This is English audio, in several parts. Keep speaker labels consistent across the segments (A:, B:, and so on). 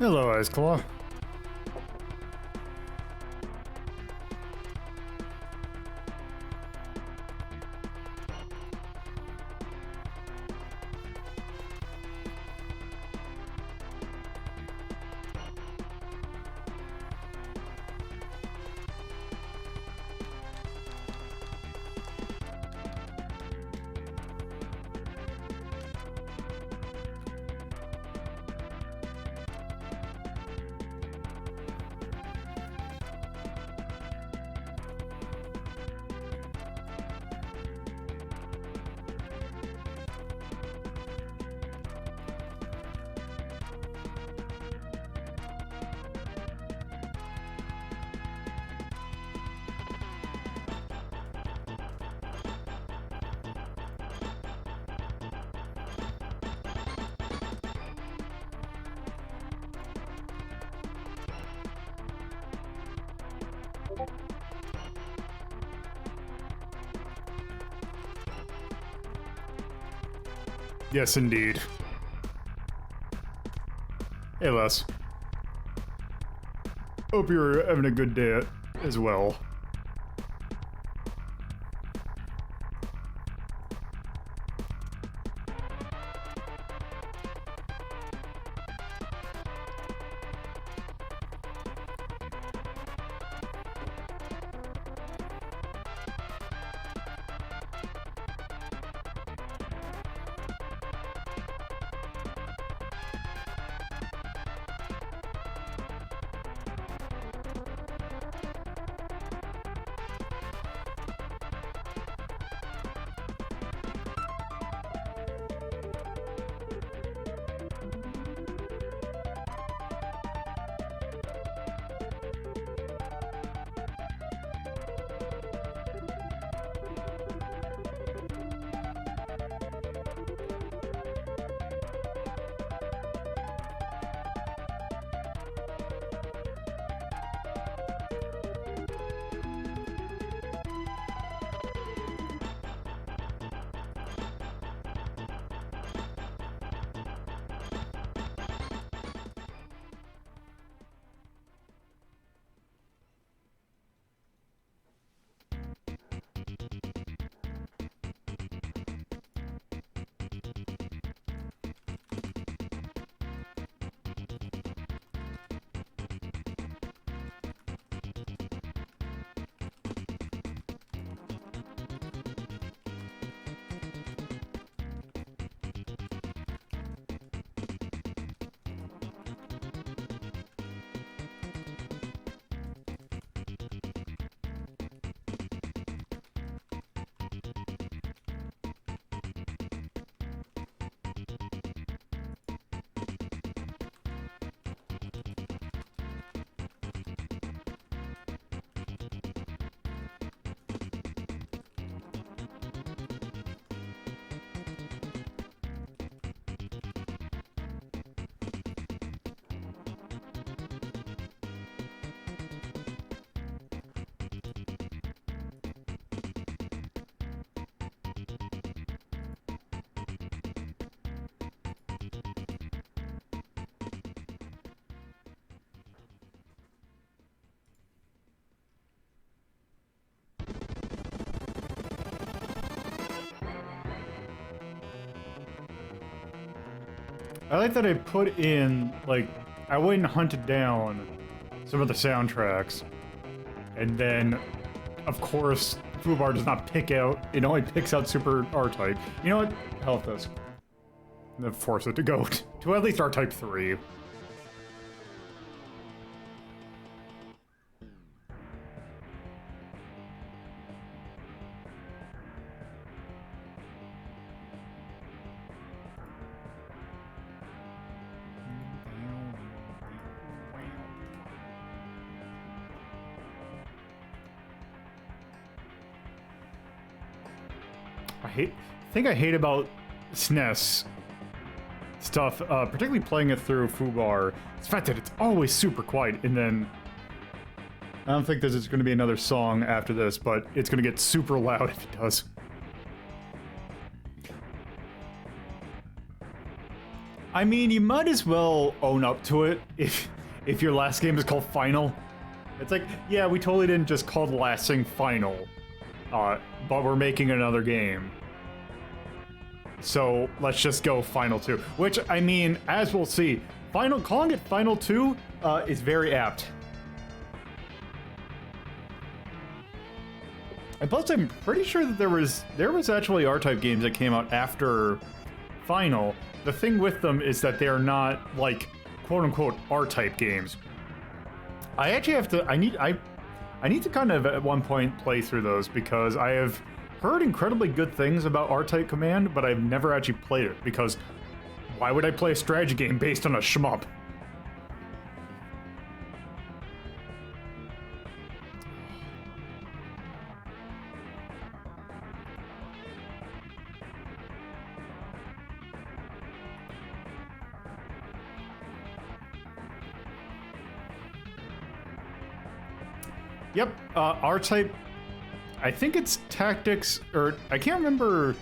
A: Hello, Ice Claw. Yes, indeed. Hey, Les. Hope you're having a good day as well. I like that I put in, like, I went and hunted down some of the soundtracks, and then, of course, Foobar does not pick out, it only picks out Super R-Type. You know what? Hell with this. I'm gonna force it to go to at least R-Type 3. Thing I hate about SNES stuff, particularly playing it through Foobar, is the fact that it's always super quiet, and then I don't think there's going to be another song after this, but it's going to get super loud if it does. I mean, you might as well own up to it if your last game is called Final. It's like, yeah, we totally didn't just call the last thing Final, but we're making another game. So let's just go Final 2. Which, I mean, as we'll see, calling it Final 2 is very apt. And plus, I'm pretty sure that there was actually R-Type games that came out after Final. The thing with them is that they are not, like, quote-unquote R-Type games. I actually have to, I need to kind of at one point play through those because I have heard incredibly good things about R-Type Command, but I've never actually played it because why would I play a strategy game based on a shmup? Yep, R-Type, I think it's Tactics, or I can't remember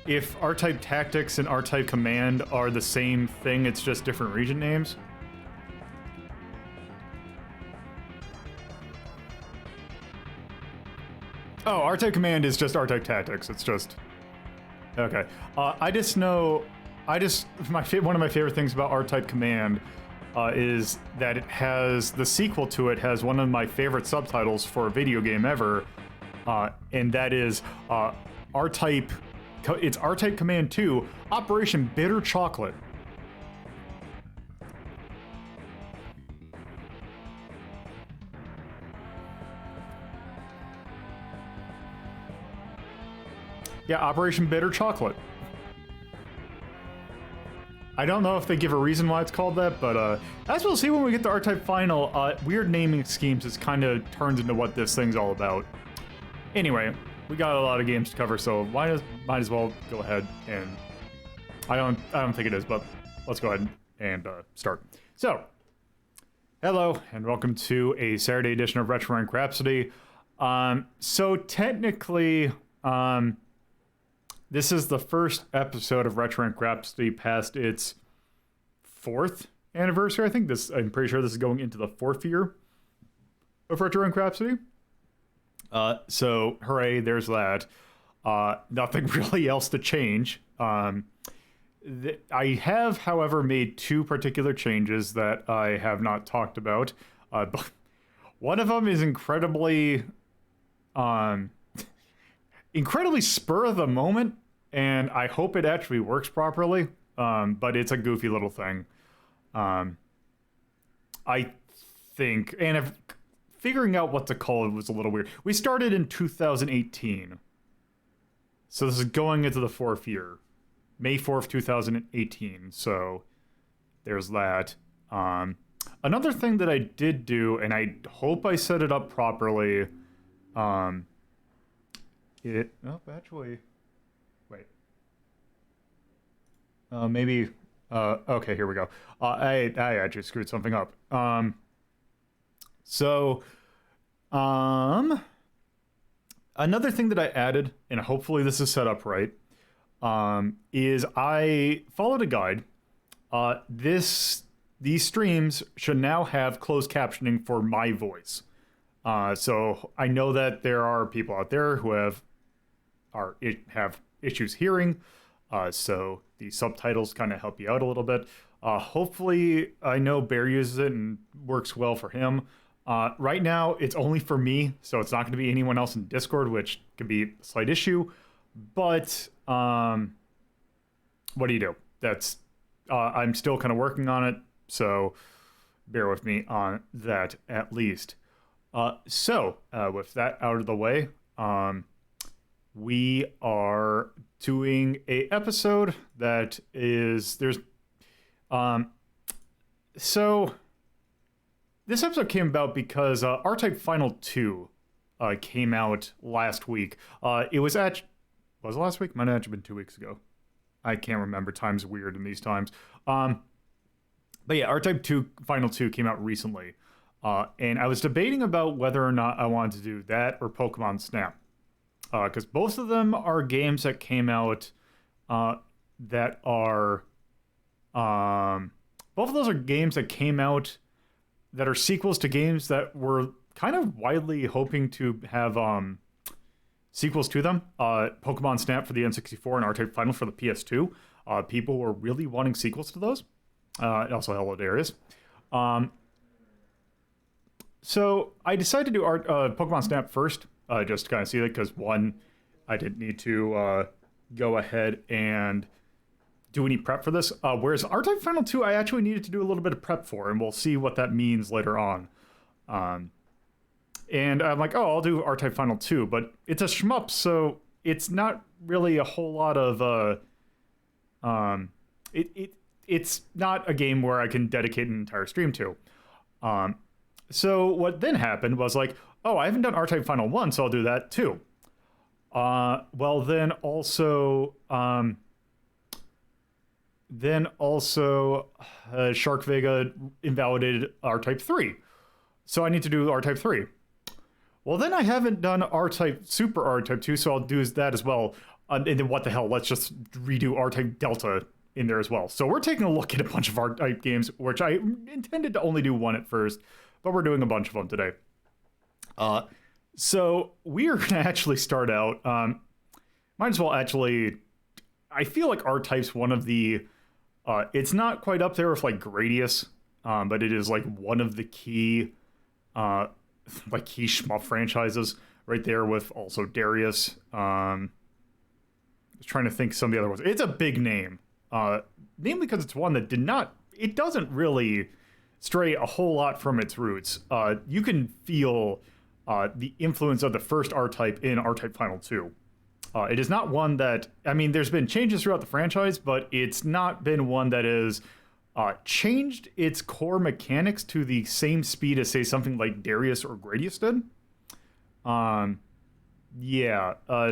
A: if R-Type Tactics and R-Type Command are the same thing, it's just different region names. Oh, R-Type Command is just R-Type Tactics, it's just... Okay, I just know, one of my favorite things about R-Type Command is that it has, the sequel to it has one of my favorite subtitles for a video game ever, and that is R-Type, it's R-Type Command 2, Operation Bitter Chocolate. Yeah, Operation Bitter Chocolate. I don't know if they give a reason why it's called that, but as we'll see when we get to R-Type Final, weird naming schemes is kind of turns into what this thing's all about. Anyway, we got a lot of games to cover, so might as well go ahead and... I don't think it is, but let's go ahead and start. So, hello, and welcome to a Saturday edition of Retro Rank Rhapsody. So technically, this is the first episode of Retro Rank Rhapsody past its 4th anniversary, I think. I'm pretty sure this is going into the 4th year of Retro Rank Rhapsody. So, hooray, there's that. Nothing really else to change. I have, however, made 2 particular changes that I have not talked about. But one of them is incredibly spur of the moment, and I hope it actually works properly, but it's a goofy little thing. I think, and figuring out what to call it was a little weird. We started in 2018, so this is going into the 4th year. May 4th, 2018, so there's that. Another thing that I did do, and I hope I set it up properly, actually, wait. Maybe, okay, here we go. I actually screwed something up. Another thing that I added, and hopefully this is set up right, is I followed a guide. These streams should now have closed captioning for my voice. So I know that there are people out there who have issues hearing, so the subtitles kind of help you out a little bit. Hopefully, I know Bear uses it and works well for him. Right now, it's only for me, so it's not going to be anyone else in Discord, which could be a slight issue. But what do you do? I'm still kind of working on it, so bear with me on that at least. So with that out of the way, we are doing a episode that is so this episode came about because R-Type Final 2 came out last week. Was it last week? Might have actually been 2 weeks ago. I can't remember. Time's weird in these times. But yeah, R-Type 2 Final 2 came out recently. And I was debating about whether or not I wanted to do that or Pokemon Snap. Because both of them are games that came out that are Both of those are games that came out that are sequels to games that were kind of widely hoping to have sequels to them. Pokemon Snap for the N64 and R-Type Final for the PS2. People were really wanting sequels to those. Also, Hello Darius. So I decided to do Pokemon Snap first, just to kind of see it, because one, I didn't need to go ahead and do any prep for this. Whereas R-Type Final 2, I actually needed to do a little bit of prep for, and we'll see what that means later on. And I'm like, oh, I'll do R-Type Final 2, but it's a shmup, so it's not really a whole lot of... It's not a game where I can dedicate an entire stream to. So what then happened was like, oh, I haven't done R-Type Final 1, so I'll do that too. Well, then also Shark Vega invalidated R-Type 3. So I need to do R-Type 3. Well, then I haven't done R-Type Super R-Type 2, so I'll do that as well. And then what the hell, let's just redo R-Type Delta in there as well. So we're taking a look at a bunch of R-Type games, which I intended to only do one at first, but we're doing a bunch of them today. So we are going to actually start out, might as well actually, I feel like R-Type's one of the, it's not quite up there with like Gradius, but it is like one of the key, key shmup franchises right there with also Darius. I was trying to think some of the other ones. It's a big name, namely because it's one that it doesn't really stray a whole lot from its roots. You can feel the influence of the first R-Type in R-Type Final 2. It is not one that, I mean, there's been changes throughout the franchise, but it's not been one that has changed its core mechanics to the same speed as, say, something like Darius or Gradius did.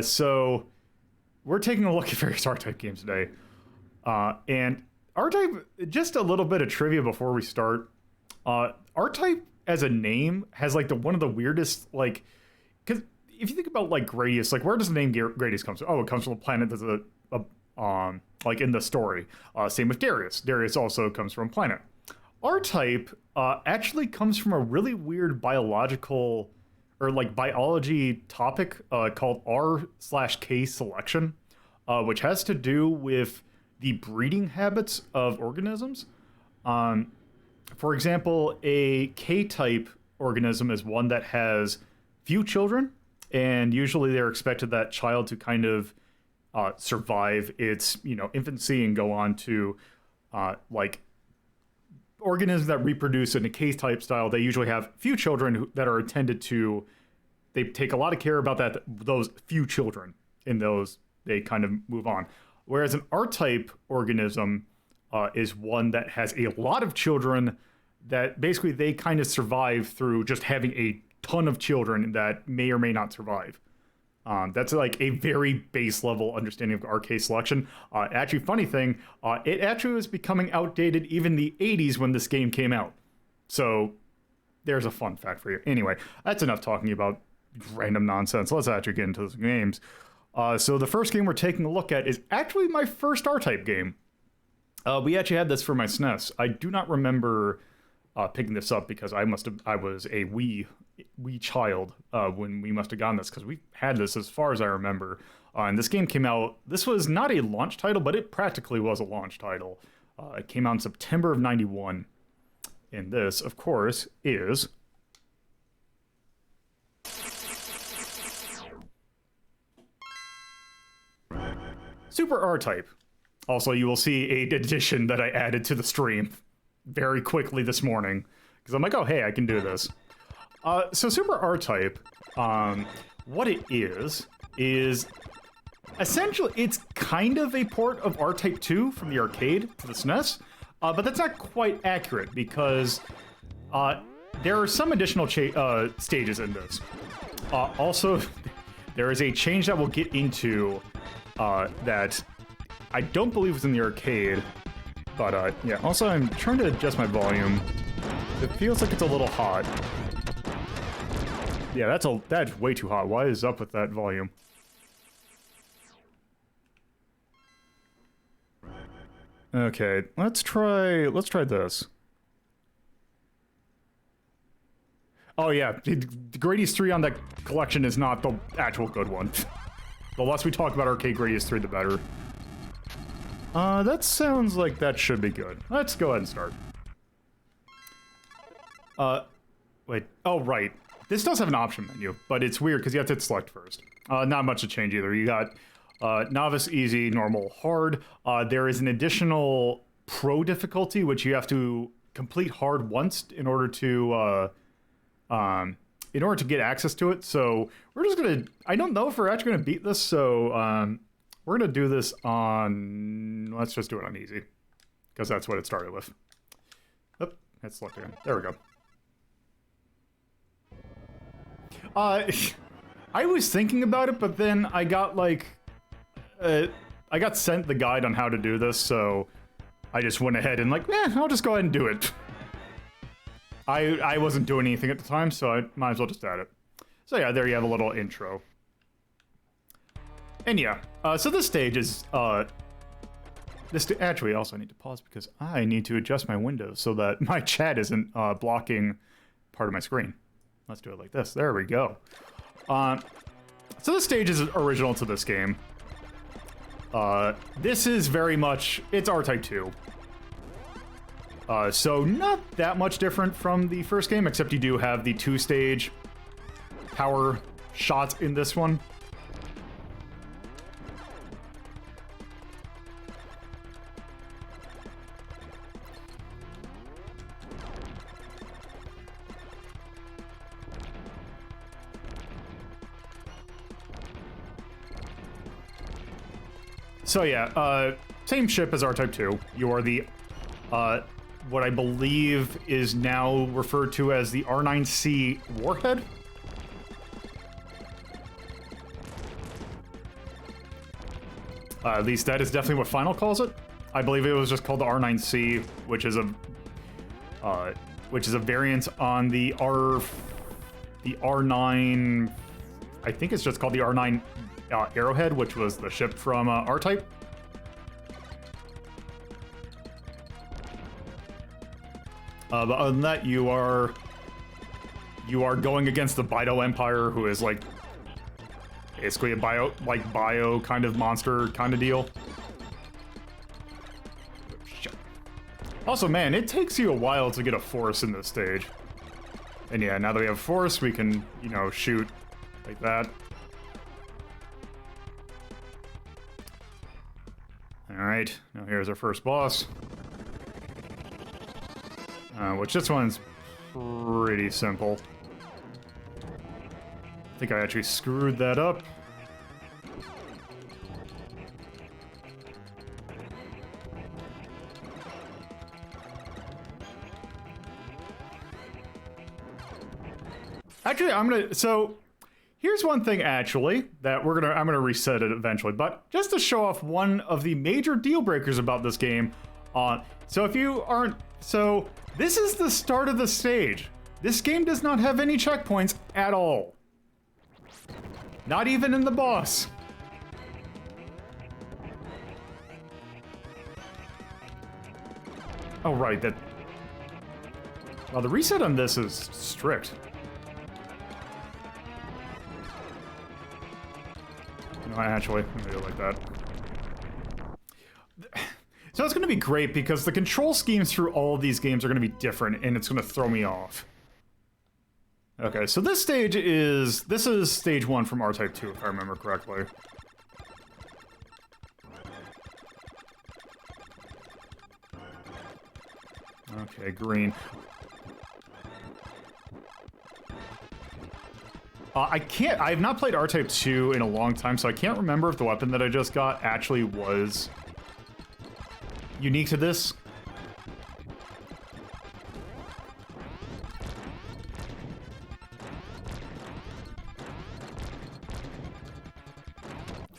A: So we're taking a look at various R-Type games today. And R-Type, just a little bit of trivia before we start. R-Type as a name has like one of the weirdest, like, because if you think about like Gradius, like where does the name Gradius come from? Oh, it comes from a planet that's like in the story. Same with Darius. Darius also comes from a planet. R-Type actually comes from a really weird biological or like biology topic called R/K selection, which has to do with the breeding habits of organisms. For example, a K-type organism is one that has few children, and usually they're expected that child to kind of survive its, infancy and go on to like organisms that reproduce in a K-type style. They usually have few children that are intended to. They take a lot of care about those few children, and those they kind of move on. Whereas an R-type organism is one that has a lot of children that basically they kind of survive through just having a ton of children that may or may not survive. That's like a very base level understanding of RK selection. Actually, funny thing, it actually was becoming outdated even in the 80s when this game came out. So there's a fun fact for you. Anyway, that's enough talking about random nonsense. Let's actually get into the games. So the first game we're taking a look at is actually my first R-Type game. We actually had this for my SNES. I do not remember picking this up because I was a wee child when we must have gotten this, because we had this as far as I remember. And this game came out, this was not a launch title, but it practically was a launch title. It came out in September of 91. And this, of course, is Super R-Type. Also, you will see a addition that I added to the stream very quickly this morning, because I'm like, oh, hey, I can do this. So Super R-Type, what it is essentially, it's kind of a port of R-Type 2 from the arcade to the SNES, but that's not quite accurate, because there are some additional stages in this. Also, there is a change that we'll get into that I don't believe was in the arcade, but yeah. Also, I'm trying to adjust my volume. It feels like it's a little hot. Yeah, that's way too hot. Why is up with that volume? Okay, let's try this. Oh yeah, the Grady's 3 on that collection is not the actual good one. The less we talk about Arcade Grady's 3, the better. That sounds like that should be good. Let's go ahead and start. Wait. Oh, right. This does have an option menu, but it's weird because you have to hit select first. Not much to change either. You got novice, easy, normal, hard. There is an additional pro difficulty, which you have to complete hard once in order to get access to it. So we're just gonna, I don't know if we're actually gonna beat this, so we're gonna do this on, let's just do it on easy, because that's what it started with. Oop, hit select again. There we go. I was thinking about it, but then I got like, I got sent the guide on how to do this, so I just went ahead and like, I'll just go ahead and do it. I wasn't doing anything at the time, so I might as well just add it. So yeah, there you have a little intro. And yeah, so this stage is, actually, also I need to pause because I need to adjust my windows so that my chat isn't blocking part of my screen. Let's do it like this. There we go. So this stage is original to this game. This is very much, it's R-Type 2. So not that much different from the first game, except you do have the 2-stage power shot in this one. So yeah, same ship as R-Type 2. You are the, what I believe is now referred to as the R9C warhead. At least that is definitely what Final calls it. I believe it was just called the R9C, which is a variant on the R9. I think it's just called the R9 Arrowhead, which was the ship from R-Type. But other than that, you are going against the Bido Empire, who is like basically a bio kind of monster kind of deal. Also, man, it takes you a while to get a force in this stage. And yeah, now that we have force, we can, you know, shoot like that. Alright, now here's our first boss. Which this one's pretty simple. I think I actually screwed that up. Actually, so here's one thing actually that I'm gonna reset it eventually, but just to show off one of the major deal breakers about this game. So if you aren't, so this is the start of the stage. This game does not have any checkpoints at all. Not even in the boss. Oh right, that. Well, the reset on this is strict. No, actually, I'm gonna do it like that. So it's gonna be great because the control schemes through all of these games are gonna be different, and it's gonna throw me off. Okay, so this is stage 1 from R-Type 2, if I remember correctly. Okay, green. I have not played R-Type 2 in a long time, so I can't remember if the weapon that I just got actually was unique to this.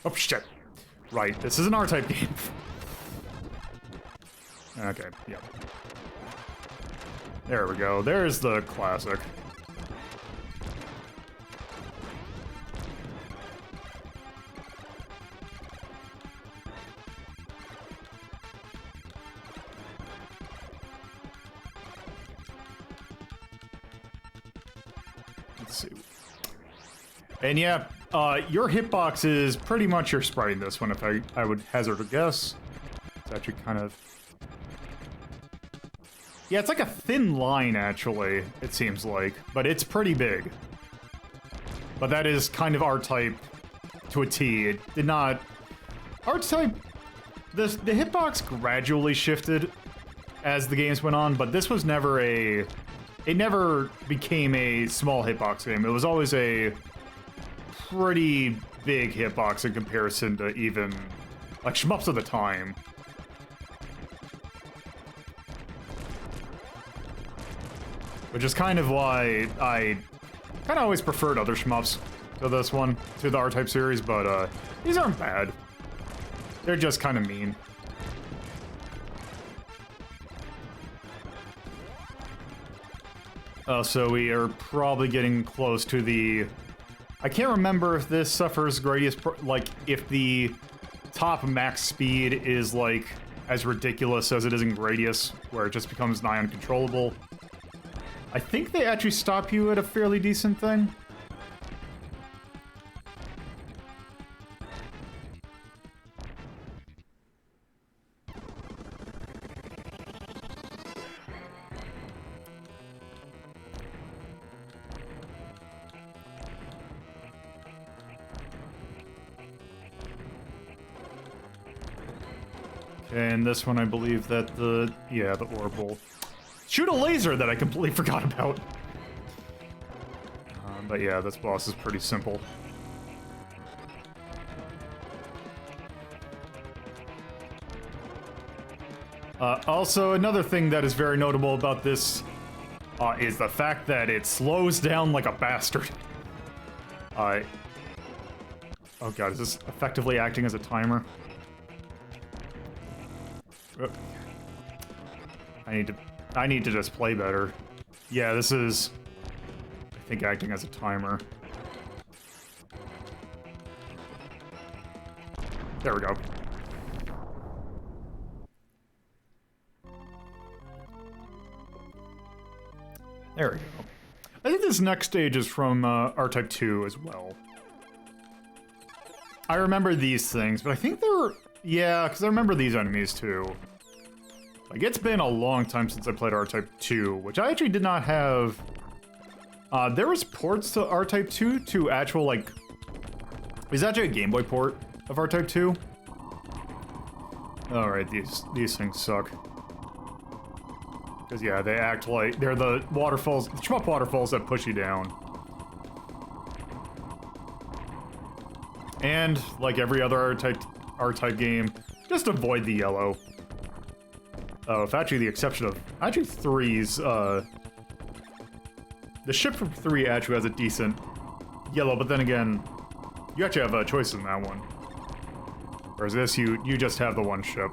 A: Oh shit. Right, this is an R-Type game. Okay, yep. There we go, there's the classic. Let's see. And yeah, your hitbox is pretty much your sprite in this one, if I would hazard a guess. It's actually kind of... Yeah, it's like a thin line, actually, it seems like. But it's pretty big. But that is kind of R-Type to a T. It did not... R-Type... The hitbox gradually shifted as the games went on, but this was never a... It never became a small hitbox game. It was always a pretty big hitbox in comparison to even, like, shmups of the time. Which is kind of why I kind of always preferred other shmups to this one, to the R-Type series, but these aren't bad. They're just kind of mean. So we are probably getting close to the... I can't remember if this suffers Gradius, like, if the top max speed is, like, as ridiculous as it is in Gradius, where it just becomes nigh uncontrollable. I think they actually stop you at a fairly decent thing. And this one, I believe that the orbital. Shoot a laser that I completely forgot about. But yeah, this boss is pretty simple. Also, another thing that is very notable about this is the fact that it slows down like a bastard. Oh god, is this effectively acting as a timer? I need to just play better. Yeah, this is, I think, acting as a timer. There we go. There we go. I think this next stage is from R-Type 2 as well. I remember these things, but I think they're... Yeah, because I remember these enemies too. Like, it's been a long time since I played R-Type 2, which I actually did not have... there was ports to R-Type 2 to actual, like... Is actually a Game Boy port of R-Type 2? Alright, these things suck. Because, yeah, they act like... They're the waterfalls... The shmup waterfalls that push you down. And, like every other R-Type game, just avoid the yellow. Oh, if actually the exception of... Actually 3's, the ship from 3 actually has a decent yellow, but then again, you actually have a choice in that one. Whereas this, you just have the one ship.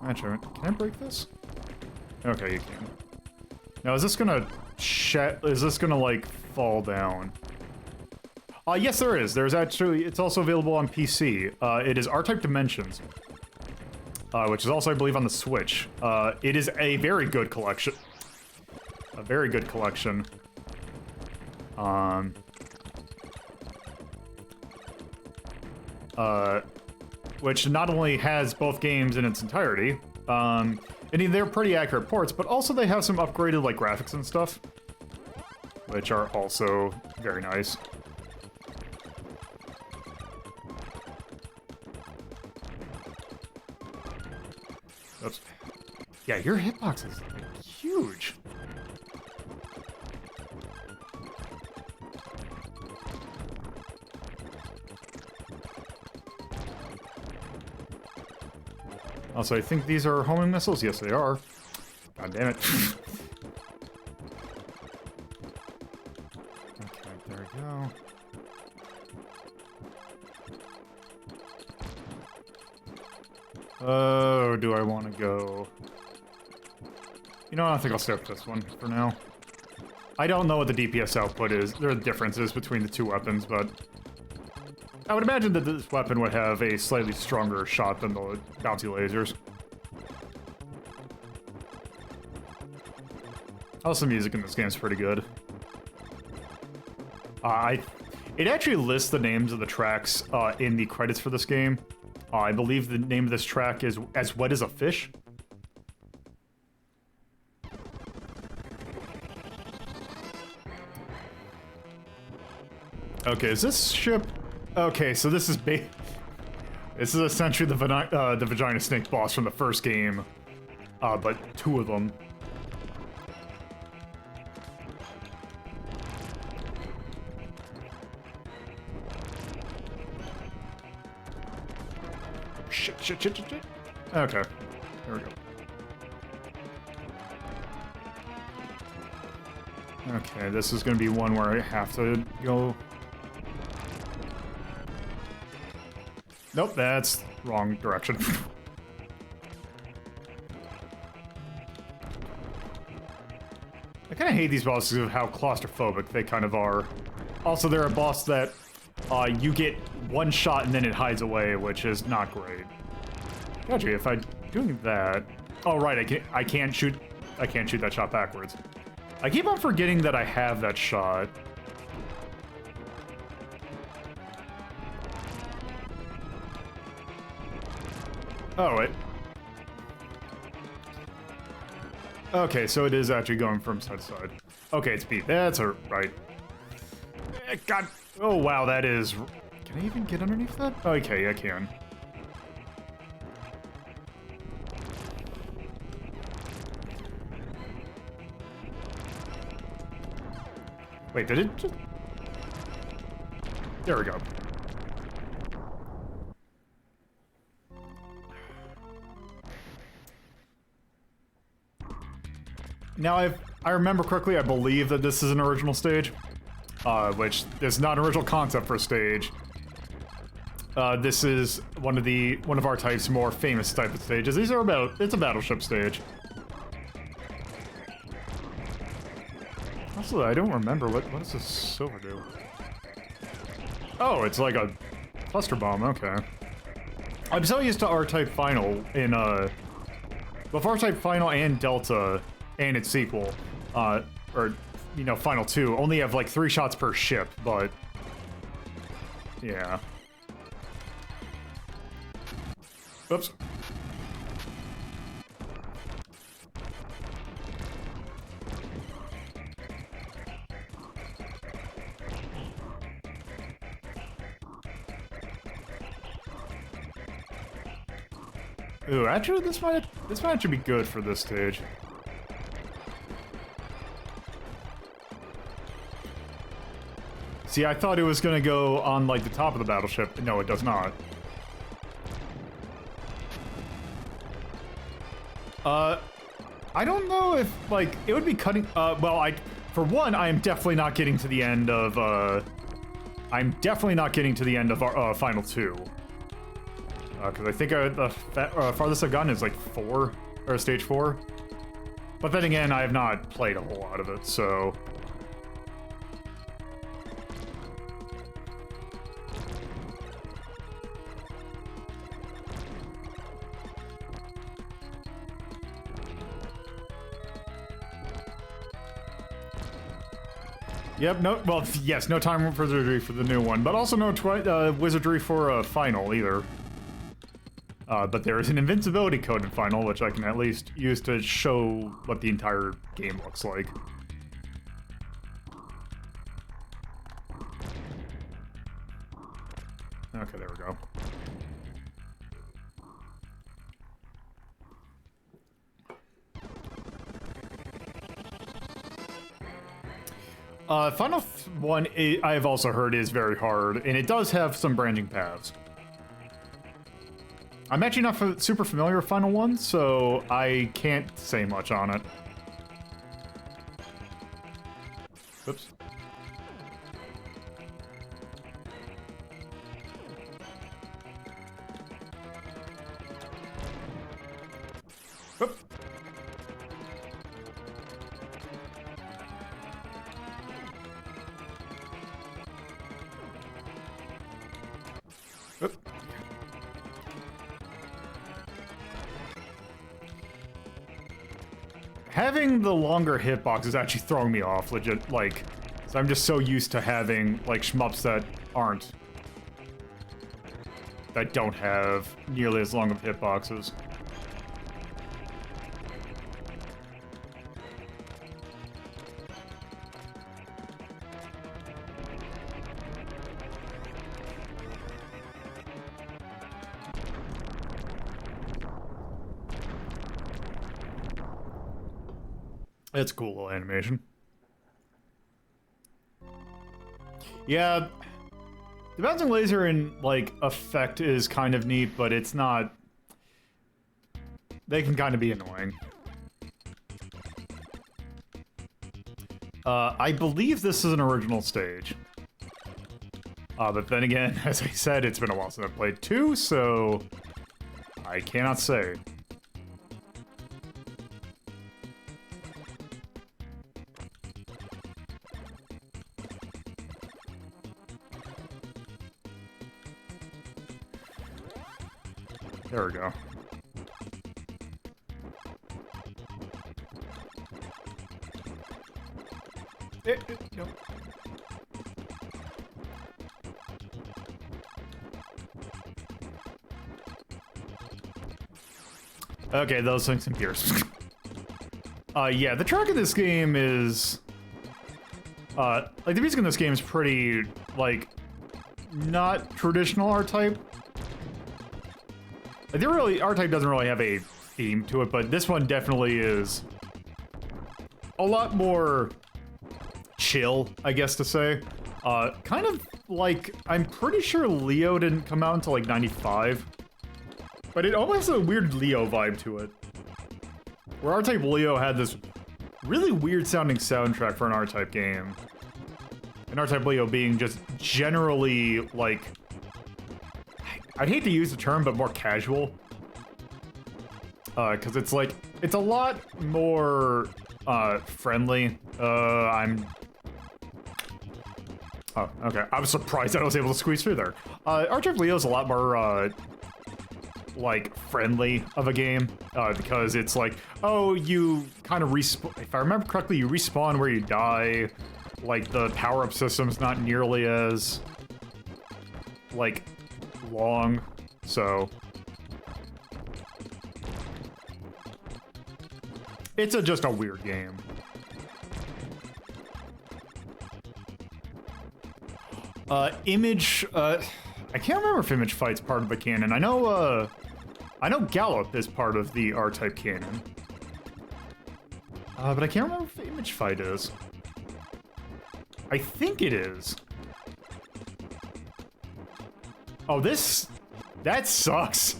A: Actually, can I break this? Okay, you can. Now, is this gonna like, fall down? Yes, there is. There's actually... It's also available on PC. It is R-Type Dimensions. Which is also, I believe, on the Switch. It is a very good collection. A very good collection. Which not only has both games in its entirety, and they're pretty accurate ports, but also they have some upgraded, like, graphics and stuff. Which are also very nice. Oops. Yeah, your hitbox is like, huge. Also, I think these are homing missiles. Yes, they are. God damn it. Okay, there we go. Oh, do I want to go? You know, I think I'll stay with this one for now. I don't know what the DPS output is. There are differences between the two weapons, but I would imagine that this weapon would have a slightly stronger shot than the bouncy lasers. Also, music in this game is pretty good. It actually lists the names of the tracks in the credits for this game. I believe the name of this track is As Wet as a Fish. Okay, is this ship... Okay, so this is this is essentially the Vagina Snake boss from the first game, but two of them. Shit. Okay, there we go. Okay, this is gonna be one where I have to go... Nope, that's wrong direction. I kind of hate these bosses because of how claustrophobic they kind of are. Also, they're a boss that you get one shot and then it hides away, which is not great. Gotcha, if I'm doing that... Oh, right, I can't shoot that shot backwards. I keep on forgetting that I have that shot. Oh, wait. Okay, so it is actually going from side to side. Okay, it's B. That's right. God. Oh, wow, that is... Can I even get underneath that? Okay, I can. Wait, did it just... There we go. Now, I remember correctly, I believe that this is an original stage, which is not an original concept for a stage. This is one of our type's more famous type of stages. These are it's a battleship stage. Also, I don't remember what does this silver do? Oh, it's like a cluster bomb. Okay. I'm so used to R-Type Final in both R-Type Final and Delta and its sequel, or you know, Final 2 only have like 3 shots per ship, but yeah. Oops. Ooh, actually, this might actually be good for this stage. See, I thought it was gonna go on like the top of the battleship. No, it does not. I don't know if like it would be cutting. Well, for one, I am definitely not getting to the end of. I'm definitely not getting to the end of our Final 2. Because I think the farthest I've gotten is like 4, or stage 4. But then again, I have not played a whole lot of it, so... Yep, no, well, yes, no time for wizardry for the new one, but also no wizardry for Final either. But there is an invincibility code in Final, which I can at least use to show what the entire game looks like. Okay, there we go. Final 1, I've also heard, is very hard, and it does have some branching paths. I'm actually not super familiar with Final 1, so I can't say much on it. Oops. Oop. Oop. Having the longer hitbox is actually throwing me off, legit. Like, So I'm just so used to having, like, shmups that don't have nearly as long of hitboxes. It's a cool little animation. Yeah, the bouncing laser in, like, effect is kind of neat, but it's not... They can kind of be annoying. I believe this is an original stage. But then again, as I said, it's been a while since I've played 2, so... I cannot say. There we go. No. Okay, those things and gears. Yeah, the track of this game is... like, the music in this game is pretty, like, not traditional R-Type. R-Type doesn't really have a theme to it, but this one definitely is a lot more chill, I guess to say. Kind of like, I'm pretty sure Leo didn't come out until like 95, but it almost has a weird Leo vibe to it. Where R-Type Leo had this really weird sounding soundtrack for an R-Type game. And R-Type Leo being just generally, like, I'd hate to use the term, but more casual. Because it's like, it's a lot more, friendly. Oh, okay. I was surprised that I was able to squeeze through there. R-Type Leo is a lot more, like, friendly of a game. Because it's like, oh, you kind of respawn. If I remember correctly, you respawn where you die. Like, the power-up system's not nearly as, like, long, so... It's just a weird game. Image, I can't remember if Image Fight's part of the canon. I know Gallop is part of the R-Type canon. But I can't remember if Image Fight is. I think it is. Oh, that sucks.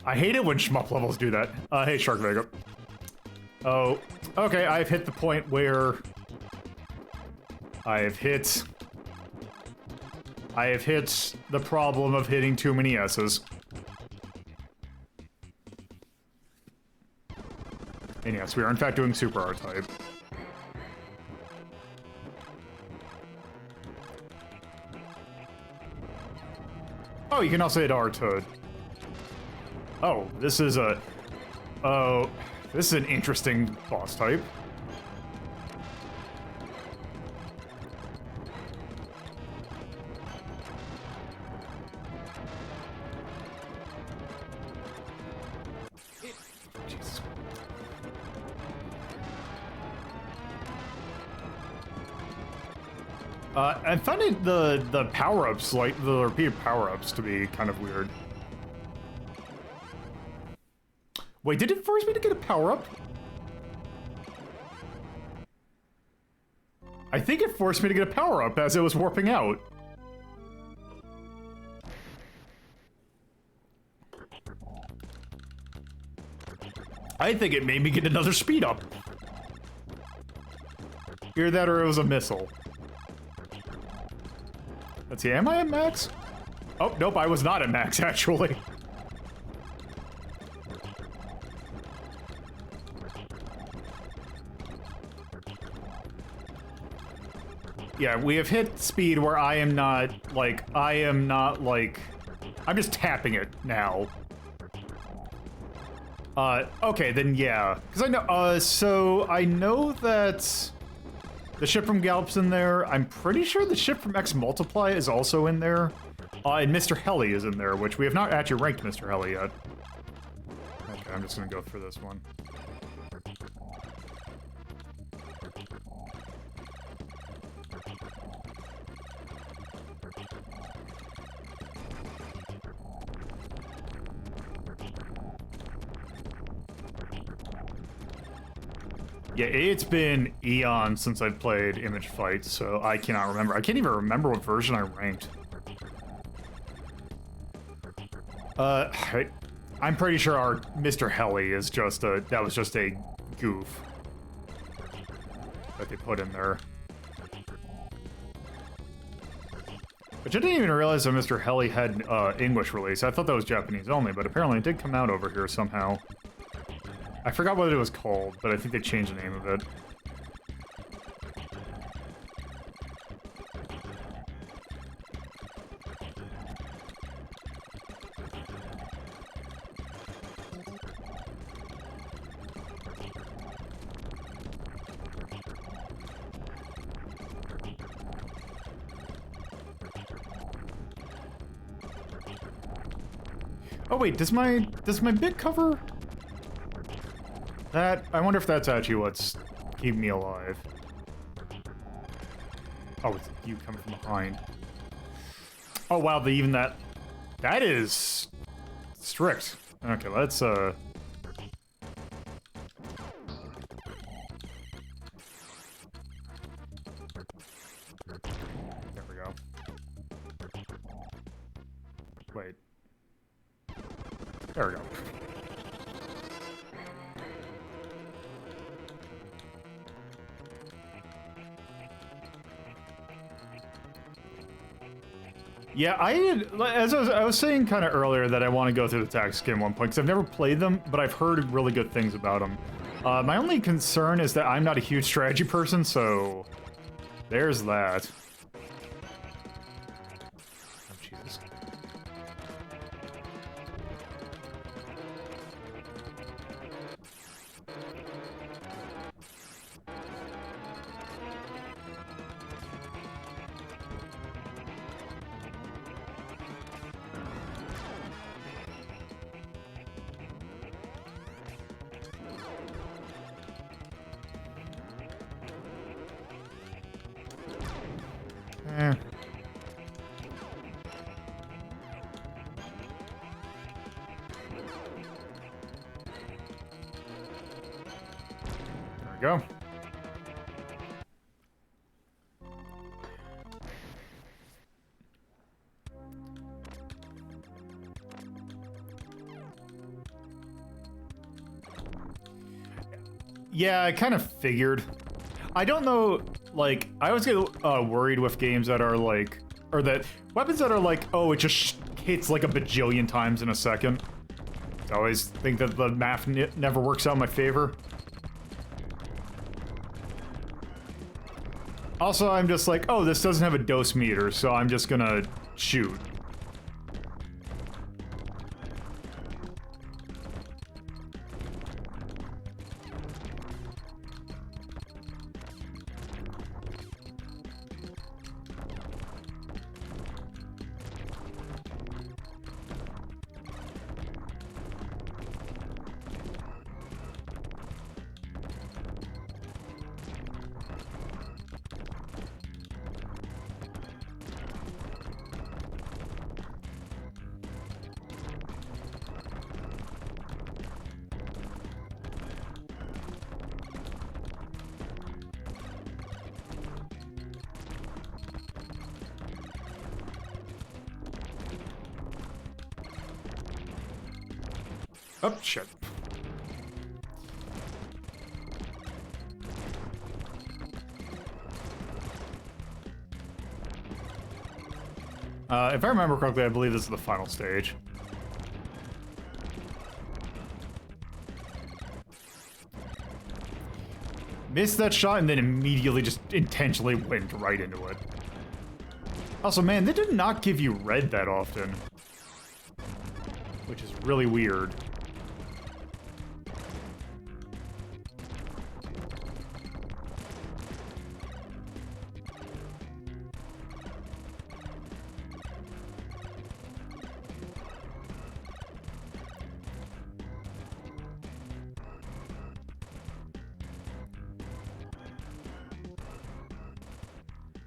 A: I hate it when shmup levels do that. Hey, Shark Vega. Oh, okay, I've hit the point where I have hit the problem of hitting too many S's. And yes, we are in fact doing Super R-Type. Oh, you can also hit R to... Oh, this is a... Oh, this is an interesting boss type. Jesus. I find the power-ups, like the repeated power-ups, to be kind of weird. Wait, did it force me to get a power-up? I think it forced me to get a power-up as it was warping out. I think it made me get another speed-up. Either that or it was a missile. Let's see, am I at max? Oh, nope, I was not at max, actually. Yeah, we have hit speed where I am not, I'm just tapping it now. Okay, then yeah. Because I know, so I know that The ship from Gallup's in there. I'm pretty sure the ship from X Multiply is also in there. And Mr. Heli is in there, which we have not actually ranked Mr. Heli yet. Okay, I'm just gonna go for this one. Yeah, it's been eons since I've played Image Fight, so I cannot remember. I can't even remember what version I ranked. I'm pretty sure our Mr. Heli is just that was just a goof that they put in there. Which I didn't even realize that Mr. Heli had English release. I thought that was Japanese only, but apparently it did come out over here somehow. I forgot what it was called, but I think they changed the name of it. Oh wait, does my bit cover that? I wonder if that's actually what's keeping me alive. Oh, it's you coming from behind. Oh wow, even that is strict. Okay, let's There we go. Wait. There we go. Yeah, as I was saying kind of earlier that I want to go through the tactics game at one point, because I've never played them, but I've heard really good things about them. My only concern is that I'm not a huge strategy person, so there's that. Oh, Jesus. Eh. There we go. Yeah, I kind of figured. I don't know, like, I always get worried with games that are like, or that weapons that are like, oh, it just hits like a bajillion times in a second. I always think that the math never works out in my favor. Also, I'm just like, oh, this doesn't have a dose meter, so I'm just gonna shoot. Oh, shit. If I remember correctly, I believe this is the final stage. Missed that shot and then immediately just intentionally went right into it. Also, man, they did not give you red that often. Which is really weird.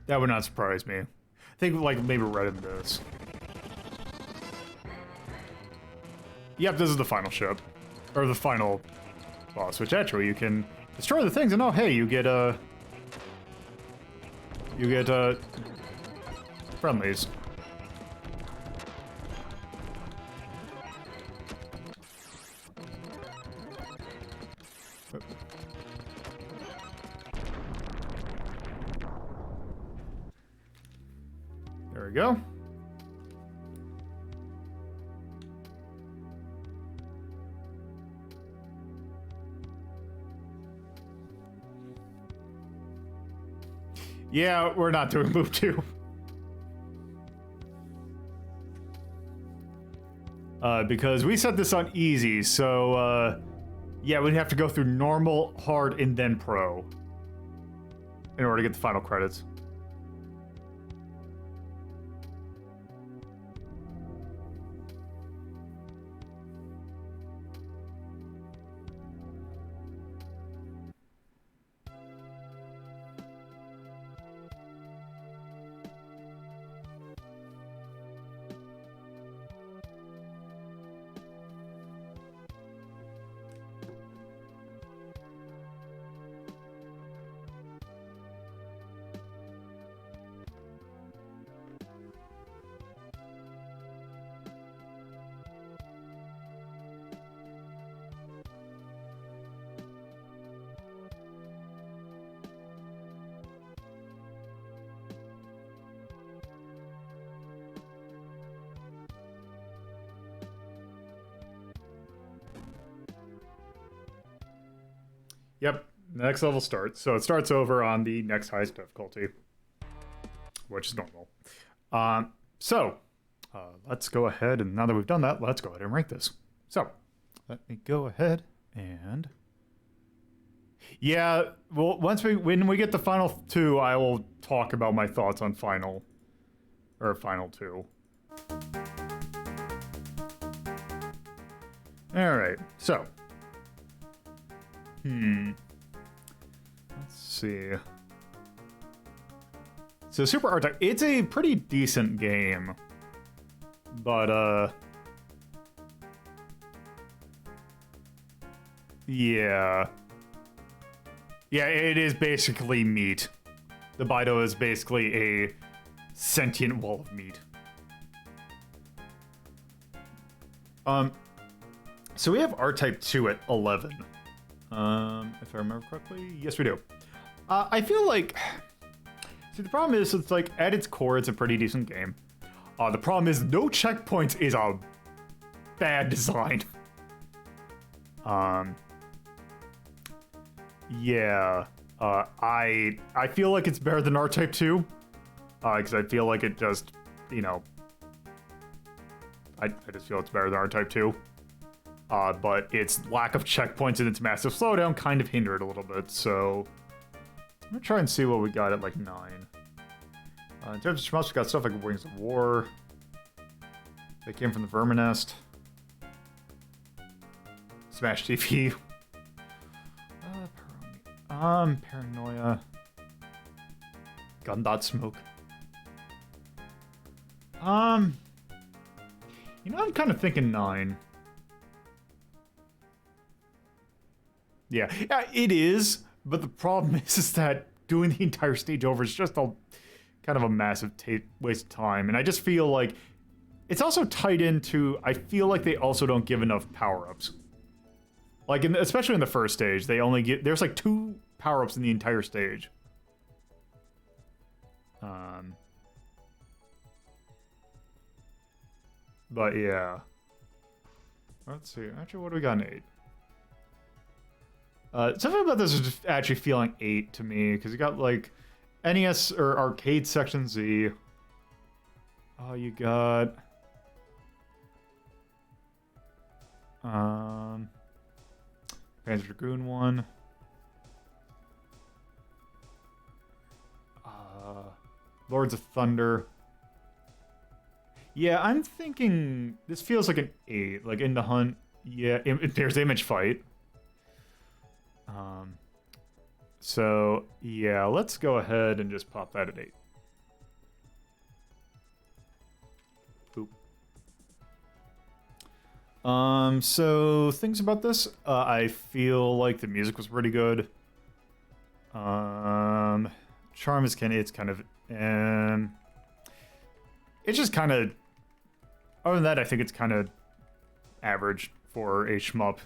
A: That would not surprise me. I think, like, maybe right in this. Yep, this is the final ship. Or the final boss, which actually you can destroy the things, and oh, hey, you get, friendlies. There we go. Yeah, we're not doing move 2. Because we set this on easy, so, yeah, we'd have to go through normal, hard, and then pro in order to get the final credits. Yep, next level starts. So it starts over on the next highest difficulty, which is normal. Let's go ahead, and now that we've done that, let's go ahead and rank this. So, let me go ahead and... Yeah, well, when we get the final 2, I will talk about my thoughts on final 2. Alright, so... Let's see. So Super R-Type, it's a pretty decent game. But, yeah. Yeah, it is basically meat. The Bido is basically a sentient wall of meat. So we have R-Type 2 at 11. If I remember correctly, yes we do. I feel like, see the problem is it's like at its core it's a pretty decent game. The problem is no checkpoints is a bad design. Yeah. I feel like it's better than R-Type 2. Because I feel like it just, you know, I just feel it's better than R-Type 2. But its lack of checkpoints and its massive slowdown kind of hindered a little bit, so... I'm gonna try and see what we got at, like, 9. In terms of shmups, we got stuff like Wings of War. They came from the Vermin Nest. Smash TV. Paranoia. Gun Smoke. You know, I'm kind of thinking 9. Yeah, it is, but the problem is that doing the entire stage over is just a kind of a massive waste of time, and I just feel like it's also tied into, I feel like they also don't give enough power-ups. Like, especially in the first stage, they only get, there's like 2 power-ups in the entire stage. But yeah. Let's see, actually, what do we got in 8? Something about this is just actually feeling 8 to me, because you got, like, NES or Arcade Section Z. Oh, you got... Panzer Dragoon 1. Lords of Thunder. Yeah, I'm thinking... This feels like an 8. Like, In the Hunt. Yeah, there's Image Fight. So, yeah, let's go ahead and just pop that at 8. So things about this, I feel like the music was pretty good. Charm is it's kind of, it's just kind of, other than that, I think it's kind of average for a shmup.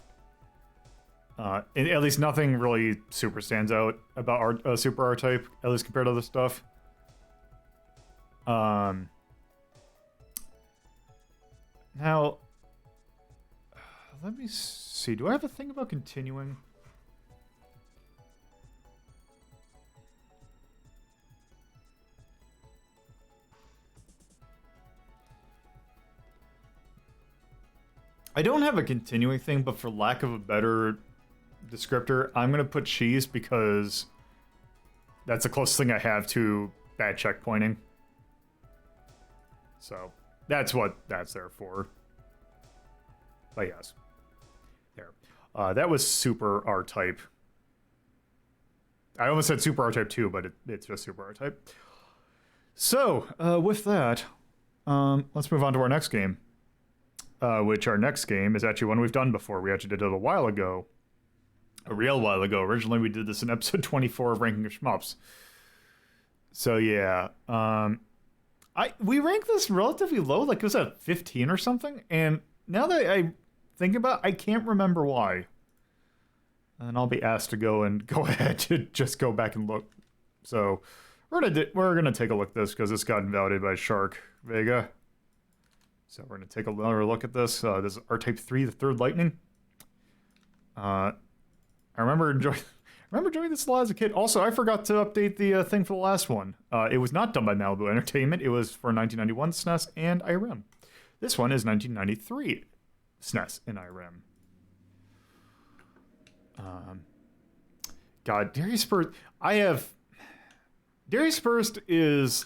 A: At least nothing really super stands out about Super R-Type, at least compared to other stuff. Now, let me see. Do I have a thing about continuing? I don't have a continuing thing, but for lack of a better descriptor, I'm going to put cheese because that's the closest thing I have to bad checkpointing. So that's what that's there for. But yes. There. That was Super R-Type. I almost said Super R-Type 2, but it's just Super R-Type. So, with that, let's move on to our next game. Which our next game is actually one we've done before. We actually did it a while ago. A real while ago. Originally, we did this in episode 24 of Ranking of Shmups. So, yeah. We ranked this relatively low. Like, it was at 15 or something. And now that I think about it, I can't remember why. And I'll be asked to go ahead to just go back and look. So, we're gonna take a look at this because it's got invalidated by Shark Vega. So we're going to take another look at this. This is R-Type 3, the Third Lightning. I remember enjoying this a lot as a kid. Also, I forgot to update the thing for the last one. It was not done by Malibu Entertainment. It was for 1991 SNES and IRM. This one is 1993 SNES and IRM. God, Darius Burst. Darius Burst is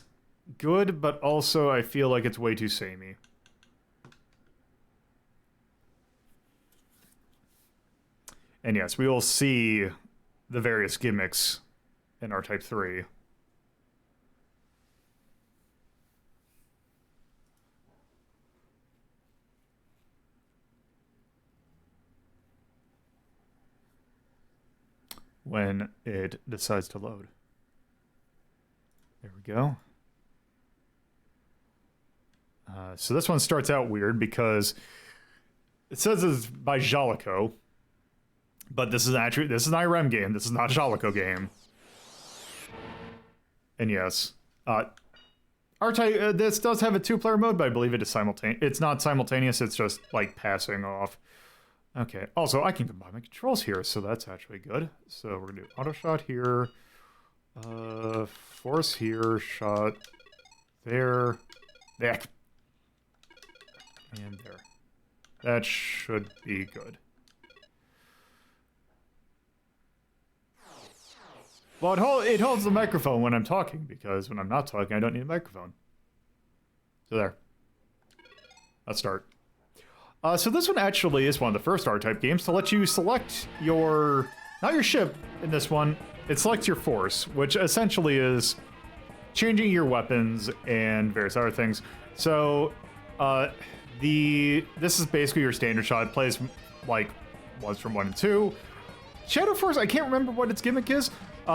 A: good, but also I feel like it's way too samey. And yes, we will see the various gimmicks in R-Type 3. When it decides to load. There we go. So this one starts out weird because it says it's by Jalico. But this is an IRM game. This is not a Jalico game. And yes, R-Type, this does have a 2-player mode, but I believe it is simultaneous. It's not simultaneous. It's just like passing off. Okay. Also, I can combine my controls here, so that's actually good. So we're gonna do auto shot here, force here, shot there, and there. That should be good. Well, it holds the microphone when I'm talking, because when I'm not talking, I don't need a microphone. So there. Let's start. So this one actually is one of the first R-Type games to let you select your... not your ship in this one. It selects your force, which essentially is changing your weapons and various other things. So, this is basically your standard shot. It plays, like, ones from 1 and 2. Shadow Force, I can't remember what its gimmick is.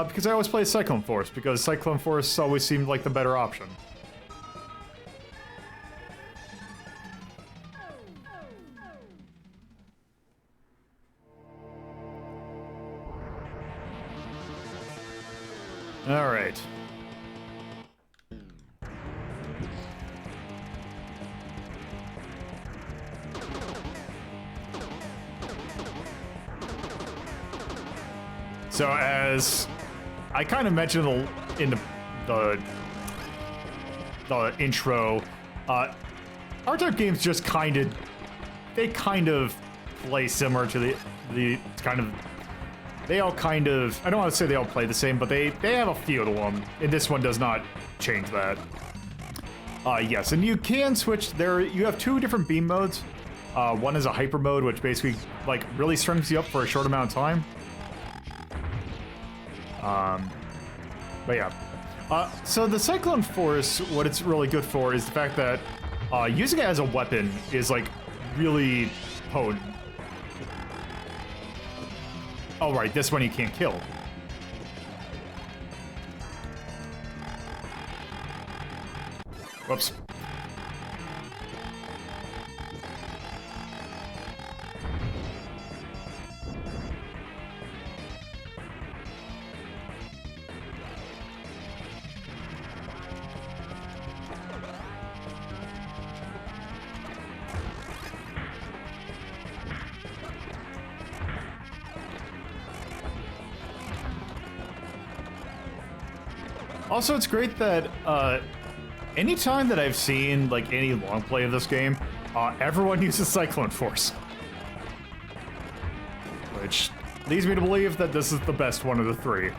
A: Because I always play Cyclone Force, because Cyclone Force always seemed like the better option. Alright. So as I kind of mentioned in the intro, R-Type games just kind of play similar to the kind of, they all kind of, I don't want to say they all play the same, but they have a feel to them, and this one does not change that. Yes, and you can switch there. You have 2 different beam modes. One is a hyper mode, which basically like really strings you up for a short amount of time. But yeah. So the Cyclone Force, what it's really good for is the fact that using it as a weapon is like really potent. Oh, right, this one you can't kill. Whoops. Also, it's great that anytime that I've seen like any long play of this game, everyone uses Cyclone Force, which leads me to believe that this is the best one of the three.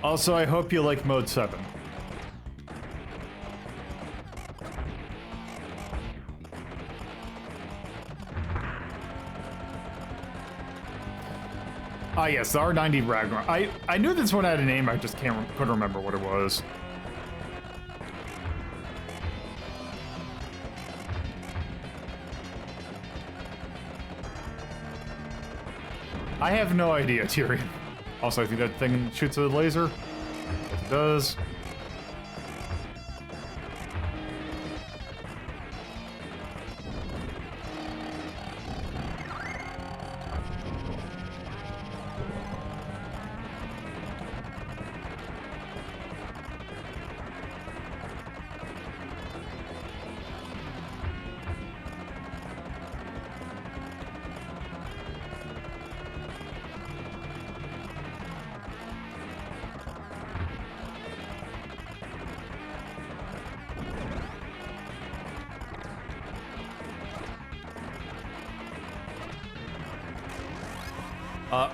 A: Also, I hope you like Mode 7. Ah, yes, the R90 Ragnarok. I knew this one had a name, I just couldn't remember what it was. I have no idea, Tyrion. Also, I think that thing shoots a laser. Yes, it does.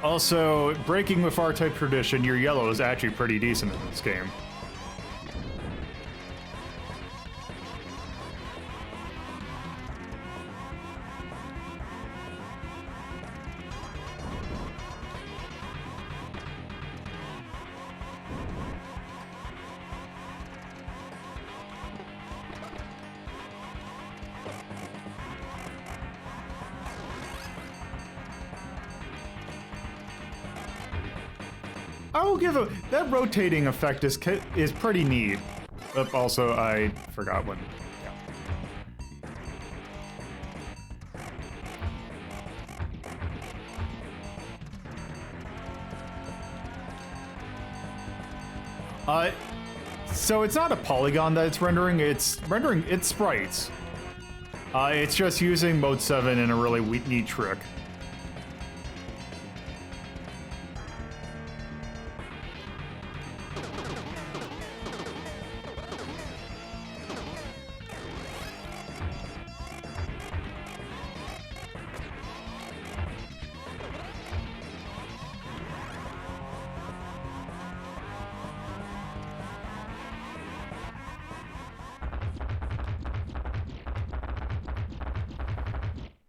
A: Also, breaking with R-type tradition, your yellow is actually pretty decent in this game. I will give that rotating effect is pretty neat. But also, I forgot when. Yeah. So it's not a polygon that it's rendering. It's rendering its sprites. It's just using Mode 7 in a really neat trick.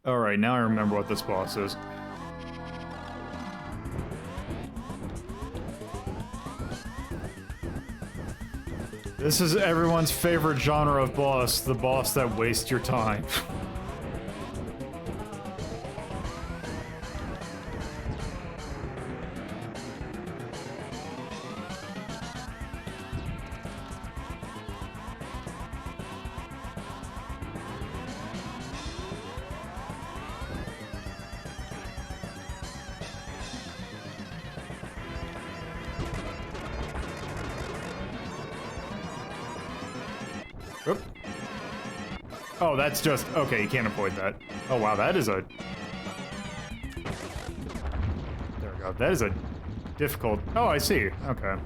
A: Alright, now I remember what this boss is. This is everyone's favorite genre of boss, the boss that wastes your time. Oop. Oh, that's just... Okay, you can't avoid that. Oh, wow, that is a... There we go. That is a difficult. Oh, I see. Okay.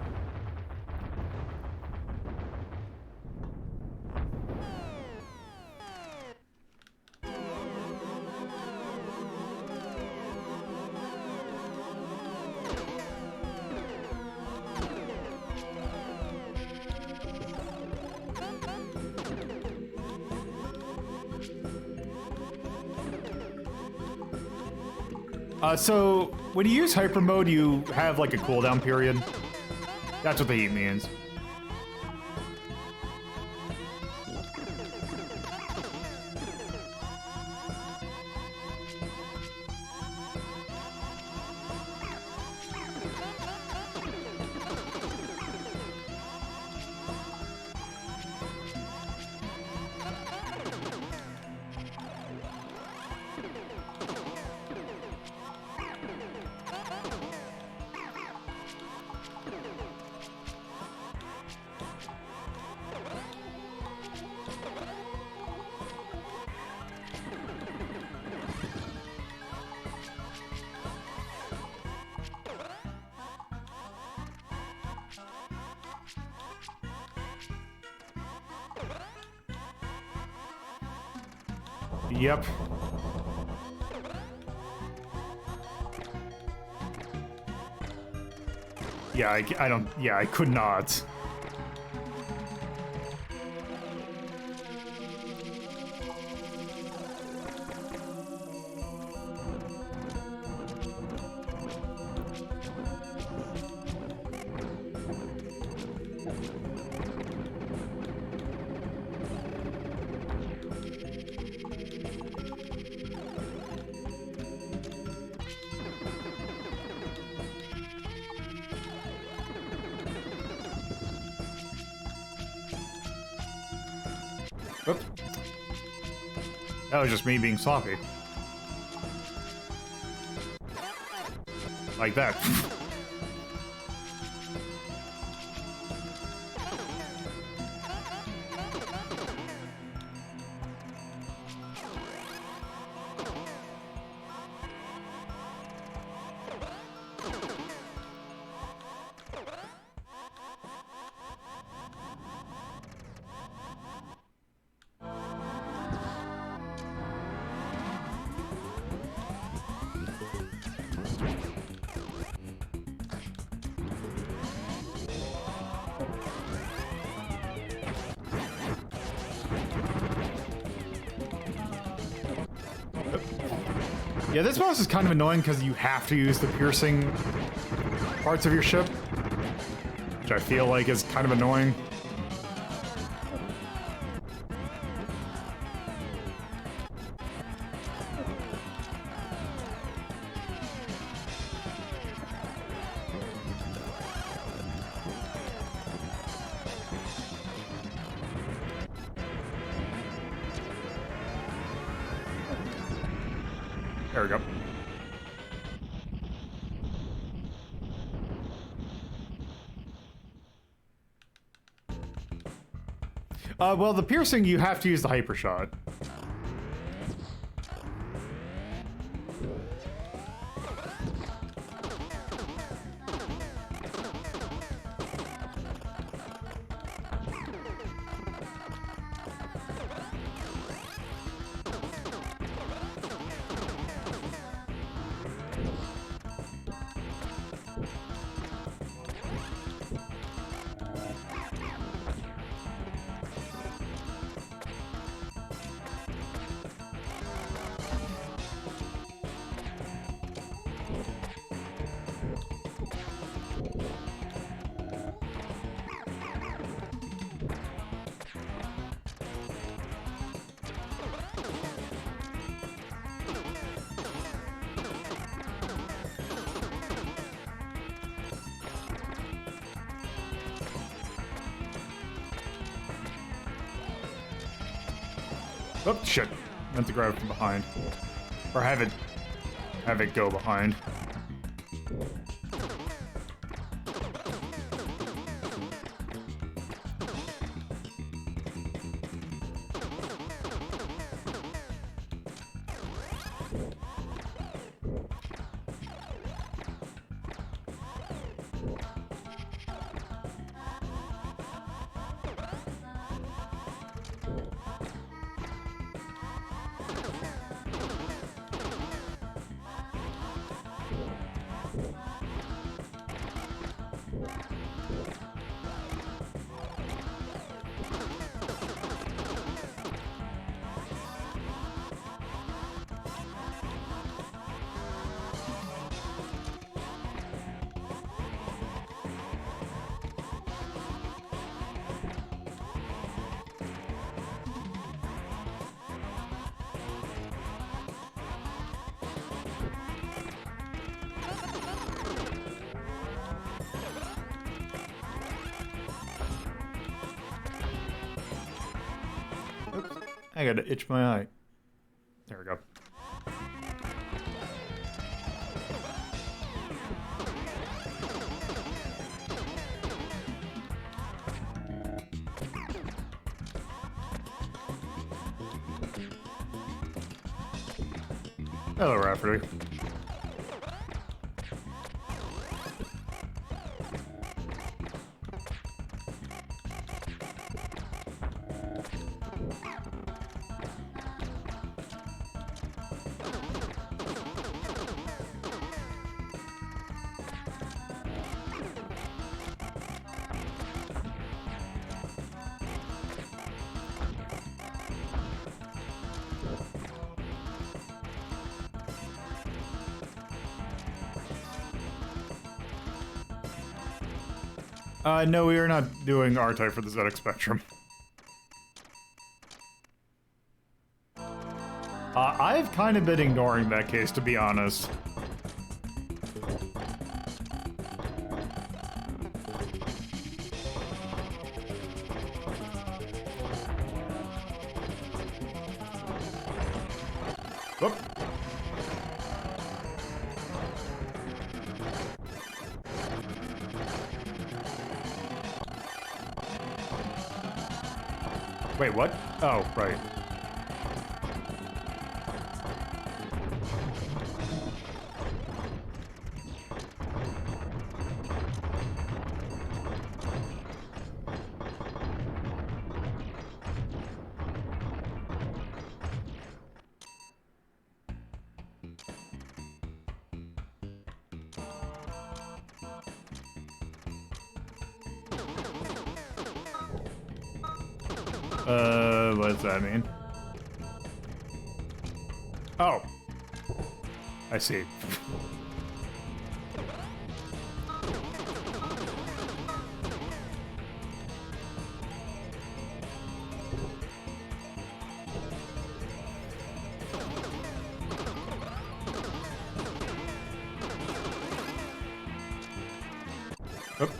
A: So, when you use hyper mode, you have like a cooldown period. That's what the heat means. Yep. Yeah, I don't... Yeah, I could not. Oops. That was just me being sloppy. Like that. Yeah, this boss is kind of annoying because you have to use the piercing parts of your ship, which I feel like is kind of annoying. There we go. Well, the piercing, you have to use the hyper shot. Oh, shit. Meant to grab it from behind. Or have it go behind. I gotta itch my eye. There we go. Hello, Rhapsody. No, we are not doing R-Type for the ZX Spectrum. I've kind of been ignoring that case, to be honest. Whoop. Wait, what? Oh, right. What does that mean? Oh. I see. Oop.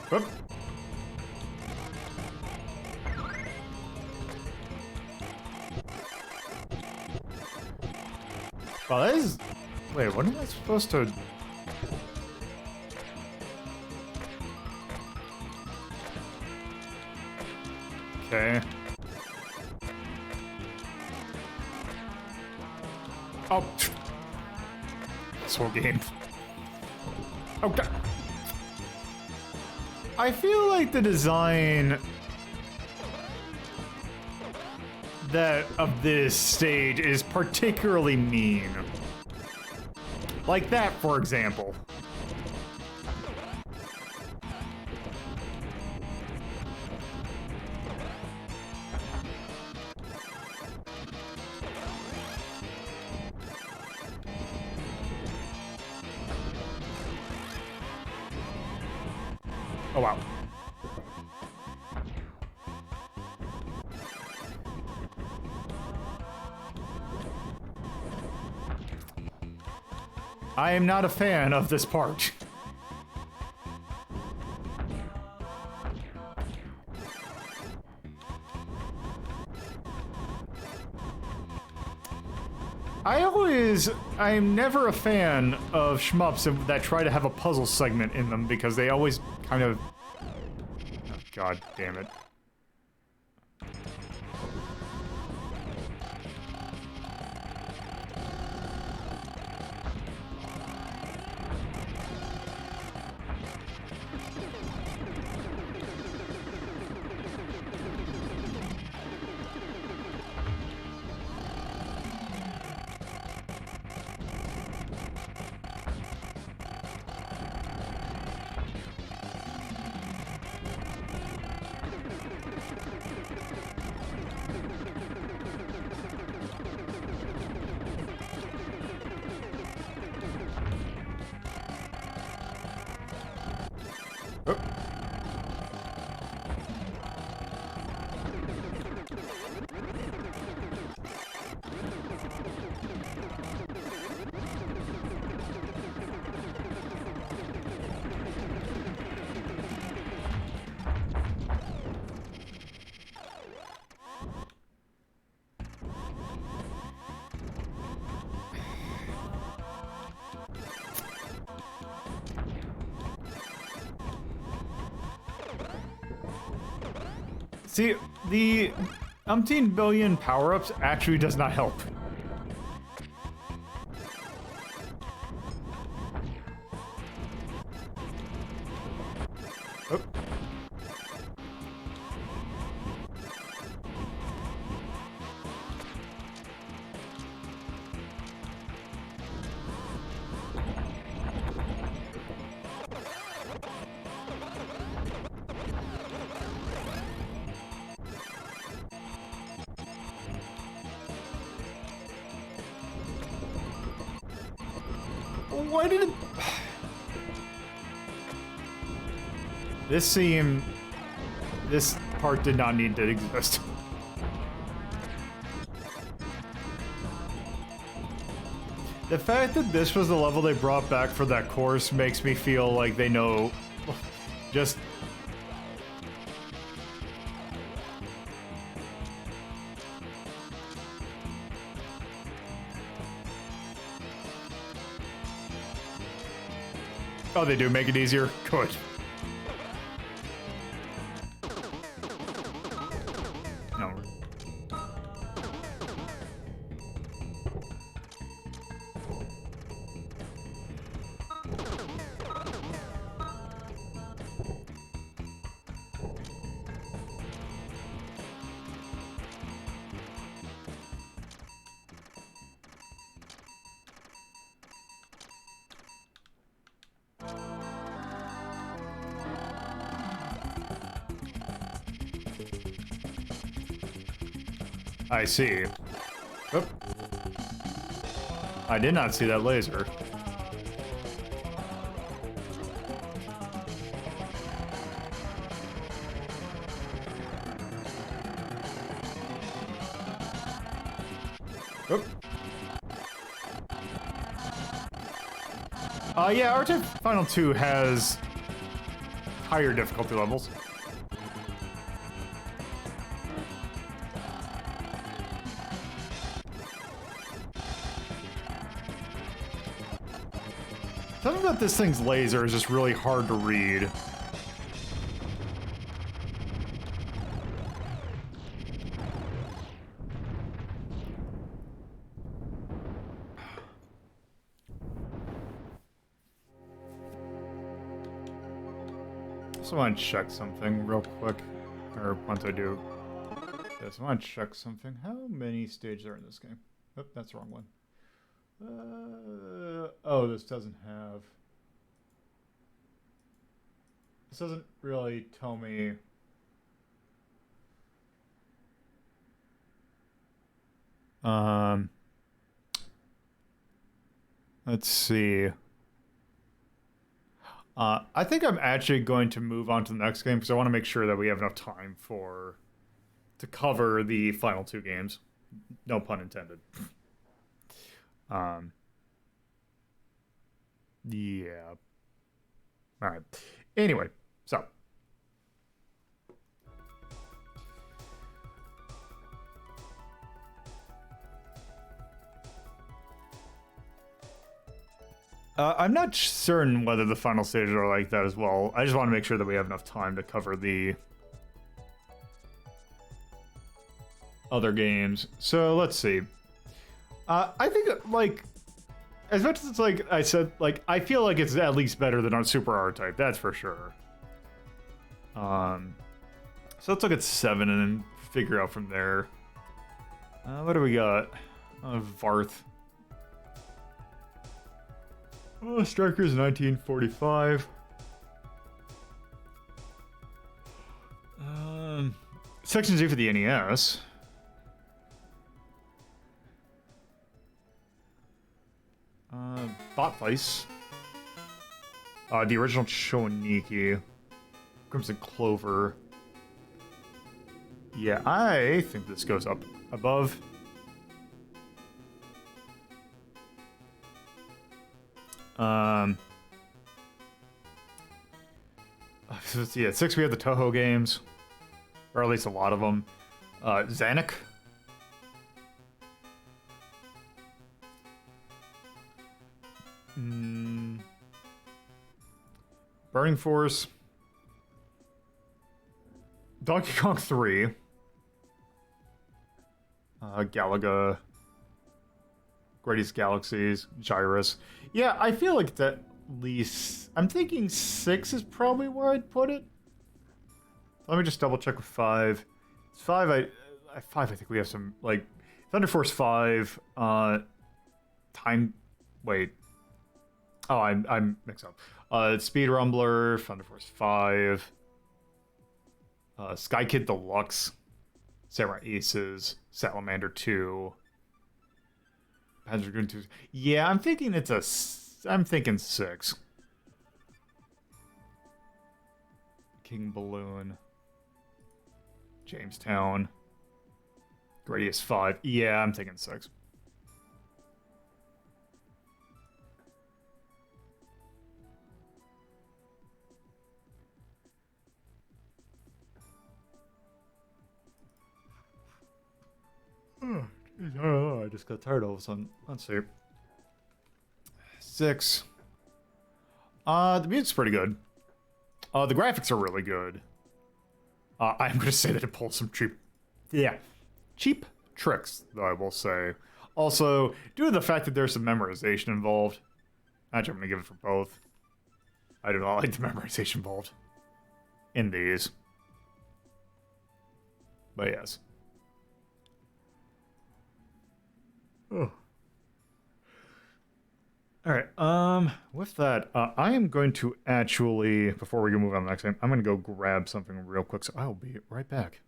A: Whoop. Well, that is... Wait, what am I supposed to... Okay. Oh. This whole game. Oh, God. I feel like the design of this stage is particularly mean. Like that, for example. Oh, wow. I am not a fan of this part. I'm never a fan of shmups that try to have a puzzle segment in them because they always kind of... Oh, God damn it. Oh. See, the umpteen billion power-ups actually does not help. Oh. Why did it... This part did not need to exist. The fact that this was the level they brought back for that course makes me feel like they know... just... Oh, they do make it easier? Good. No. I see. Oop. I did not see that laser. Oop. Yeah, Arctic Final 2 has higher difficulty levels. Something about this thing's laser is just really hard to read. I want to check something real quick, or once I do. Yes, I want to check something. How many stages are in this game? Oh, that's the wrong one. Oh, this doesn't have... This doesn't really tell me... Let's see. I think I'm actually going to move on to the next game because I want to make sure that we have enough time to cover the final two games. No pun intended. Yeah. All right. Anyway, so. I'm not certain whether the final stages are like that as well. I just want to make sure that we have enough time to cover the other games. So let's see. I think, like, as much as it's like I said, like, I feel like it's at least better than on Super R-Type. That's for sure. So let's look at 7 and then figure out from there. What do we got? Varth. Oh, Strikers 1945. Section Z for the NES. Bot Vice. The original Shoniki. Crimson Clover. Yeah, I think this goes up above. So yeah, 6 we have the Toho games, or at least a lot of them. Zanuck. Burning Force. Donkey Kong 3. Galaga. Greatest Galaxies. Gyrus. Yeah, I feel like that at least... I'm thinking 6 is probably where I'd put it. Let me just double check with 5. 5, I think we have some, like... Thunder Force 5, Time... Wait. Oh, I'm mixed up. Speed Rumbler, Thunder Force 5... Sky Kid Deluxe, Samurai Aces, Salamander 2, Panzer Dragoon 2. Yeah, I'm thinking it's I'm thinking 6. King Balloon, Jamestown, Gradius 5. Yeah, I'm thinking 6. I just got tired all of a sudden. Let's see. 6. The music's pretty good. The graphics are really good. I'm gonna say that it pulls some cheap tricks, though I will say. Also, due to the fact that there's some memorization involved, actually I'm gonna give it for both. I do not like the memorization involved in these. But yes. Oh. Alright, with that, I am going to actually, before we can move on to the next game, I'm going to go grab something real quick, so I'll be right back.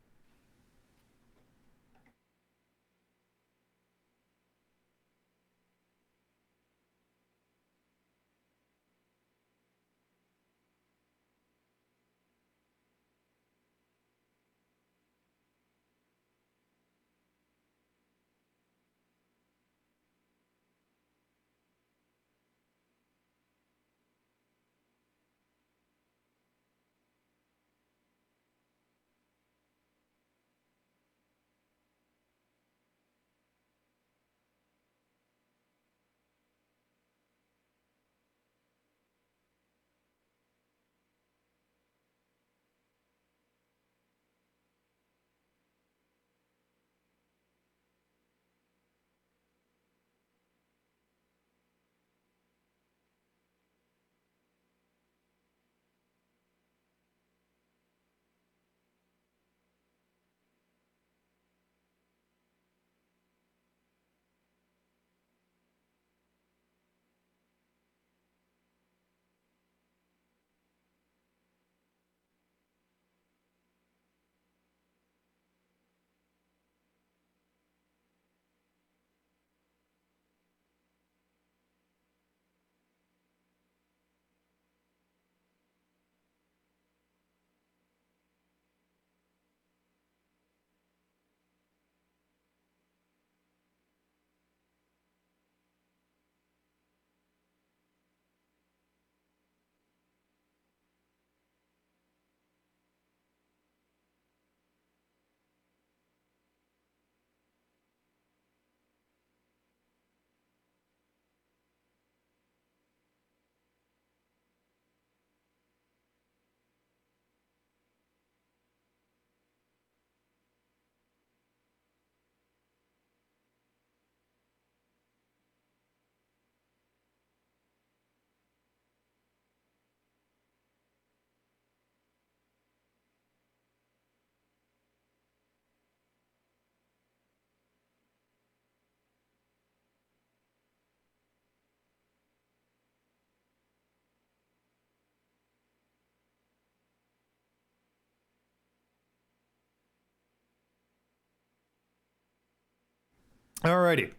A: Alrighty.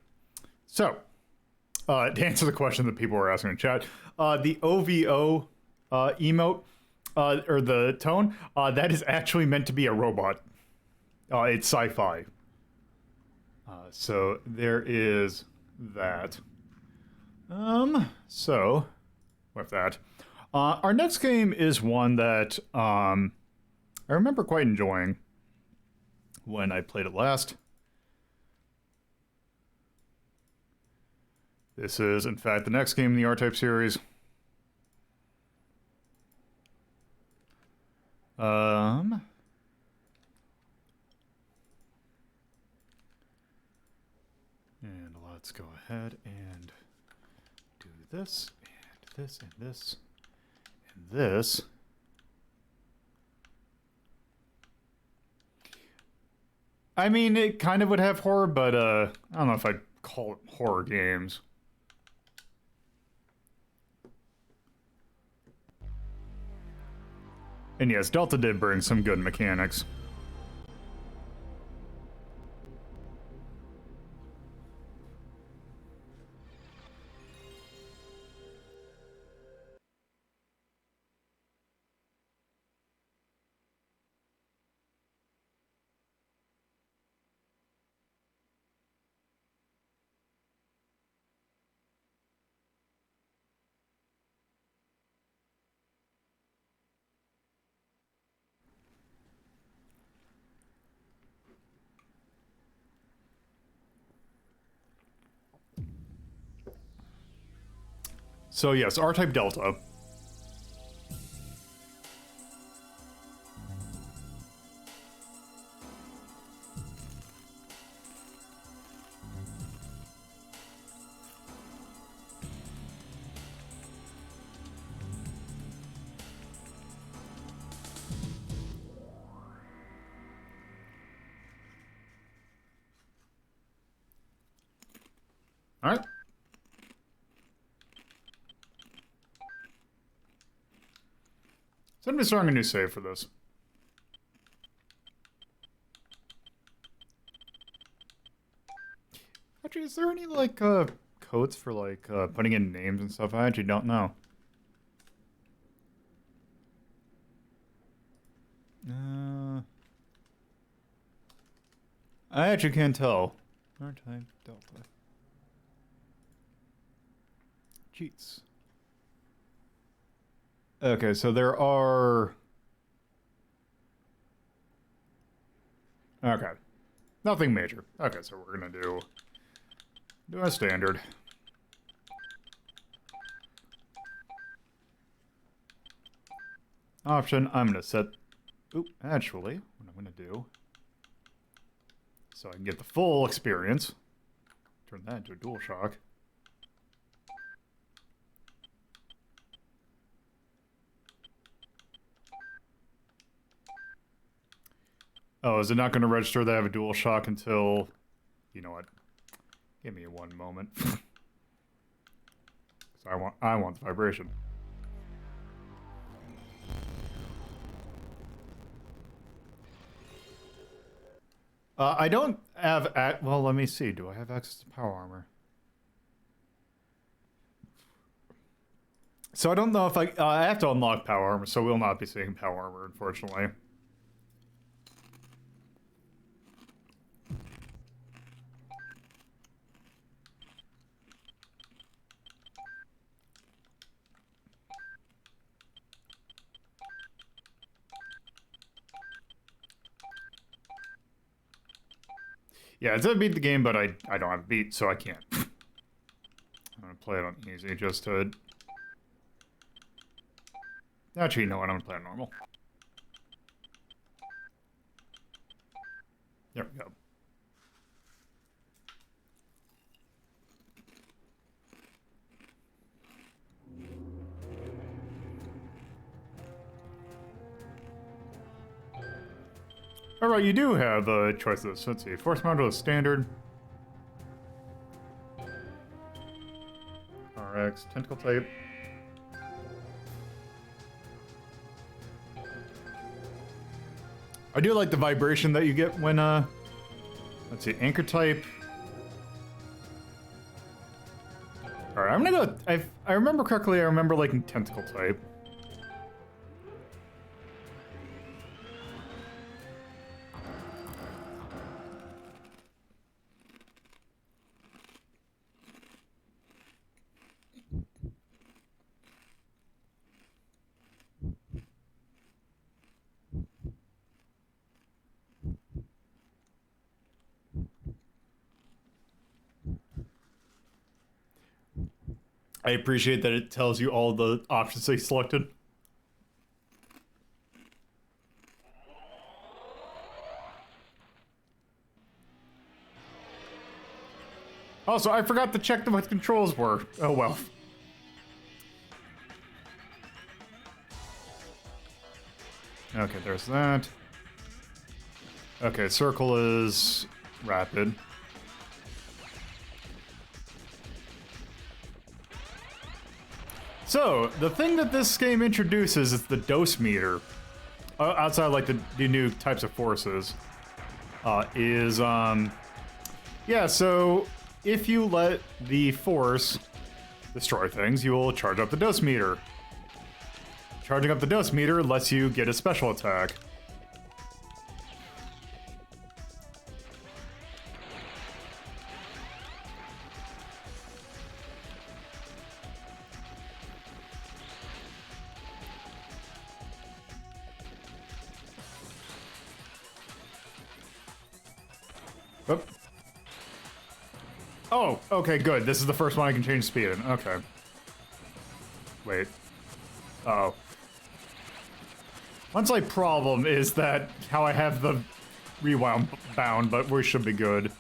A: So, to answer the question that people were asking in chat, the OVO emote or the tone, that is actually meant to be a robot. It's sci-fi. So there is that. So with that, our next game is one that I remember quite enjoying when I played it last. This is, in fact, the next game in the R-Type series. And let's go ahead and do this, and this, and this, and this. I mean, it kind of would have horror, but I don't know if I'd call it horror games. And yes, Delta did bring some good mechanics. So yes, R-Type Delta. All right. So I'm just starting a new save for this. Actually, is there any, like, codes for, like, putting in names and stuff? I actually don't know. I actually can't tell. R-Type Delta. Cheats. Okay, so there are... Okay. Nothing major. Okay, so we're gonna do a standard. Option, I'm gonna set... Oop, actually, what I'm gonna do... So I can get the full experience. Turn that into a DualShock. Oh, is it not going to register that I have a DualShock until... You know what? Give me one moment. Because I want the vibration. I don't have... Well, let me see. Do I have access to power armor? So I don't know if I have to unlock power armor, so we'll not be seeing power armor, unfortunately. Yeah, it's a beat the game, but I don't have a beat, so I can't. I'm gonna play it on easy just to... Actually, you know what? I'm gonna play it normal. There we go. Alright, you do have choices. Let's see. Force module is standard. RX, tentacle type. I do like the vibration that you get when, let's see, anchor type. Alright, I'm gonna go, I remember correctly, I remember liking tentacle type. I appreciate that it tells you all the options they selected. Also, I forgot to check what the controls were. Oh well. Okay, there's that. Okay, circle is rapid. So, the thing that this game introduces is the dose meter. Outside, like, the new types of forces. Yeah, so if you let the force destroy things, you will charge up the dose meter. Charging up the dose meter lets you get a special attack. Oop. Oh, okay, good. This is the first one I can change speed in. Okay. Wait. Uh oh. One slight problem is that how I have the rewound bound, but we should be good.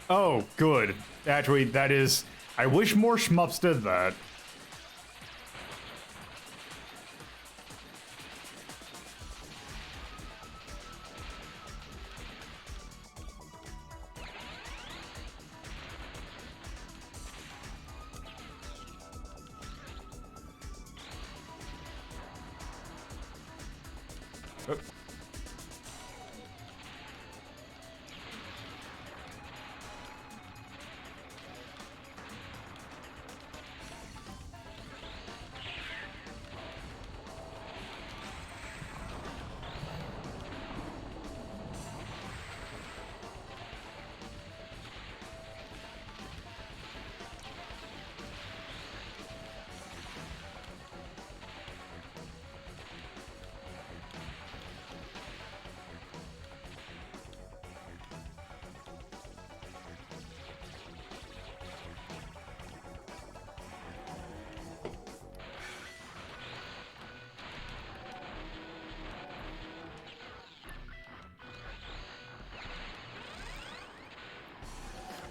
A: Oh, good. Actually, that is... I wish more shmups did that.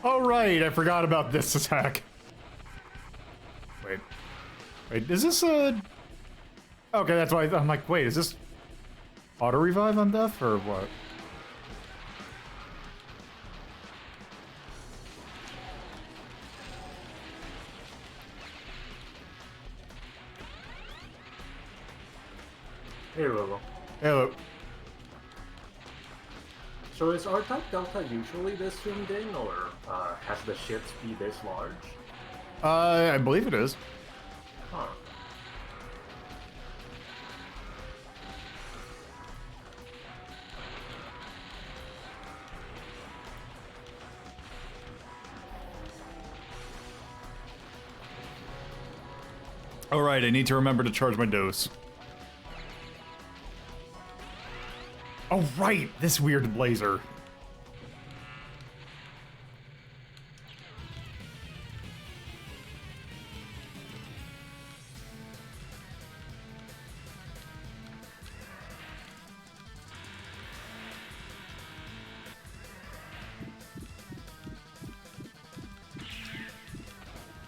A: Oh, right, I forgot about this attack. Wait. Wait, is this a... Okay, that's why I'm like, wait, is this auto-revive on death, or what?
B: Hey, Robo.
A: Hello.
B: So is R-Type Delta usually this zoomed in, or has the ships be this large?
A: I believe it is.
B: Huh.
A: Alright, I need to remember to charge my dose. Oh, right! This weird blazer.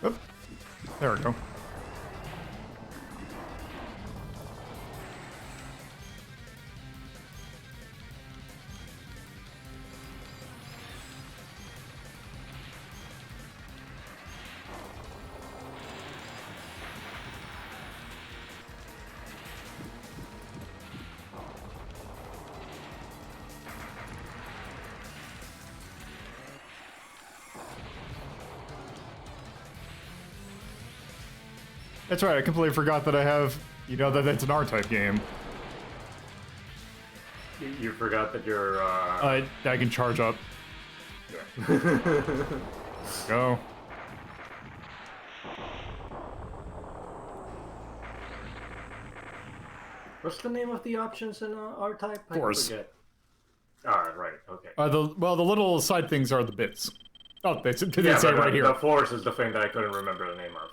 A: Oop. There we go. That's right, I completely forgot that I have, you know, that it's an R-Type game.
B: You forgot that you're,
A: I can charge up.
B: Yeah.
A: Go.
B: What's the name of the options in R-Type? I
A: Force.
B: forget. Right, okay.
A: The little side things are the bits. Oh, they say
B: but
A: right here.
B: The force is the thing that I couldn't remember the name of.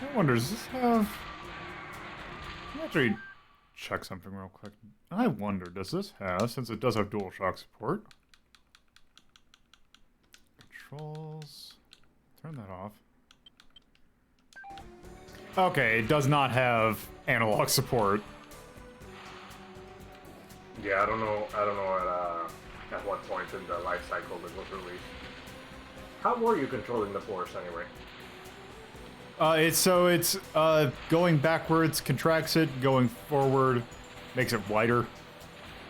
A: I wonder, does this have... Let me actually check something real quick. I wonder, does this have, since it does have DualShock support... Controls... Turn that off. Okay, it does not have analog support.
B: Yeah, I don't know at what point in the life cycle it was released. How were you controlling the force anyway?
A: It's going backwards contracts it, going forward makes it wider.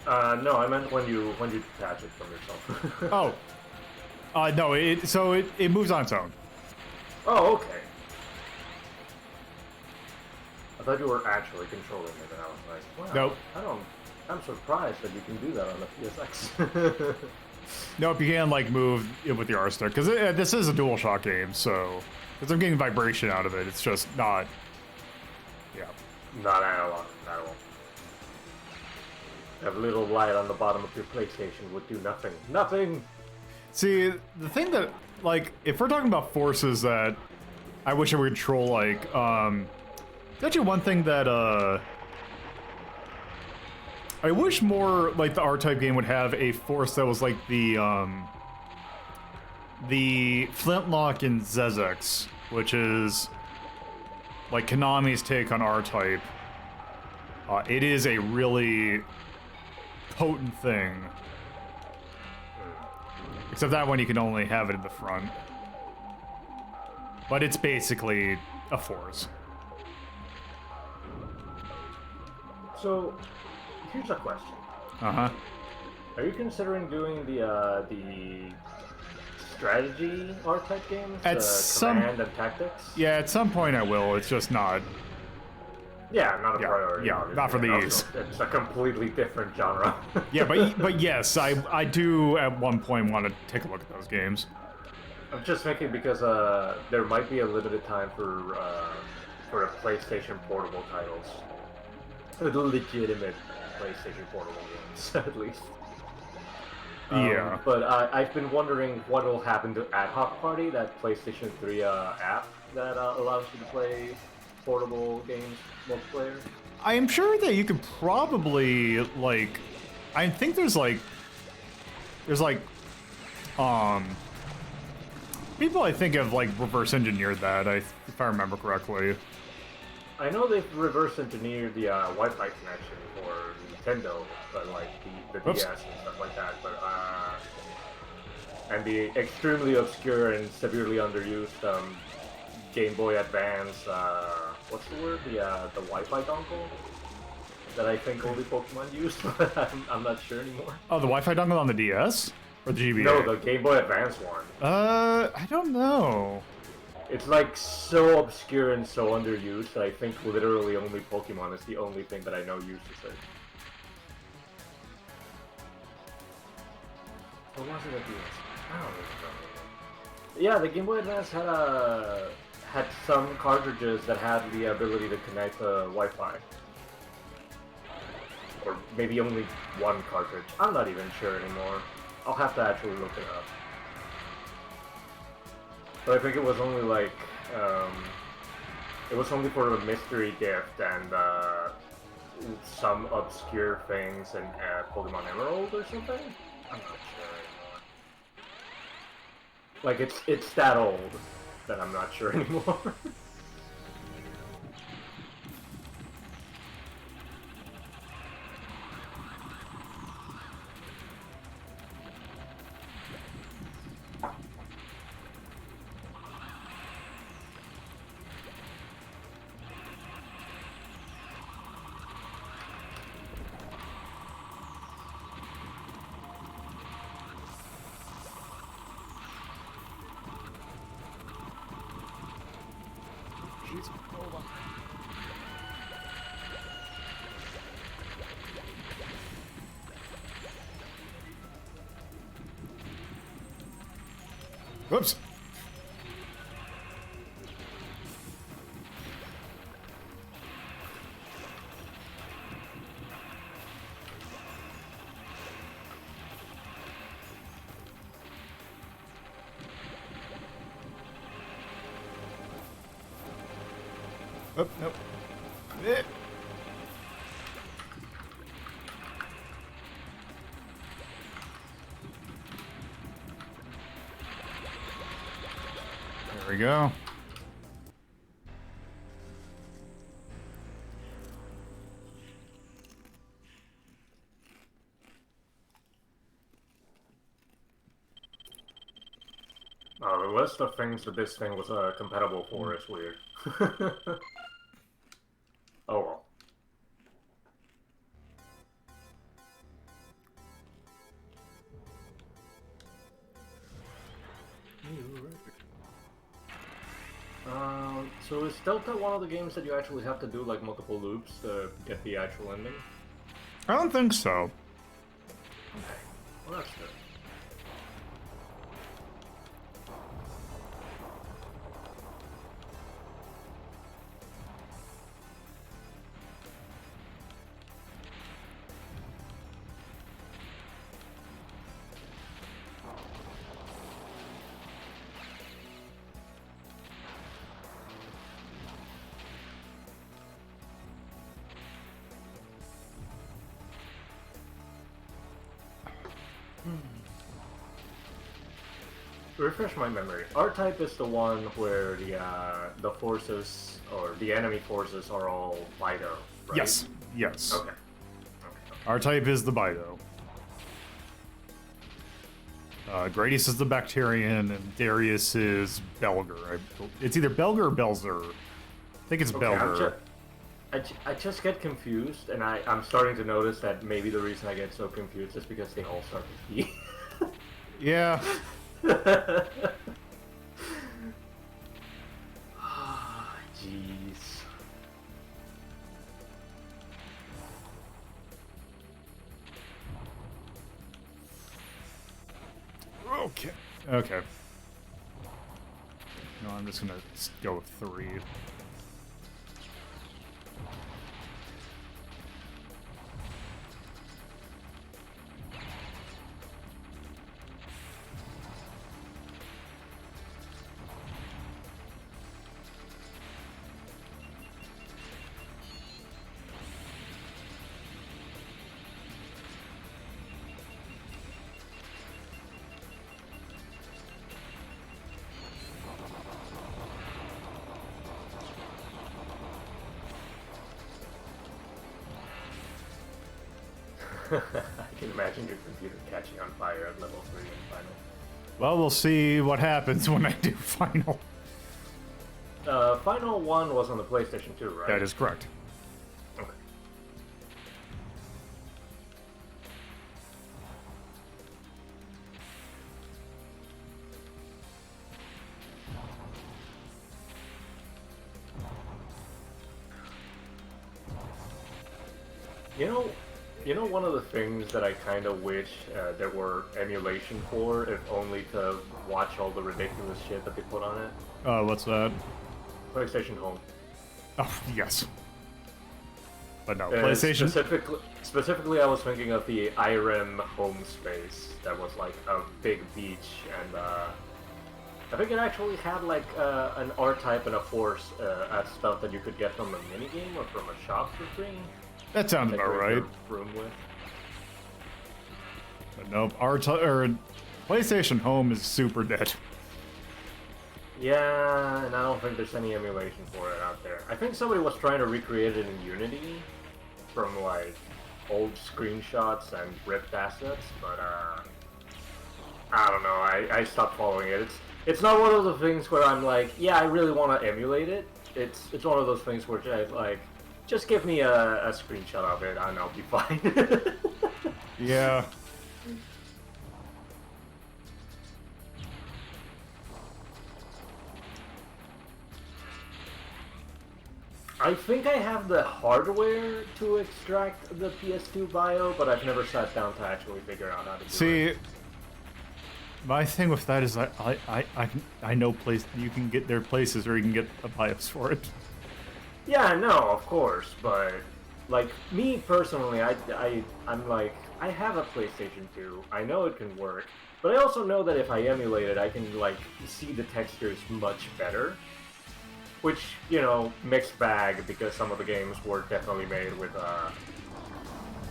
B: No, I meant when you detach it from yourself.
A: Oh. No, it moves on its own.
B: Oh, okay. I thought you were actually controlling it, and I was like, wow.
A: Nope.
B: I'm surprised that you can do that on the PSX.
A: Nope, you can, like, move it with the R stick, because this is a DualShock game, so... Because I'm getting vibration out of it, it's just not... Yeah.
B: Not analog at all. That little light on the bottom of your PlayStation would do nothing. Nothing!
A: See, the thing that, like, if we're talking about forces that I wish I would control, like, there's actually one thing that, I wish more, like, the R-Type game would have a force that was like the Flintlock in Zezix, which is, like, Konami's take on R-Type. It is a really potent thing. Except that one you can only have it in the front. But it's basically a force.
B: So, here's a question.
A: Uh-huh.
B: Are you considering doing the strategy R-Type games?
A: At
B: Command and Tactics?
A: Yeah, at some point I will. It's just not...
B: Yeah, not a priority.
A: Yeah,
B: obviously.
A: not for these.
B: Also, it's a completely different genre.
A: Yeah, but yes, I do at one point want to take a look at those games.
B: I'm just thinking because there might be a limited time for the PlayStation Portable titles. The legitimate PlayStation Portable games, at least.
A: Yeah.
B: But I've been wondering what will happen to Ad Hoc Party, that PlayStation 3 app that allows you to play portable games multiplayer.
A: I am sure that you could probably, like... I think there's people I think have, like, reverse engineered that, if I remember correctly.
B: I know they've reverse engineered the Wi-Fi connection for Nintendo, but like the DS and stuff like that. But and the extremely obscure and severely underused Game Boy Advance. What's the word? The Wi-Fi dongle that I think only Pokemon used, but I'm not sure anymore.
A: Oh, the Wi-Fi dongle on the DS or the GBA?
B: No, the Game Boy Advance one.
A: I don't know.
B: It's like so obscure and so underused that I think literally only Pokemon is the only thing that I know uses it. Or was it a DS? I don't know. Yeah, the Game Boy Advance had some cartridges that had the ability to connect to Wi-Fi. Or maybe only one cartridge. I'm not even sure anymore. I'll have to actually look it up. But I think it was only like, it was only for a mystery gift and some obscure things in Pokemon Emerald or something? I'm not sure anymore. Like, it's that old that I'm not sure anymore.
A: Jeez. Hold on. Whoops. Oh, nope. Eh. There we go.
B: The list of things that this thing was compatible for is weird. Oh well. So is Delta one of the games that you actually have to do like multiple loops to get the actual ending?
A: I don't think so.
B: Okay, well that's good. Refresh my memory. R-Type is the one where the forces or the enemy forces are all Bido, right?
A: Yes. Yes.
B: Okay.
A: Our type is the Bido. Gradius is the Bacterian, and Darius is Belger. It's either Belger or Belzer. I think it's Belger.
B: I just get confused, and I'm starting to notice that maybe the reason I get so confused is because they all start with B.
A: Yeah.
B: Jeez.
A: Okay. Okay. No, I'm just gonna go with 3.
B: I can imagine your computer catching on fire at level 3 in Final.
A: Well, we'll see what happens when I do Final.
B: Final 1 was on the PlayStation 2, right?
A: That is correct.
B: Okay. You know, one of the things that I kind of wish there were emulation for, if only to watch all the ridiculous shit that they put on it.
A: What's that?
B: PlayStation Home.
A: Oh, yes. But no, PlayStation...
B: Specifically, I was thinking of the IREM home space that was like a big beach, and I think it actually had like an R-Type and a Force as stuff that you could get from a minigame or from a shop for free.
A: That sounds about right.
B: Room with.
A: But nope, PlayStation Home is super dead.
B: Yeah, and I don't think there's any emulation for it out there. I think somebody was trying to recreate it in Unity from like old screenshots and ripped assets, but I don't know. I stopped following it. It's not one of the things where I'm like, yeah, I really want to emulate it. It's one of those things where I like, just give me a screenshot of it and I'll be fine.
A: Yeah.
B: I think I have the hardware to extract the PS2 bio, but I've never sat down to actually figure out how to do it.
A: See, my thing with that is I know you can get their places or you can get a BIOS for it.
B: Yeah, no, of course, but like me personally, I'm like I have a PlayStation 2. I know it can work, but I also know that if I emulate it, I can like see the textures much better. Which, you know, mixed bag because some of the games were definitely made with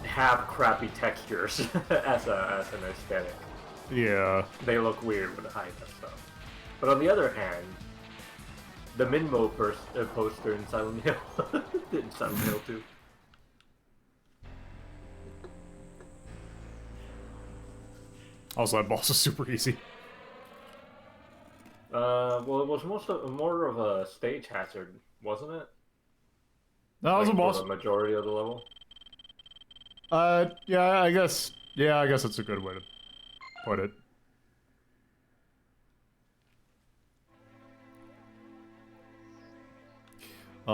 B: half crappy textures as an aesthetic.
A: Yeah.
B: They look weird with the high def stuff. But on the other hand, the Minmo poster in Silent Hill, in Silent Hill 2.
A: Also, that boss is super easy.
B: Well, it was more of a stage hazard, wasn't it?
A: That was a boss.
B: For the majority of the level.
A: Yeah, I guess it's a good way to put it.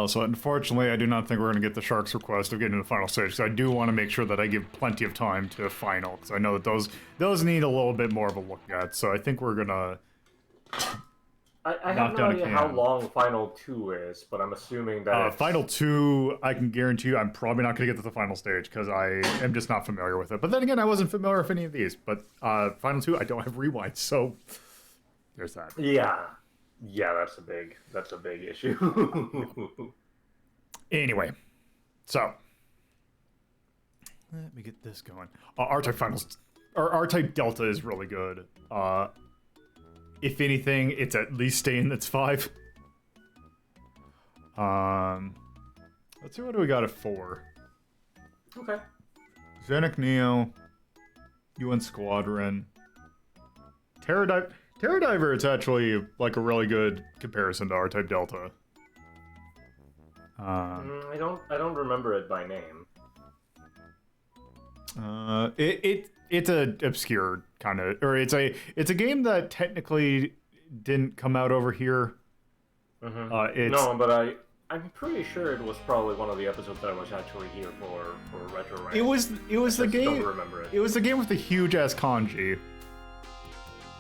A: So unfortunately, I do not think we're going to get the Shark's request of getting to the final stage, because I do want to make sure that I give plenty of time to final, because I know that those need a little bit more of a look at, so I think we're going to...
B: I have no idea how long Final 2 is, but I'm assuming that
A: Final 2, I can guarantee you I'm probably not going to get to the final stage, because I am just not familiar with it. But then again, I wasn't familiar with any of these. But Final 2, I don't have rewind, so there's that.
B: Yeah, that's a big issue.
A: Anyway, so let me get this going. R-Type Finals, or R-Type Delta is really good. If anything, it's at least staying that's 5. Let's see, what do we got at 4?
B: Okay.
A: Xenic Neo, UN Squadron, Terradiver, it's actually like a really good comparison to R-Type Delta.
B: I don't remember it by name.
A: It's a obscure kind of, or it's a game that technically didn't come out over here.
B: Mm-hmm. No, but I'm pretty sure it was probably one of the episodes that I was actually here for Retro Rank.
A: It was the game.
B: Don't remember it.
A: It was the game with the huge ass kanji.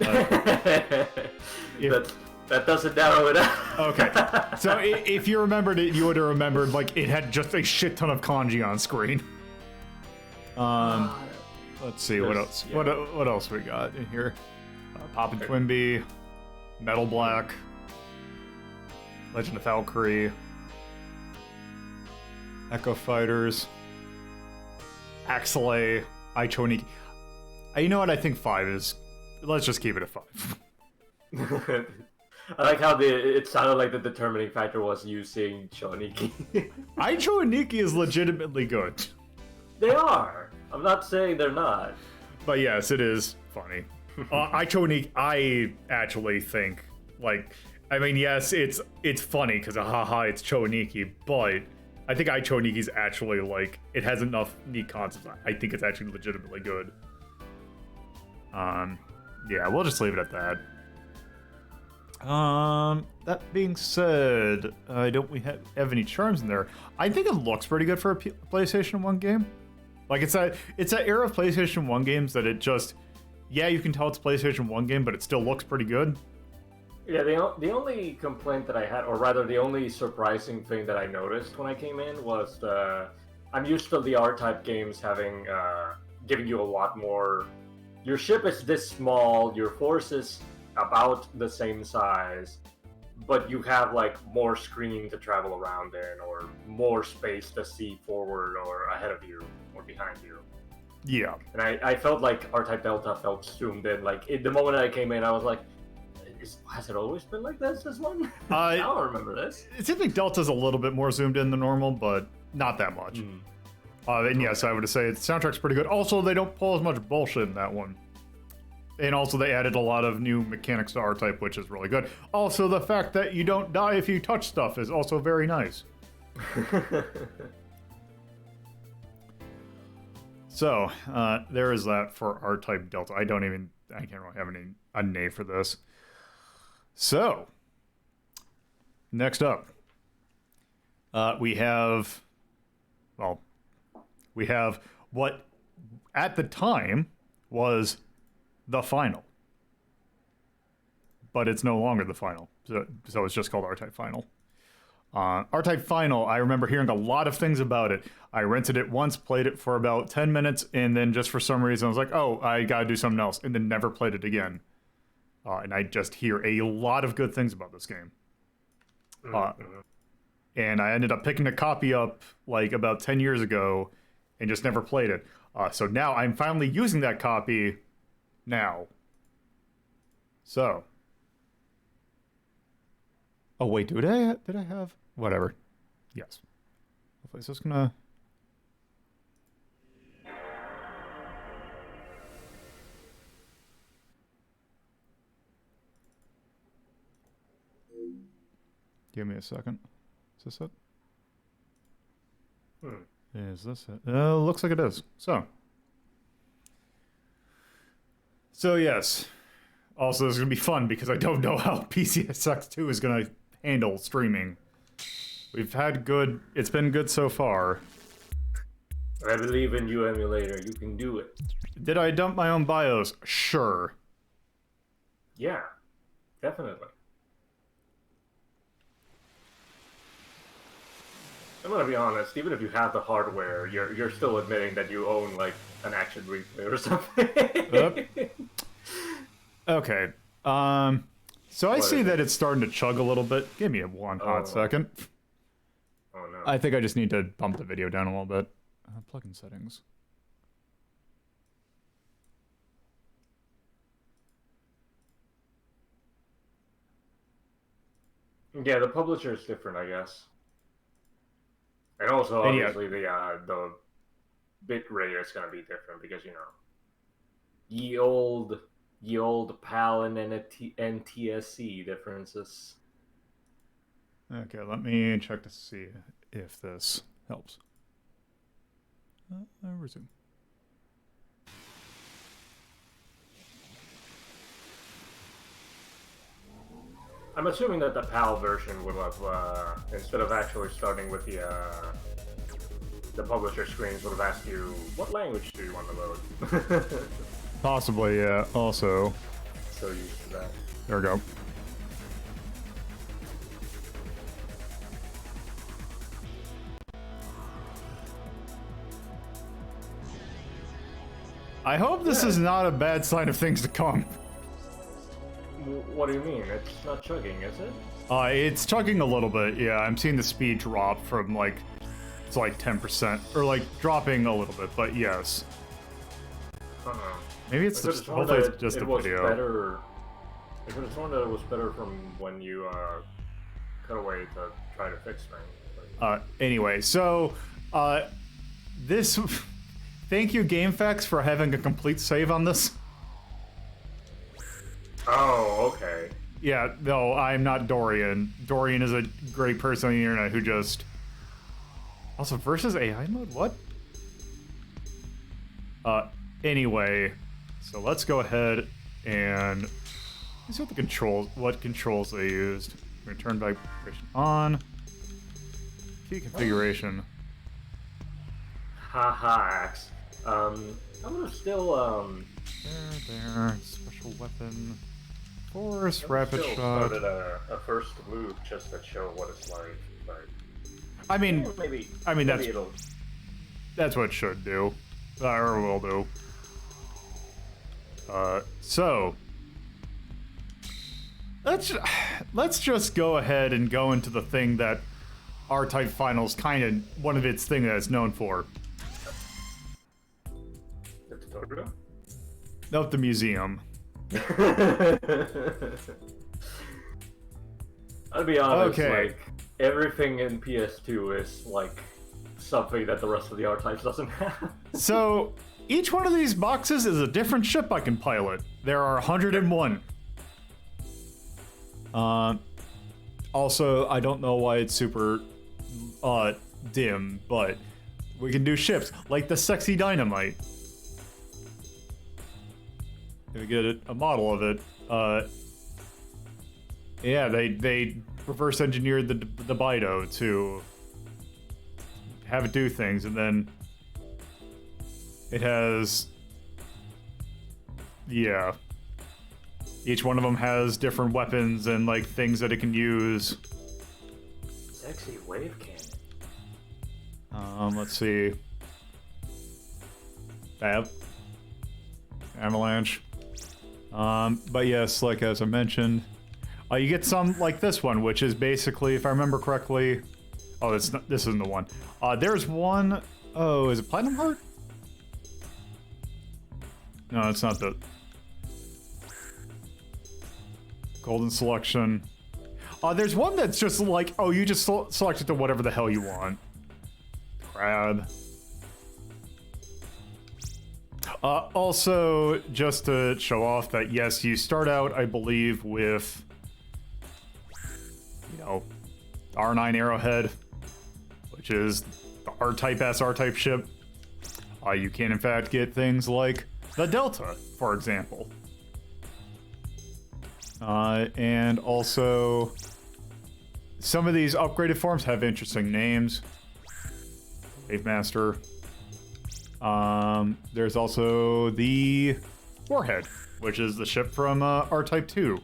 B: That doesn't narrow it out.
A: Okay, so if you remembered it, you would have remembered like it had just a shit ton of kanji on screen. Let's see what else. Yeah. What else we got in here? Poppin' Twinbee, Metal Black, Legend of Valkyrie, Echo Fighters, Axelay, Ichoniki. You know what? I think 5 is. Let's just keep it at 5.
B: I like how it sounded like the determining factor was you saying Choniki.
A: Ichoniki is legitimately good.
B: They are. I'm not saying they're not.
A: But yes, it is funny. Ichoniki, I actually think, like, I mean, yes, it's funny because haha, it's Choniki, but I think Ichoniki's actually, like, it has enough neat concepts. I think it's actually legitimately good. Yeah, we'll just leave it at that. That being said, don't we have any charms in there? I think it looks pretty good for a PlayStation 1 game. Like, it's that era of PlayStation 1 games that it just, yeah, you can tell it's a PlayStation 1 game, but it still looks pretty good.
B: Yeah, the only complaint that I had, or rather the only surprising thing that I noticed when I came in was I'm used to the R-Type games having, giving you a lot more. Your ship is this small, your force is about the same size, but you have like more screen to travel around in, or more space to see forward or ahead of you or behind you.
A: Yeah.
B: And I felt like R-Type Delta felt zoomed in. Like the moment I came in, I was like, has it always been like this one? I don't remember this.
A: It seems like Delta's a little bit more zoomed in than normal, but not that much. And yes, I would say the soundtrack's pretty good. Also, they don't pull as much bullshit in that one. And also, they added a lot of new mechanics to R-Type, which is really good. Also, the fact that you don't die if you touch stuff is also very nice. So, there is that for R-Type Delta. I can't really have a name for this. So, next up, We have, well, we have what at the time was the final, but it's no longer the final. So it's just called R-Type Final. R-Type Final, I remember hearing a lot of things about it. I rented it once, played it for about 10 minutes, and then just for some reason I was like, oh, I gotta do something else, and then never played it again. And I just hear a lot of good things about this game. And I ended up picking a copy up like about 10 years ago and just never played it. So now I'm finally using that copy now. So. Oh, wait, did I have? Whatever. Yes. Hopefully it's just gonna. Give me a second. Is this it? Is this it? Looks like it is. So yes. Also, this is going to be fun because I don't know how PCSX2 is going to handle streaming. We've had good... It's been good so far.
B: I believe in you, emulator. You can do it.
A: Did I dump my own BIOS? Sure.
B: Yeah, definitely. I'm gonna be honest, even if you have the hardware, you're still admitting that you own, like, an action replay or something.
A: Okay. So I see that it's starting to chug a little bit. Give me one hot second.
B: Oh no.
A: I think I just need to bump the video down a little bit. Plugin settings.
B: Yeah, the publisher is different, I guess. And also, obviously, the bit rate is gonna be different because, you know, ye old PAL and NTSC differences.
A: Okay, let me check to see if this helps. Resume.
B: I'm assuming that the PAL version would have, instead of actually starting with the publisher screens, would have asked you, what language do you want to load?
A: Possibly, yeah, also.
B: So used to that.
A: There we go. I hope this is not a bad sign of things to come.
B: What do you mean? It's not chugging, is it?
A: It's chugging a little bit, yeah. I'm seeing the speed drop from, like, to, like, 10%. Or, like, dropping a little bit, but yes. Maybe it's just, hopefully it's just a video.
B: Better, I could have sworn that it was better from when you, cut away to try to fix things.
A: Anyway, so, this... Thank you, GameFAQs, for having a complete save on this.
B: Oh, okay.
A: Yeah, no, I'm not Dorian. Dorian is a great person on the internet who just... Also, versus AI mode? What? Anyway, so let's go ahead and... Let's see what controls they used. We're gonna turn vibration on. Key configuration.
B: Axe. I'm gonna still,
A: There. Special weapon. Force, rapid shot.
B: Started a first move just to show what it's like, but...
A: I mean,
B: maybe
A: that's what it should do. Or will do. So... Let's just go ahead and go into the thing that R-Type Finals kind of one of its thing that it's known for.
B: The tutorial?
A: Nope, the museum.
B: I'll be honest,
A: okay.
B: like, everything in PS2 is, like, something that the rest of the R-Types doesn't have.
A: So, each one of these boxes is a different ship I can pilot. There are 101. Also, I don't know why it's super, dim, but we can do ships, like the Sexy Dynamite. We get a model of it. Yeah, they reverse engineered the Bido to have it do things, and then it has, yeah. Each one of them has different weapons and like things that it can use.
B: Sexy wave cannon.
A: Let's see. Bab. Avalanche. But yes, like as I mentioned, you get some like this one, which is basically, if I remember correctly, oh, this isn't the one. There's one, oh, is it Platinum Heart? No, it's not the Golden Selection. There's one that's just like, oh, you just select it to whatever the hell you want. Crab. Also, just to show off that, yes, you start out, I believe, with, you know, R9 Arrowhead, which is the R-type S-R-type ship. You can, in fact, get things like the Delta, for example. And also, some of these upgraded forms have interesting names. Wave Master. There's also the Warhead, which is the ship from R-Type 2.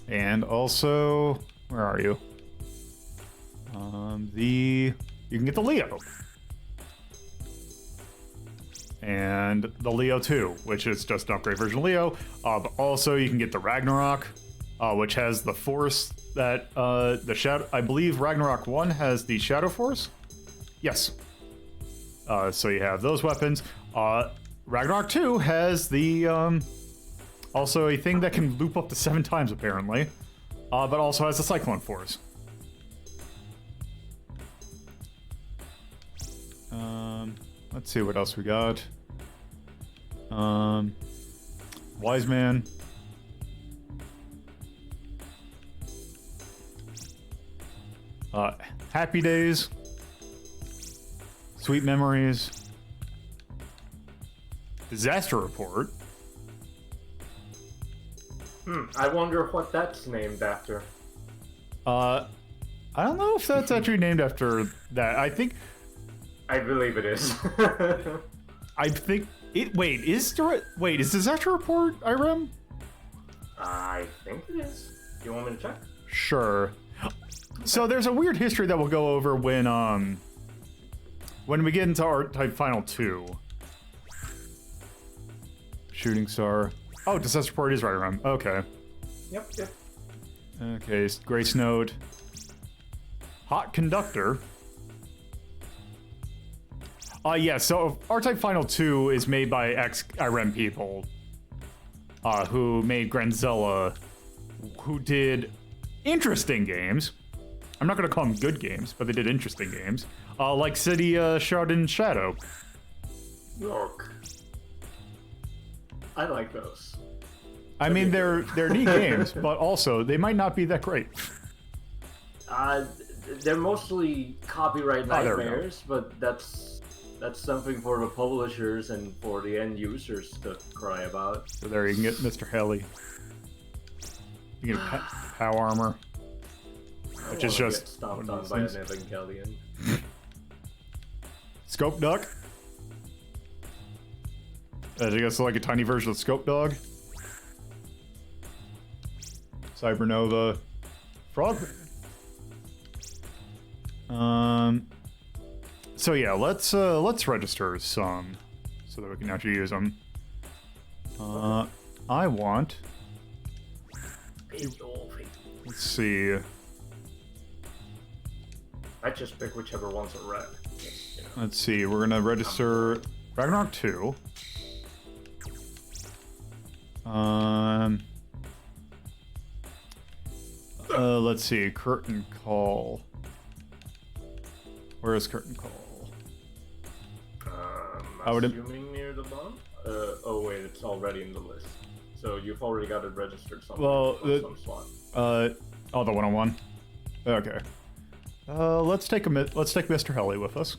A: And also, where are you? You can get the Leo. And the Leo 2, which is just an upgrade version of Leo. But also you can get the Ragnarok, which has the Force that, the Shadow, I believe Ragnarok 1 has the Shadow Force? Yes. So you have those weapons. Ragnarok 2 has the, also a thing that can loop up to 7 times apparently, but also has the Cyclone Force. Let's see what else we got. Wise Man. Happy Days. Sweet Memories. Disaster Report.
B: I wonder what that's named after.
A: I don't know if that's actually named after that.
B: I believe it is.
A: I think it. Wait, is Disaster Report IREM?
B: I think it is. You want me to check?
A: Sure. So there's a weird history that we'll go over when we get into R-Type Final 2. Shooting Star. Oh, Disaster Report is right around. Okay.
B: Yep.
A: Okay, Grace Note. Hot Conductor. Yeah, so R-Type Final 2 is made by ex-IREM people who made Granzella, who did interesting games. I'm not going to call them good games, but they did interesting games. Like City Shrouded in Shadow.
B: Look. I like those.
A: I mean, they're neat games, but also, they might not be that great.
B: They're mostly copyright
A: there we go.
B: nightmares, but that's something for the publishers and for the end users to cry about.
A: So there, you can get Mr. Heli. You can get POW Armor. Which is just...
B: Get stomped on by an Evangelion.
A: Scope Duck. I guess like a tiny version of Scope Dog. Cybernova. Frogman. So yeah, let's register some so that we can actually use them. I want. Let's see.
B: I just pick whichever ones are red. You know.
A: Let's see. We're gonna register Ragnarok 2. Let's see. Curtain Call. Where is Curtain Call?
B: Assuming near the bottom? Oh wait, it's already in the list. So you've already got it registered somewhere.
A: Well,
B: some slot.
A: Oh, the 101. Okay. Let's take Mr. Heli with us.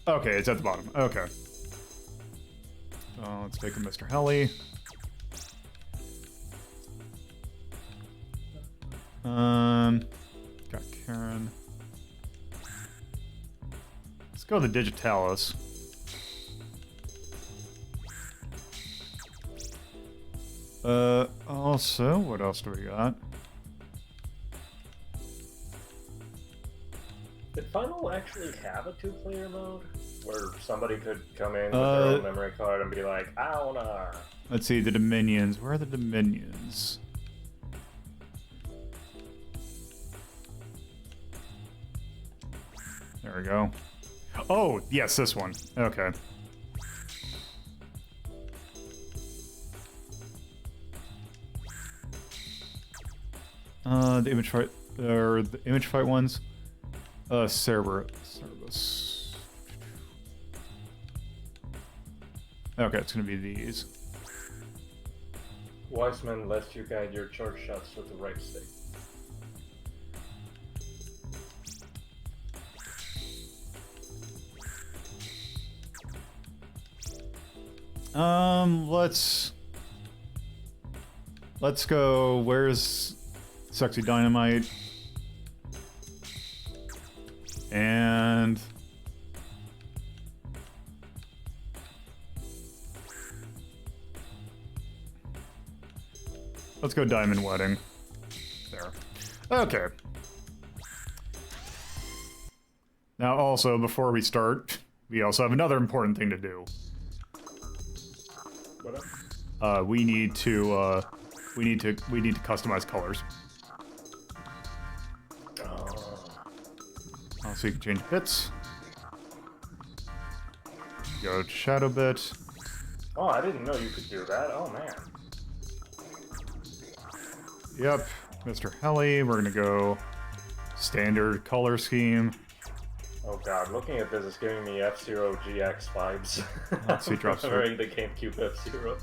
A: Okay, it's at the bottom. Okay. Let's take a Mr. Heli. Got Karen. Let's go to the Digitalis. Also, what else do we got?
B: Did Final actually have a 2-player mode? Where somebody could come in with their own memory card and be like, I wanna...
A: Let's see, the Dominions. Where are the Dominions? There we go. Oh, yes, this one. Okay. The image fight, or the image fight ones. Cerberus. Okay, it's gonna be these.
B: Wiseman lets you guide your charge shots with the right stick.
A: Let's go. Where's Sexy Dynamite? And let's go Diamond Wedding. There. Okay. Now also, before we start, we also have another important thing to do.
B: What up?
A: We need to customize colors. So you can change bits. Go to Shadow Bit.
B: Oh, I didn't know you could do that. Oh, man.
A: Yep, Mr. Helly. We're gonna go standard color scheme.
B: Oh god, looking at this is giving me F-Zero GX vibes.
A: Let's see, drops.
B: Remembering the GameCube F-Zero.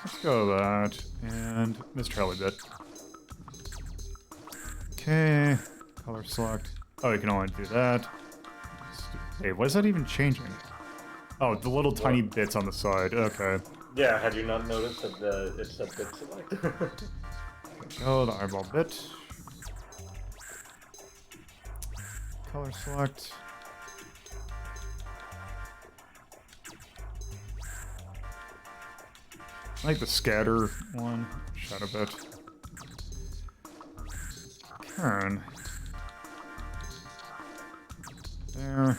A: Let's go with that. And Mr. Helly Bit. Okay, color select. Oh, you can only do that. Hey, what is that even changing? Oh, the little tiny bits on the side. Okay.
B: Yeah, had you not noticed that it's a bit select?
A: Oh, the eyeball bit. Color select. I like the scatter one. Shadow bit. Karen. There.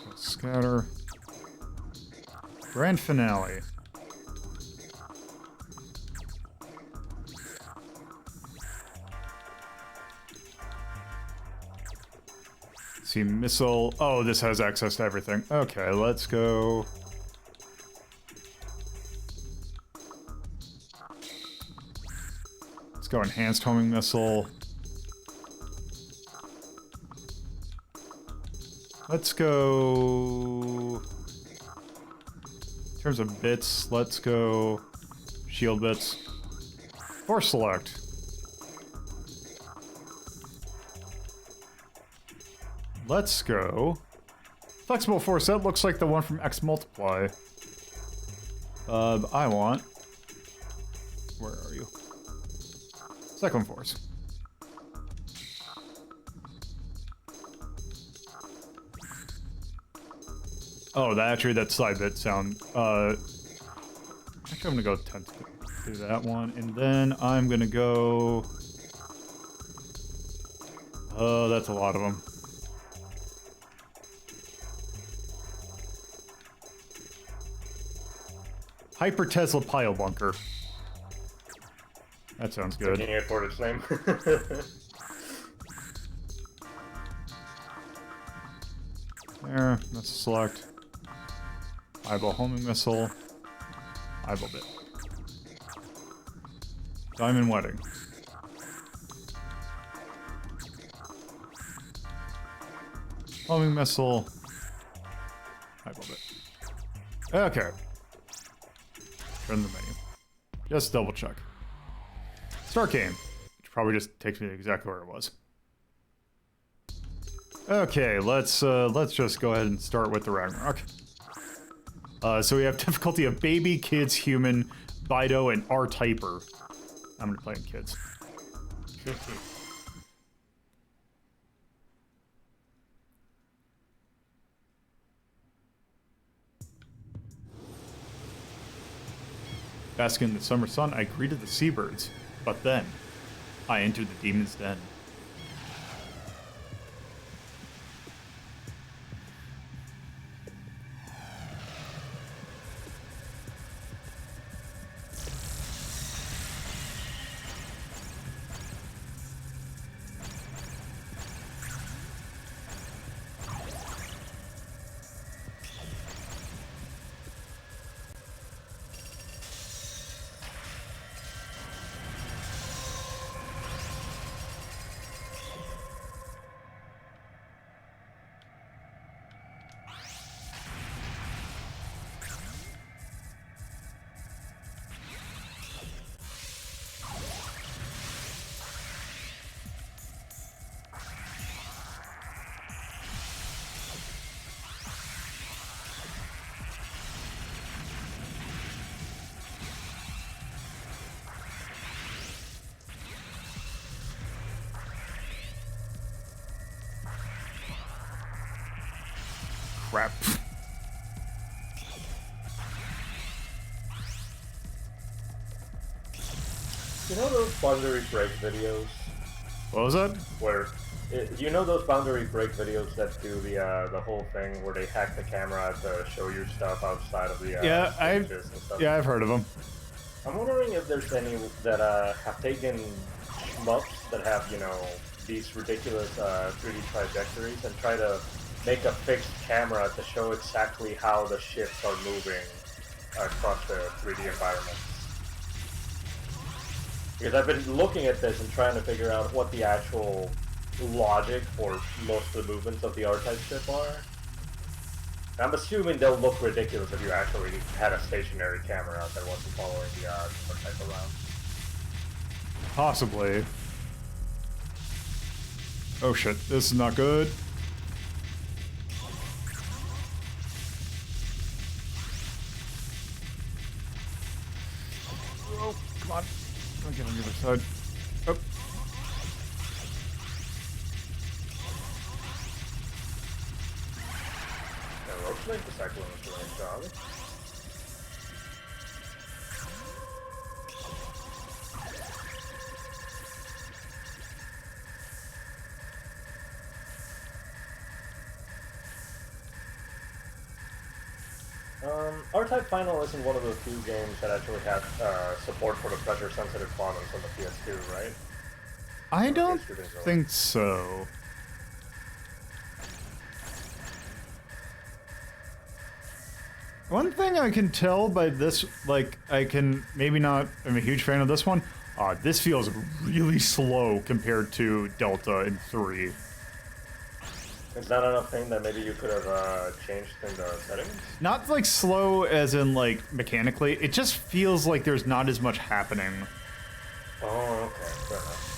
A: So scatter. Grand finale. Let's see, missile. Oh, this has access to everything. Okay, let's go. Let's go enhanced homing missile. Let's go... In terms of bits, let's go shield bits. Force select. Let's go... Flexible force, that looks like the one from X Multiply. I want... Where are you? Second force. Oh, that slide bit sound. I think I'm gonna go 10 to do that one, and then I'm gonna go. Oh, that's a lot of them. Hyper Tesla Pile Bunker. That sounds good.
B: Taking it for its name.
A: There, that's a select. Eyeball homing missile. Eyeball bit. Diamond wedding. Homing missile. Eyeball bit. Okay. Turn the menu. Just double check. Start game. Which probably just takes me to exactly where it was. Okay, let's just go ahead and start with the Ragnarok. So we have difficulty of baby, kids, human, Bido, and R-Typer. I'm gonna play kids. Basking in the summer sun, I greeted the seabirds, but then I entered the demon's den. Crap.
B: You know those boundary break videos?
A: What was that?
B: Where, you know those boundary break videos that do the whole thing where they hack the camera to show you stuff outside of the images and stuff?
A: I've heard of them.
B: I'm wondering if there's any that have taken shmups that have, you know, these ridiculous 3D trajectories and try to make a fixed camera to show exactly how the ships are moving across the 3D environment. Because I've been looking at this and trying to figure out what the actual logic for most of the movements of the R-Type ship are. I'm assuming they'll look ridiculous if you actually had a stationary camera that wasn't following the R-Type around.
A: Possibly. Oh shit, this is not good. Oh, come on. I'll get on the other side. Oh.
B: Yeah, looks like the cyclone is doing its job. R-Type Final isn't one of the few games that actually has support for the pressure-sensitive quantums on the PS2, right?
A: I don't think so. One thing I can tell by this, like, I'm a huge fan of this one. This feels really slow compared to Delta and 3.
B: Is that enough thing that maybe you could have changed in the settings?
A: Not like slow as in like mechanically, it just feels like there's not as much happening.
B: Oh, okay, fair enough.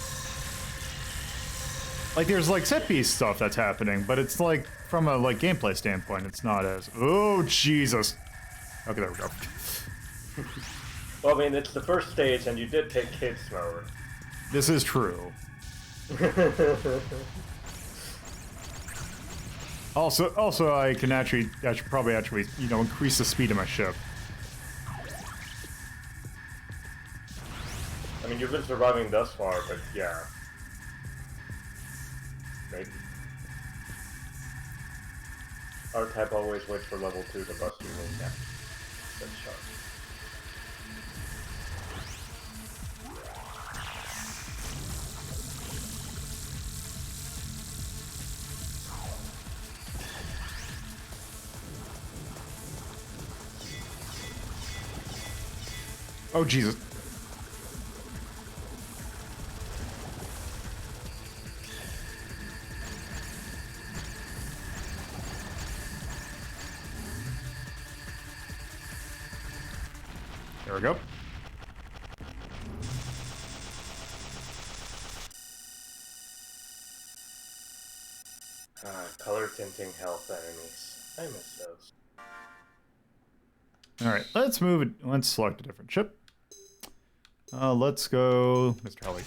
A: Like there's like set piece stuff that's happening, but it's like from a like gameplay standpoint, it's not as oh Jesus. Okay, there we go.
B: Well, I mean, it's the first stage, and you did take kids mode.
A: This is true. Also, I can actually probably you know, increase the speed of my ship.
B: I mean, you've been surviving thus far, but yeah. Maybe. R-Type always waits for level 2 to bust you in. Yeah. That's sharp.
A: Oh Jesus. There we go.
B: Color tinting health enemies. I miss those.
A: Alright, let's move it. Let's select a different ship. Let's go, Mr. Helly.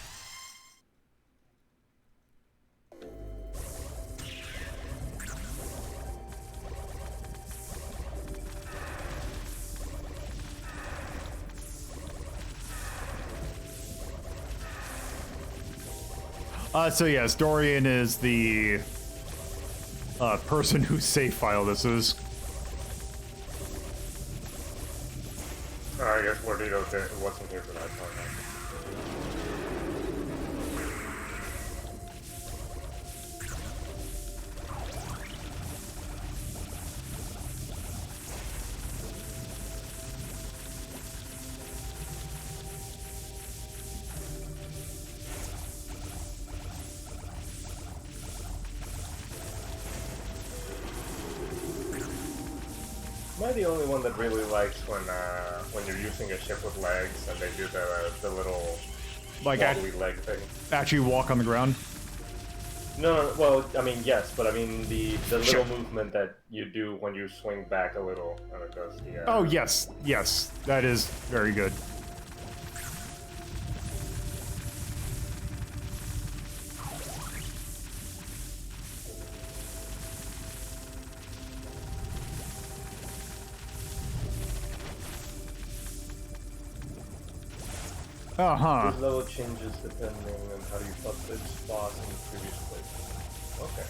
A: So yes, Dorian is the person whose save file this is.
B: I guess Wardito wasn't here for that part. Am I the only one that really likes when you're using a ship with legs and they do the little
A: Like
B: wobbly leg thing?
A: actually walk on the ground?
B: No, well, I mean, yes, but I mean the little movement that you do when you swing back a little and it does the...
A: Oh, yes, yes, that is very good. Uh-huh.
B: These level changes depending on how you put its boss in the previous place. Okay.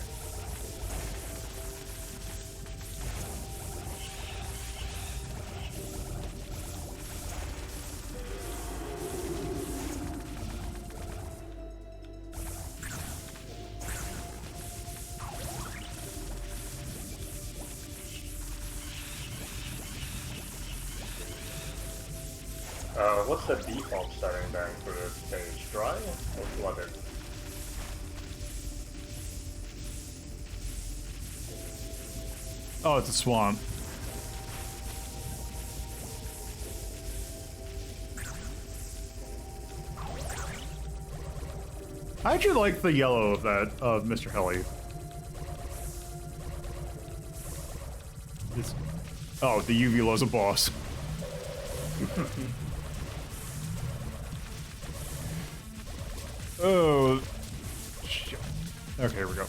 B: What's the default starting bank for this stage? Dry or flooded?
A: Oh, it's a swamp. I actually like the yellow of that, of Mr. Helly. Oh, the UV a boss. Oh, shit. Okay, here we go.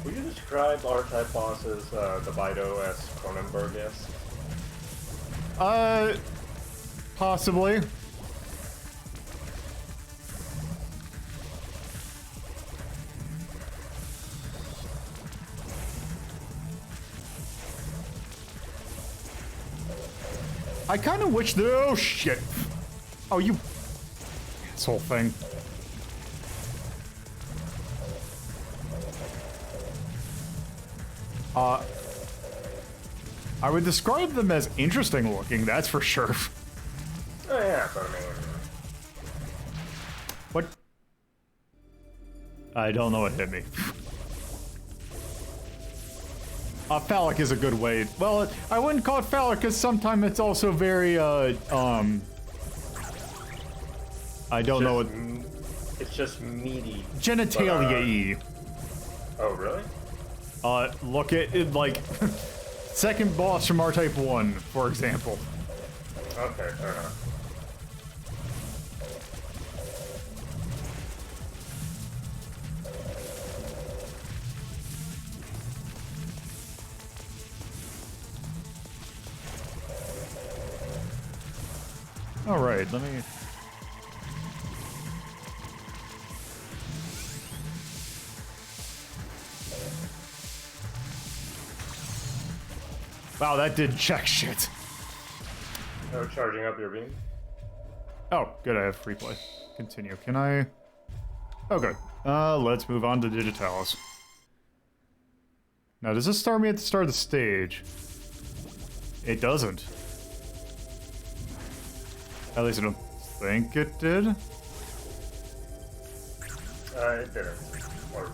B: Would you describe R-type bosses, the Bido, as Cronenberg-esque?
A: Possibly. I kind of wish the— oh shit. Oh, you asshole thing. I would describe them as interesting looking, that's for sure.
B: Oh yeah, but I mean...
A: What? I don't know what hit me. Phallic is a good way. Well, I wouldn't call it phallic because sometimes it's also very, I don't know what...
B: It's just meaty.
A: Genitalia-y.
B: Oh, really?
A: Look at it, like, second boss from R-Type 1, for example.
B: Okay, fair enough.
A: Alright, let me... Wow, that did check shit.
B: Oh, charging up your beam?
A: Oh, good, I have free play. Continue. Can I... Oh, good. Let's move on to Digitalis. Now, does this start me at the start of the stage? It doesn't. At least I don't think it did.
B: It didn't. Or...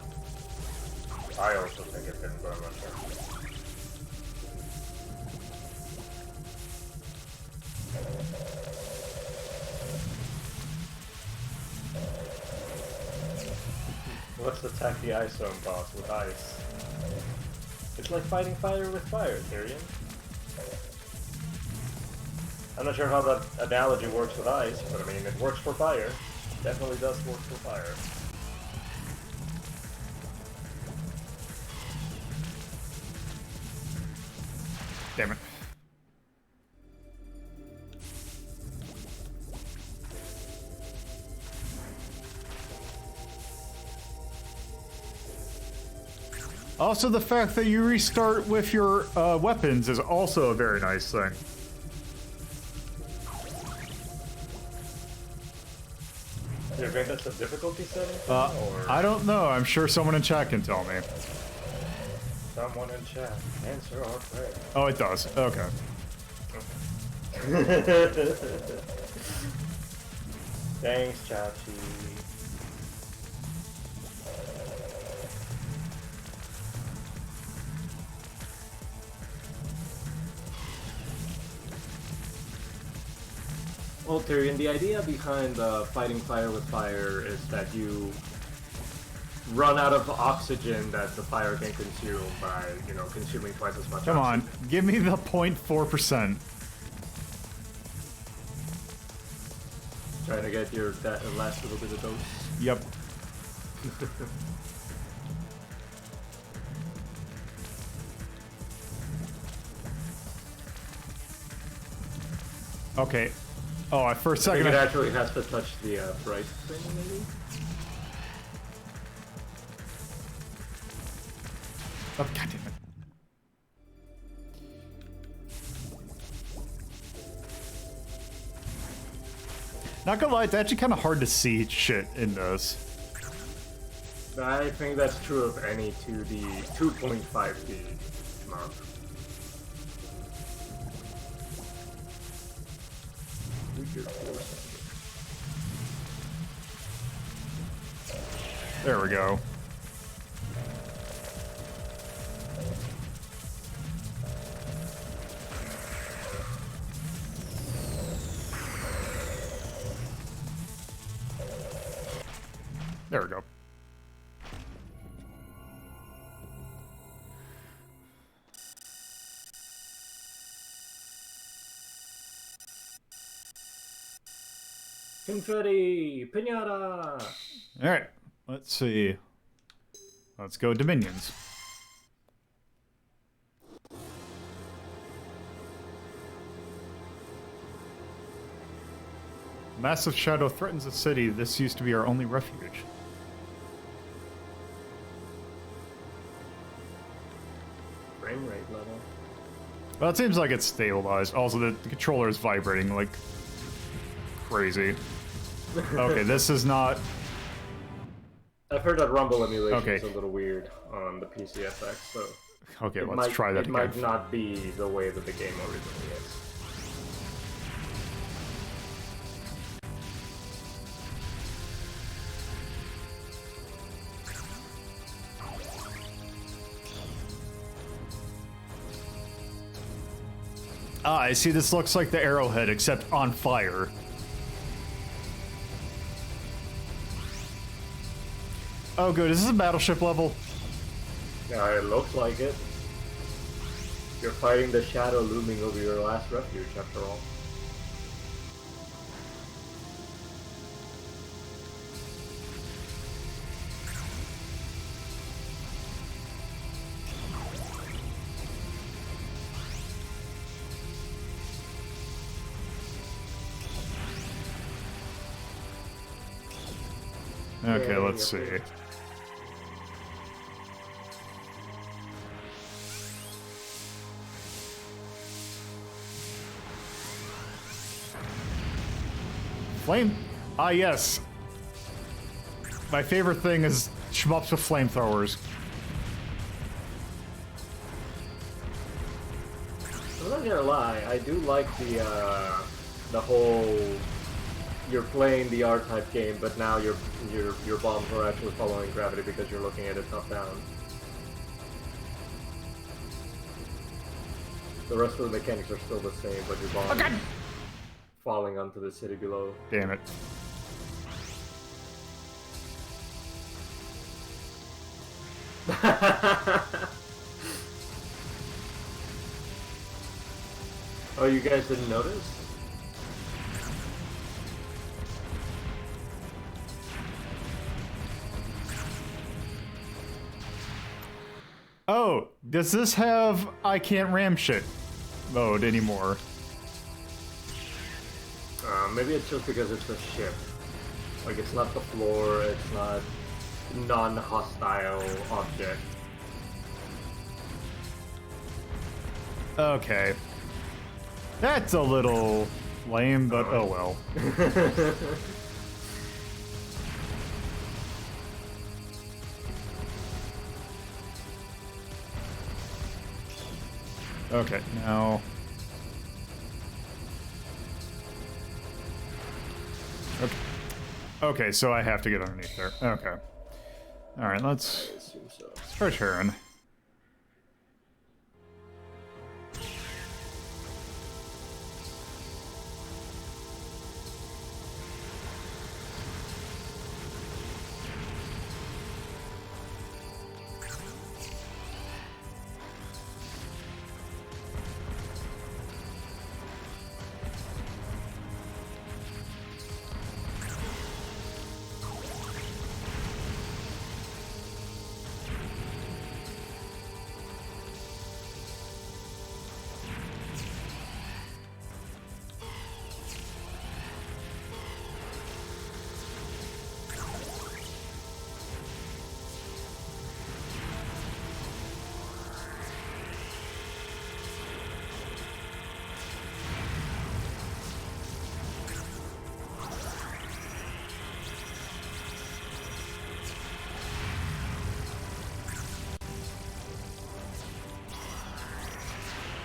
B: I also think it didn't, but I'm not sure. Let's attack the ice zone boss with ice. It's It's like fighting fire with fire, Tyrion. I'm not sure how that analogy works with ice, but I mean, it works for fire. Definitely does work for fire.
A: Damn it. Also, the fact that you restart with your weapons is also a very nice thing.
B: Do you think that's a difficulty setting? Or
A: I don't know. I'm sure someone in chat can tell me.
B: someone in chat, answer our prayer.
A: Oh, it does. Okay.
B: Thanks, Chachi. Well, Tyrion, the idea behind fighting fire with fire is that you run out of oxygen that the fire can consume by, you know, consuming twice as much
A: Come
B: oxygen.
A: on. Give me the 0.4%.
B: Trying to get your last little bit of dose.
A: Yep. Okay. Oh, for a
B: I
A: second.
B: think it actually has to touch the bright thing, maybe?
A: Oh, God damn it. Not gonna lie, it's actually kind of hard to see shit in this.
B: I think that's true of any 2D, 2.5D map.
A: There we go. There we go.
B: Confetti! Pinata!
A: Alright, let's see. Let's go Dominions. Massive shadow threatens the city. This used to be our only refuge.
B: Frame rate level.
A: Well, it seems like it's stabilized. Also, the controller is vibrating like crazy. Okay, this is not...
B: I've heard that Rumble emulation is
A: Okay.
B: a little weird on the PCFX, so
A: Okay, let's try that
B: it
A: again.
B: might not be the way that the game originally is.
A: Ah, I see this looks like the arrowhead, except on fire. Oh good, is this a battleship level?
B: Yeah, it looks like it. You're fighting the shadow looming over your last refuge, after all.
A: Okay,
B: Yeah,
A: let's see.
B: yeah.
A: Flame? Ah, yes. My favorite thing is shmups with flamethrowers.
B: I'm not gonna lie, I do like the whole you're playing the R-type game, but now your bombs are actually following gravity because you're looking at it top down. The rest of the mechanics are still the same, but your bombs
A: God.
B: falling onto the city below.
A: Damn it.
B: Oh, you guys didn't notice?
A: Oh, does this have I can't ram shit mode anymore?
B: Maybe it's just because it's a ship. Like, it's not the floor, it's not non-hostile object.
A: Okay. That's a little lame, but oh well. Okay, now... Okay. Okay, so I have to get underneath there. Okay. Alright, let's try turn.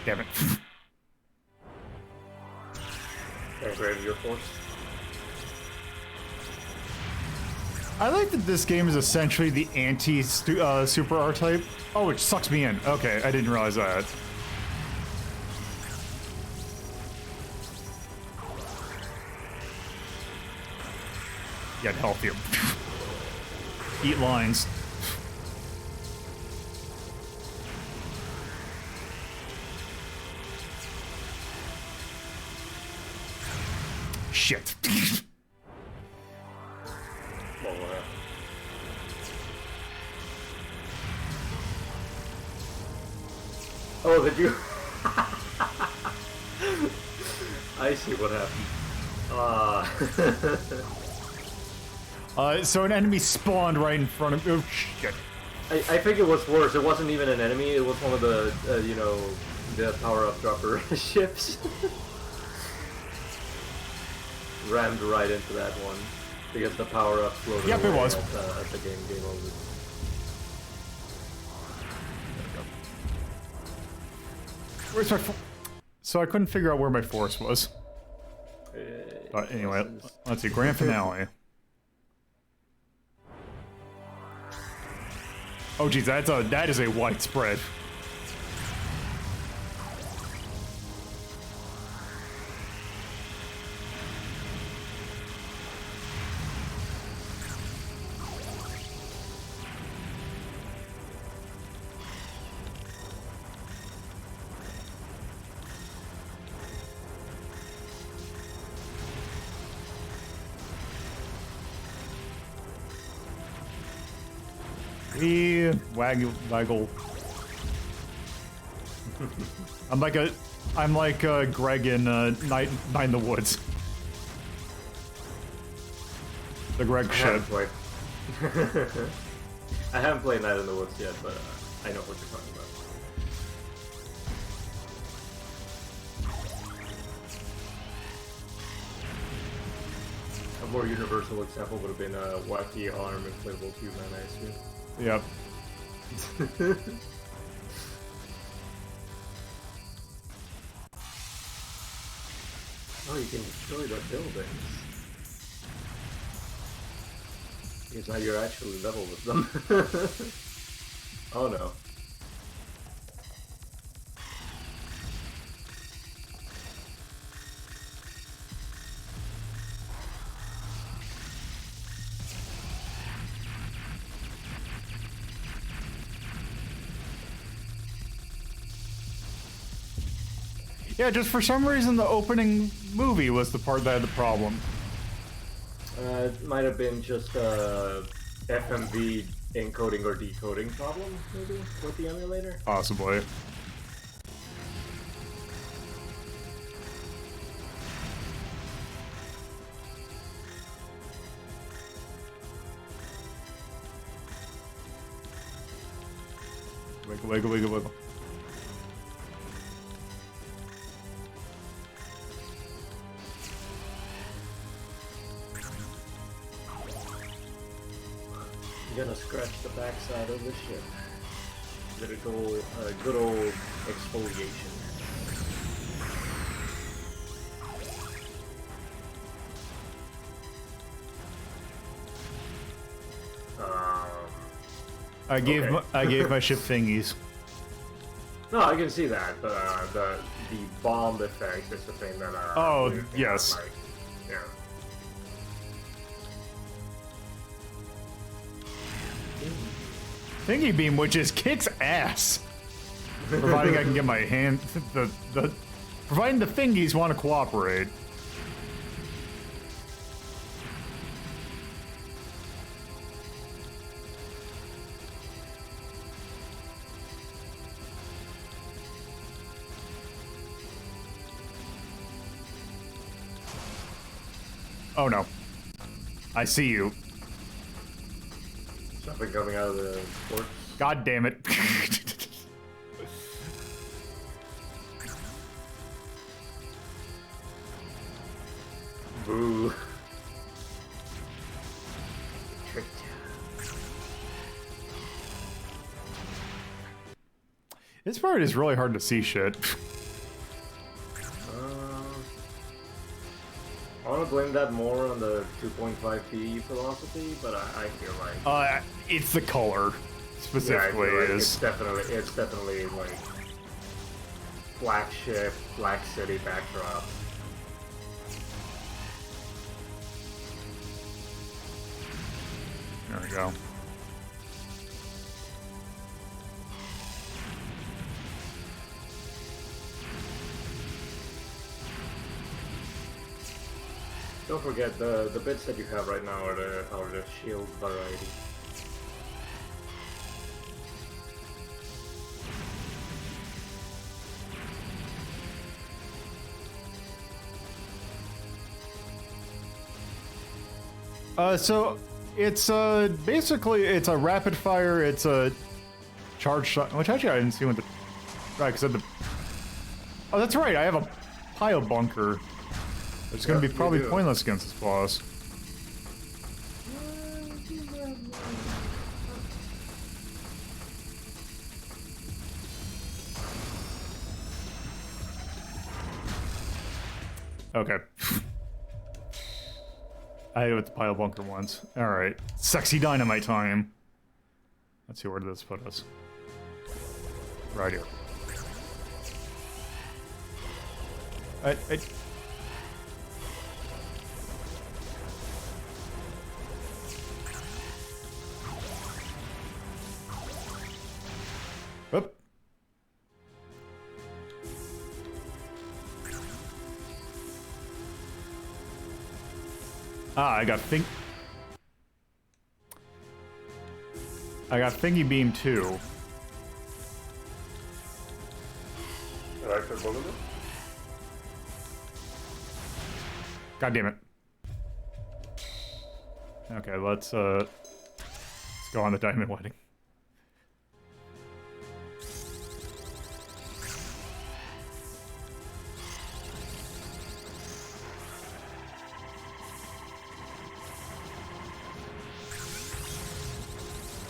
A: Damn it.
B: Grab your force.
A: I like that this game is essentially the anti-Super R-Type. Oh, it sucks me in. Okay, I didn't realize that. Get healthier. Eat lines. Shit.
B: Oh, did you? I see what happened.
A: So an enemy spawned right in front of me. Oh, shit.
B: I think it was worse. It wasn't even an enemy. It was one of the, you know, the power-up dropper ships. Rammed right into that one because the power-up floated
A: Yep, it
B: away
A: was.
B: At the game over.
A: Where's my so I couldn't figure out where my force was. But anyway, let's see. Grand finale. Oh geez, that is a widespread. Waggle. I'm like Greg in Night in the Woods. The Greg shit.
B: I haven't played Night in the Woods yet, but I know what you're talking about. A more universal example would have been a wacky arm inflatable cube man, I assume.
A: Yep.
B: Oh, you can destroy the buildings. Because now you're actually level with them. Oh no.
A: Yeah, just for some reason the opening movie was the part that had the problem.
B: It might have been just a FMV encoding or decoding problem, maybe, with the emulator?
A: Possibly. Wiggle, wiggle, wiggle, wiggle.
B: You gotta scratch the backside of the ship. Good old exfoliation.
A: I gave my ship thingies.
B: No, I can see that, but the bomb effect is the thing that
A: Oh,
B: weird thing
A: yes.
B: I like. Yeah.
A: Thingy beam, which is kicks ass. Providing I can get my hand, providing the thingies want to cooperate. Oh no. I see you.
B: Something coming out of the port.
A: God damn it.
B: Boo.
A: This part is really hard to see shit.
B: I want to blame that more on the 2.5p philosophy, but I feel like
A: It's the color, specifically.
B: yeah, I feel like
A: is
B: it's definitely like black ship, black city backdrop.
A: There we go.
B: Don't forget the bits that you have right now are the shield variety.
A: So it's basically it's a rapid fire. It's a charge shot. Which actually I didn't see what the right because the. Oh, that's right. I have a pile bunker. It's going to be probably pointless against this boss. Okay. I hit it with the pile bunker once. Alright. Sexy dynamite time. Let's see, where did this put us? Right here. Whoop. I got thingy beam too. God damn it. Okay, let's go on the diamond wedding.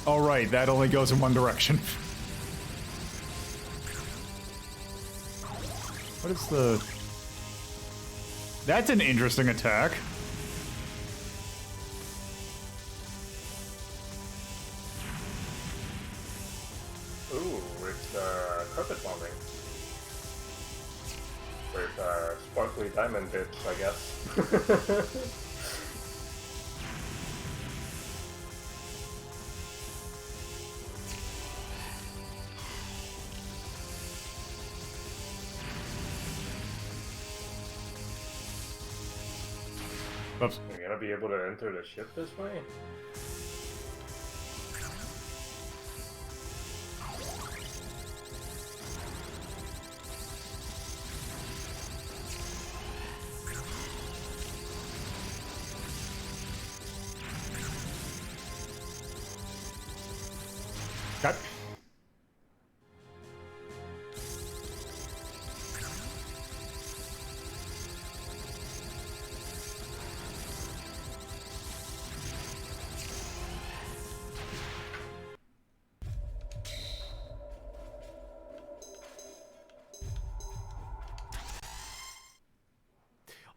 A: All right, that only goes in one direction. What is the... That's an interesting attack.
B: Ooh, it's carpet bombing. With sparkly diamond bits, I guess.
A: Oops.
B: You're gonna be able to enter the ship this way?
A: Got.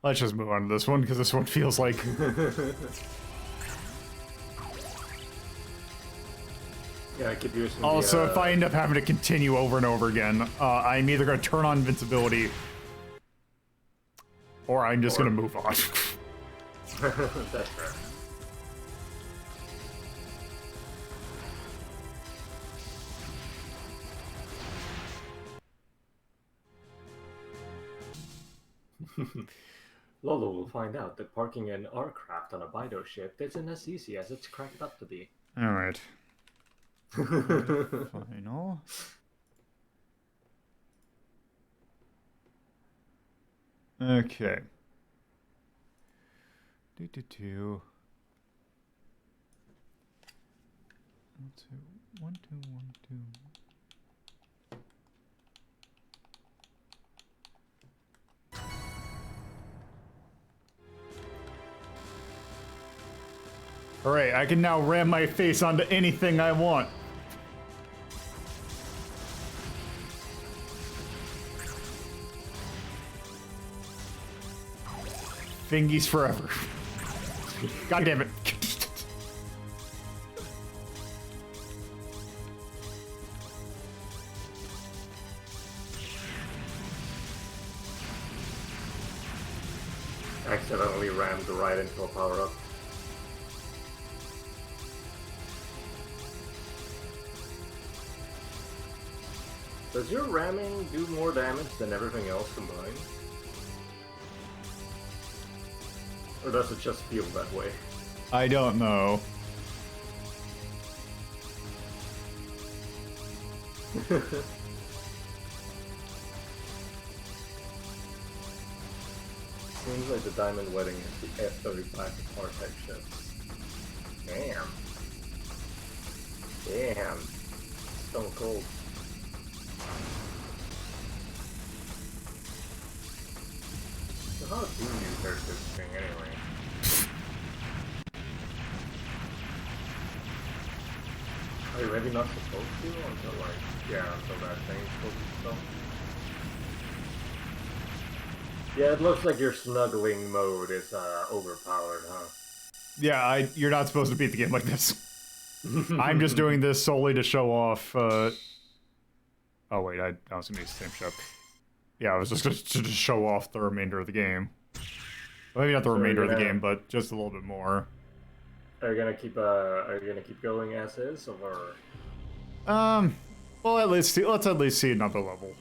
A: Let's just move on to this one, because this one feels like...
B: Yeah, I keep using
A: Also,
B: the,
A: if I end up having to continue over and over again, I'm either going to turn on invincibility, or I'm just going to move on.
B: That's fair. Lolo will find out that parking an aircraft on a Bido ship isn't as easy as it's cracked up to be.
A: Alright. Final. Okay. Do. 1, 2, 1, 2. Alright, I can now ram my face onto anything I want. Fingies forever. God damn it.
B: Accidentally rammed right into a power-up. Does your ramming do more damage than everything else combined? Or does it just feel that way?
A: I don't know.
B: Seems like the Diamond Wedding is the F-35 R-type ships. Damn. Damn. Stone cold. So how do you hurt this thing anyway? Are you maybe not supposed to until like, yeah, until that thing's supposed to stop? Yeah, it looks like your snuggling mode is overpowered, huh?
A: Yeah, you're not supposed to beat the game like this. I'm just doing this solely to show off, Oh wait, I was gonna use the same ship. Yeah, I was just to just show off the remainder of the game. Well, maybe not the remainder of the game, but just a little bit more.
B: Are you gonna keep going as is, or?
A: Well, let's at least see another level.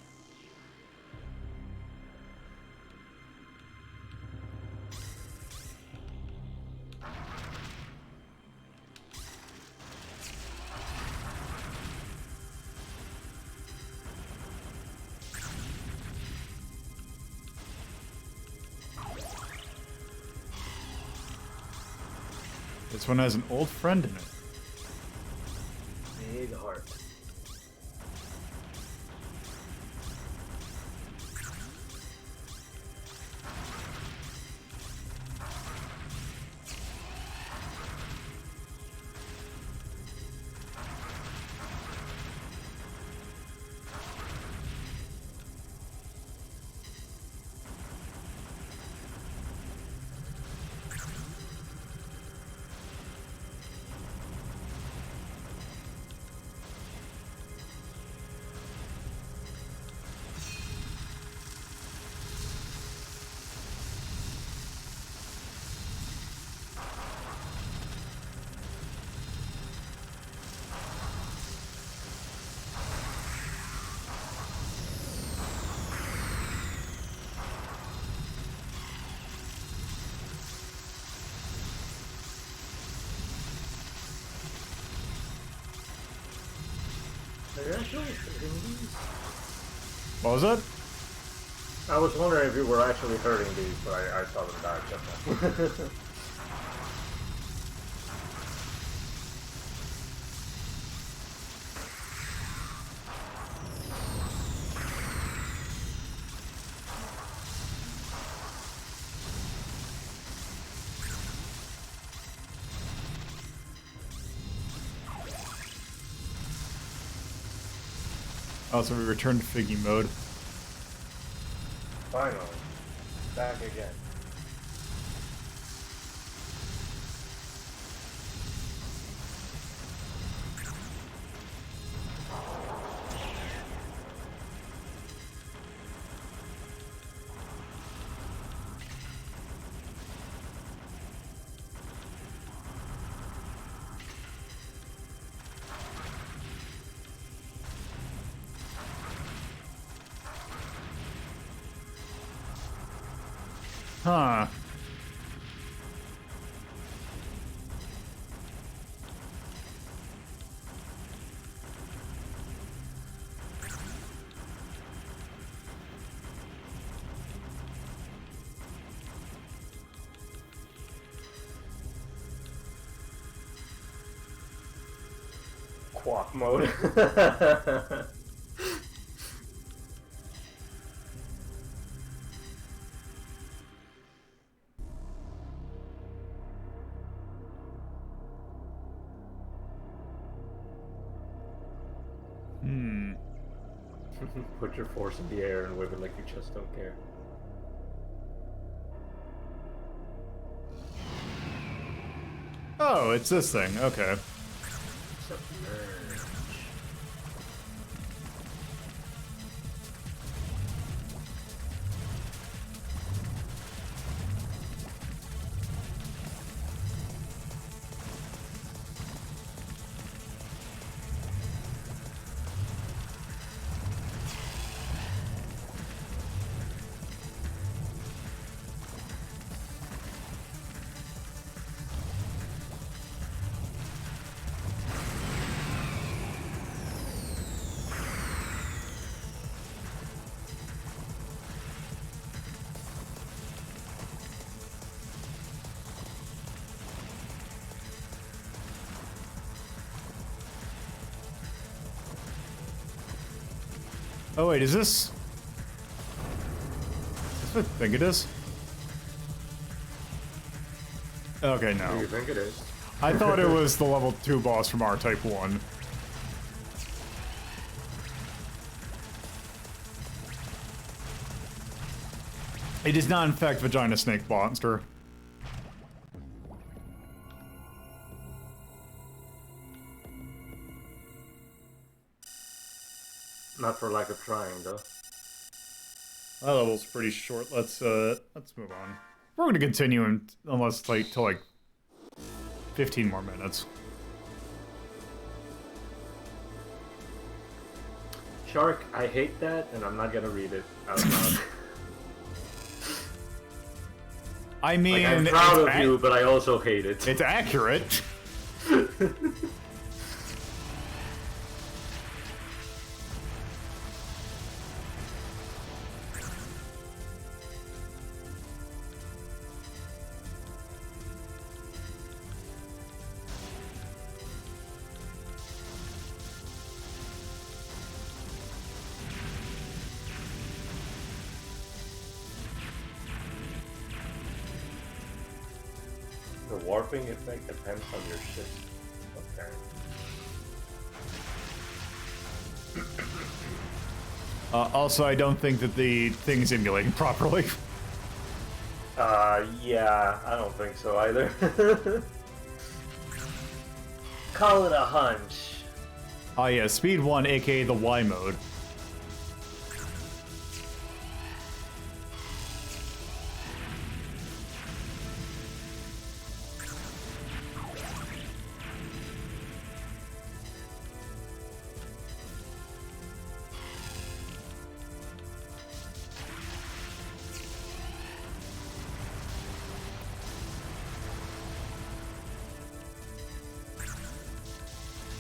A: This one has an old friend in it.
B: Big heart. Are you actually hurting these?
A: What was it?
B: I was wondering if you were actually hurting these, but I saw them die just now.
A: Oh, so we returned to Figgy mode.
B: Finally. Back again.
A: Huh.
B: Quack mode. Put your force in the air and wave it like you just don't care.
A: Oh, it's this thing. Okay.
B: Submerge.
A: Oh wait, is this? Is what I think it is? Okay,
B: What do
A: no.
B: you think it is?
A: I thought it was the level 2 boss from R-Type 1. It is not in fact Vagina Snake Monster.
B: Not for lack of trying, though.
A: That level's pretty short. Let's move on. We're gonna continue unless like till like 15 more minutes.
B: Shark, I hate that, and I'm not gonna read it out loud.
A: I mean,
B: Like, I'm proud of you, but I also hate it.
A: It's accurate.
B: The warping effect depends on your ship, apparently.
A: Also, I don't think that the thing is emulating properly.
B: Yeah, I don't think so either. Call it a hunch.
A: Ah, yeah, Speed 1, aka the Y mode.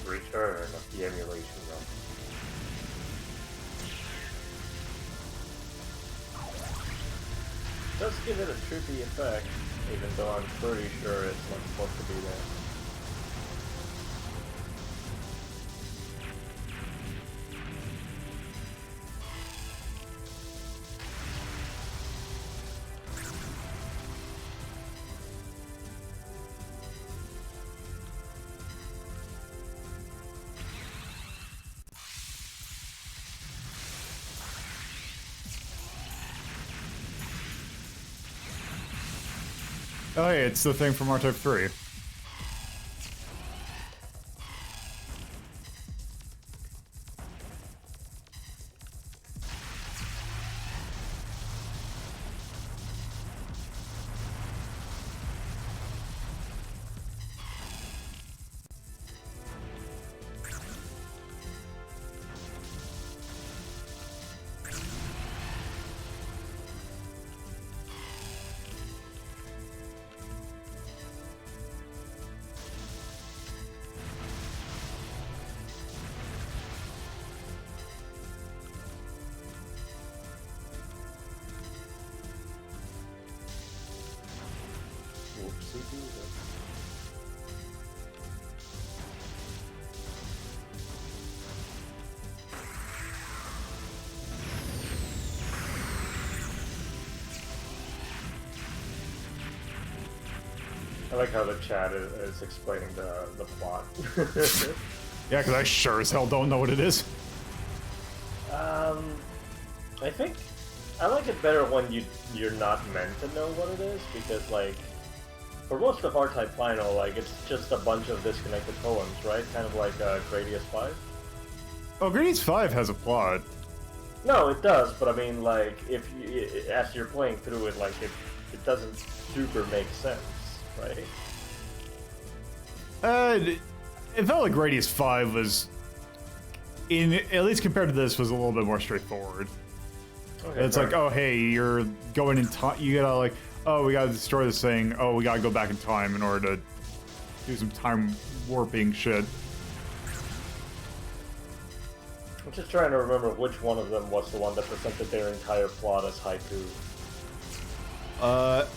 B: Return of the emulation realm. Does give it a trippy effect, even though I'm pretty sure it's not supposed to be there.
A: Oh, hey, it's the thing from R-Type 3.
B: Whoopsie doodle. I like how the chat is explaining the plot.
A: Yeah, because I sure as hell don't know what it is.
B: I think I like it better when you're not meant to know what it is, because like for most of R-Type Final, like it's just a bunch of disconnected poems, right? Kind of like Gradius 5.
A: Oh, Gradius 5 has a plot.
B: No, it does, but I mean, like, if you, as you're playing through it, like, it doesn't super make sense, right?
A: It felt like Gradius 5 was, at least compared to this, was a little bit more straightforward.
B: Okay,
A: It's like, oh, hey, you're going in time, you gotta, like, oh, we gotta destroy this thing, oh, we gotta go back in time in order to do some time warping shit.
B: I'm just trying to remember which one of them was the one that presented their entire plot as haiku.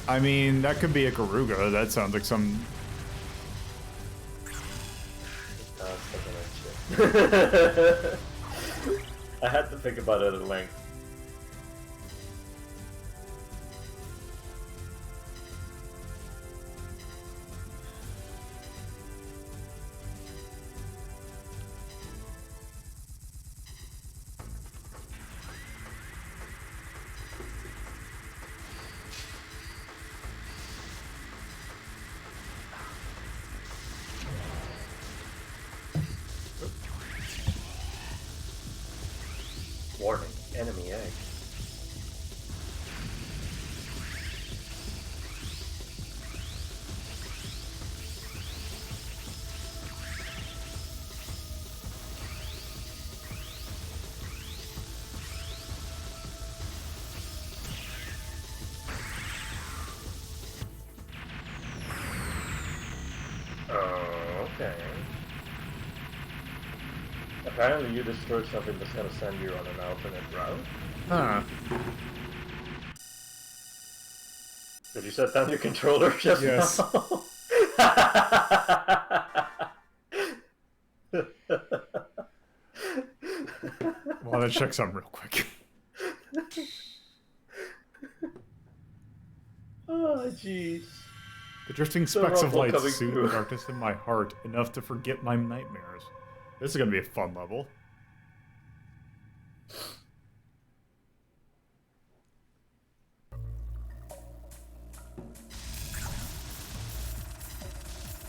A: I mean, that could be a Garuga. That sounds like some...
B: I had to think about it at length. Warning, enemy egg. Oh, okay. Apparently you destroyed something that's gonna send you on an alternate route.
A: Huh.
B: Did you set down your controller just
A: Yes.
B: now?
A: Well, let's check something real quick.
B: Oh, jeez.
A: The drifting specks of
B: rumble
A: light
B: coming
A: soothe
B: through.
A: the darkness in my heart enough to forget my nightmares. This is gonna be a fun level.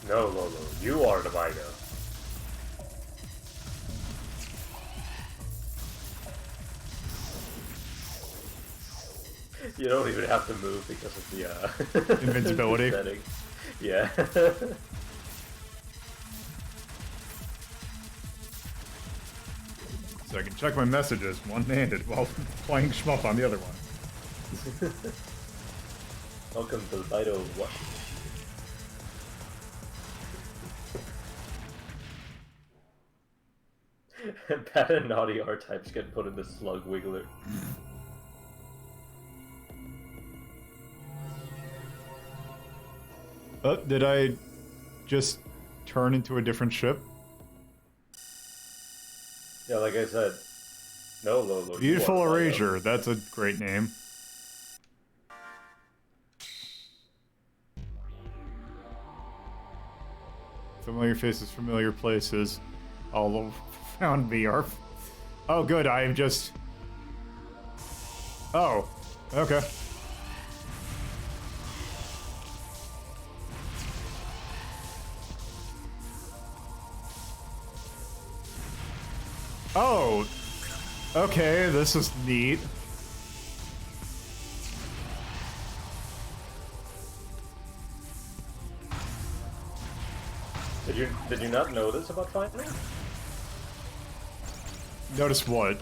B: No, Lolo, you are the Vigo. You don't even have to move because of the
A: Invincibility.
B: the setting. Yeah.
A: So I can check my messages one-handed while playing shmup on the other one.
B: Welcome to the Vido What? Bad and naughty R-types get put in the slug wiggler.
A: Did I just turn into a different ship?
B: Yeah, like I said, no, Lolo.
A: Beautiful Erasure, that's a great name. Familiar faces, familiar places. All around me are... Oh, good, I'm just... Oh, okay. Oh, okay, this is neat.
B: Did you not notice about Final?
A: Notice what?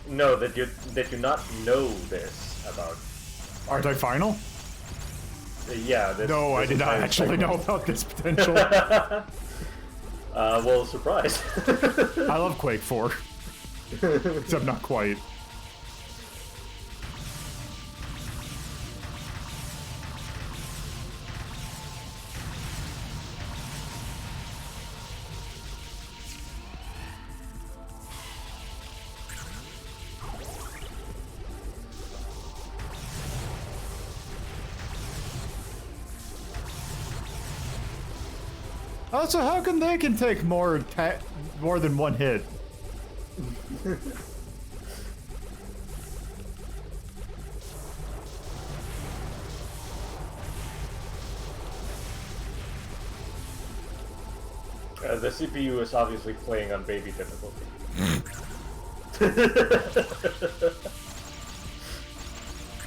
B: No, did you not know this about?
A: Aren't I final?
B: Yeah.
A: No, I did not actually know about this potential.
B: Well, surprise.
A: I love Quake 4. Except not quite. Oh, so how come they can take more than one hit?
B: The CPU is obviously playing on baby difficulty.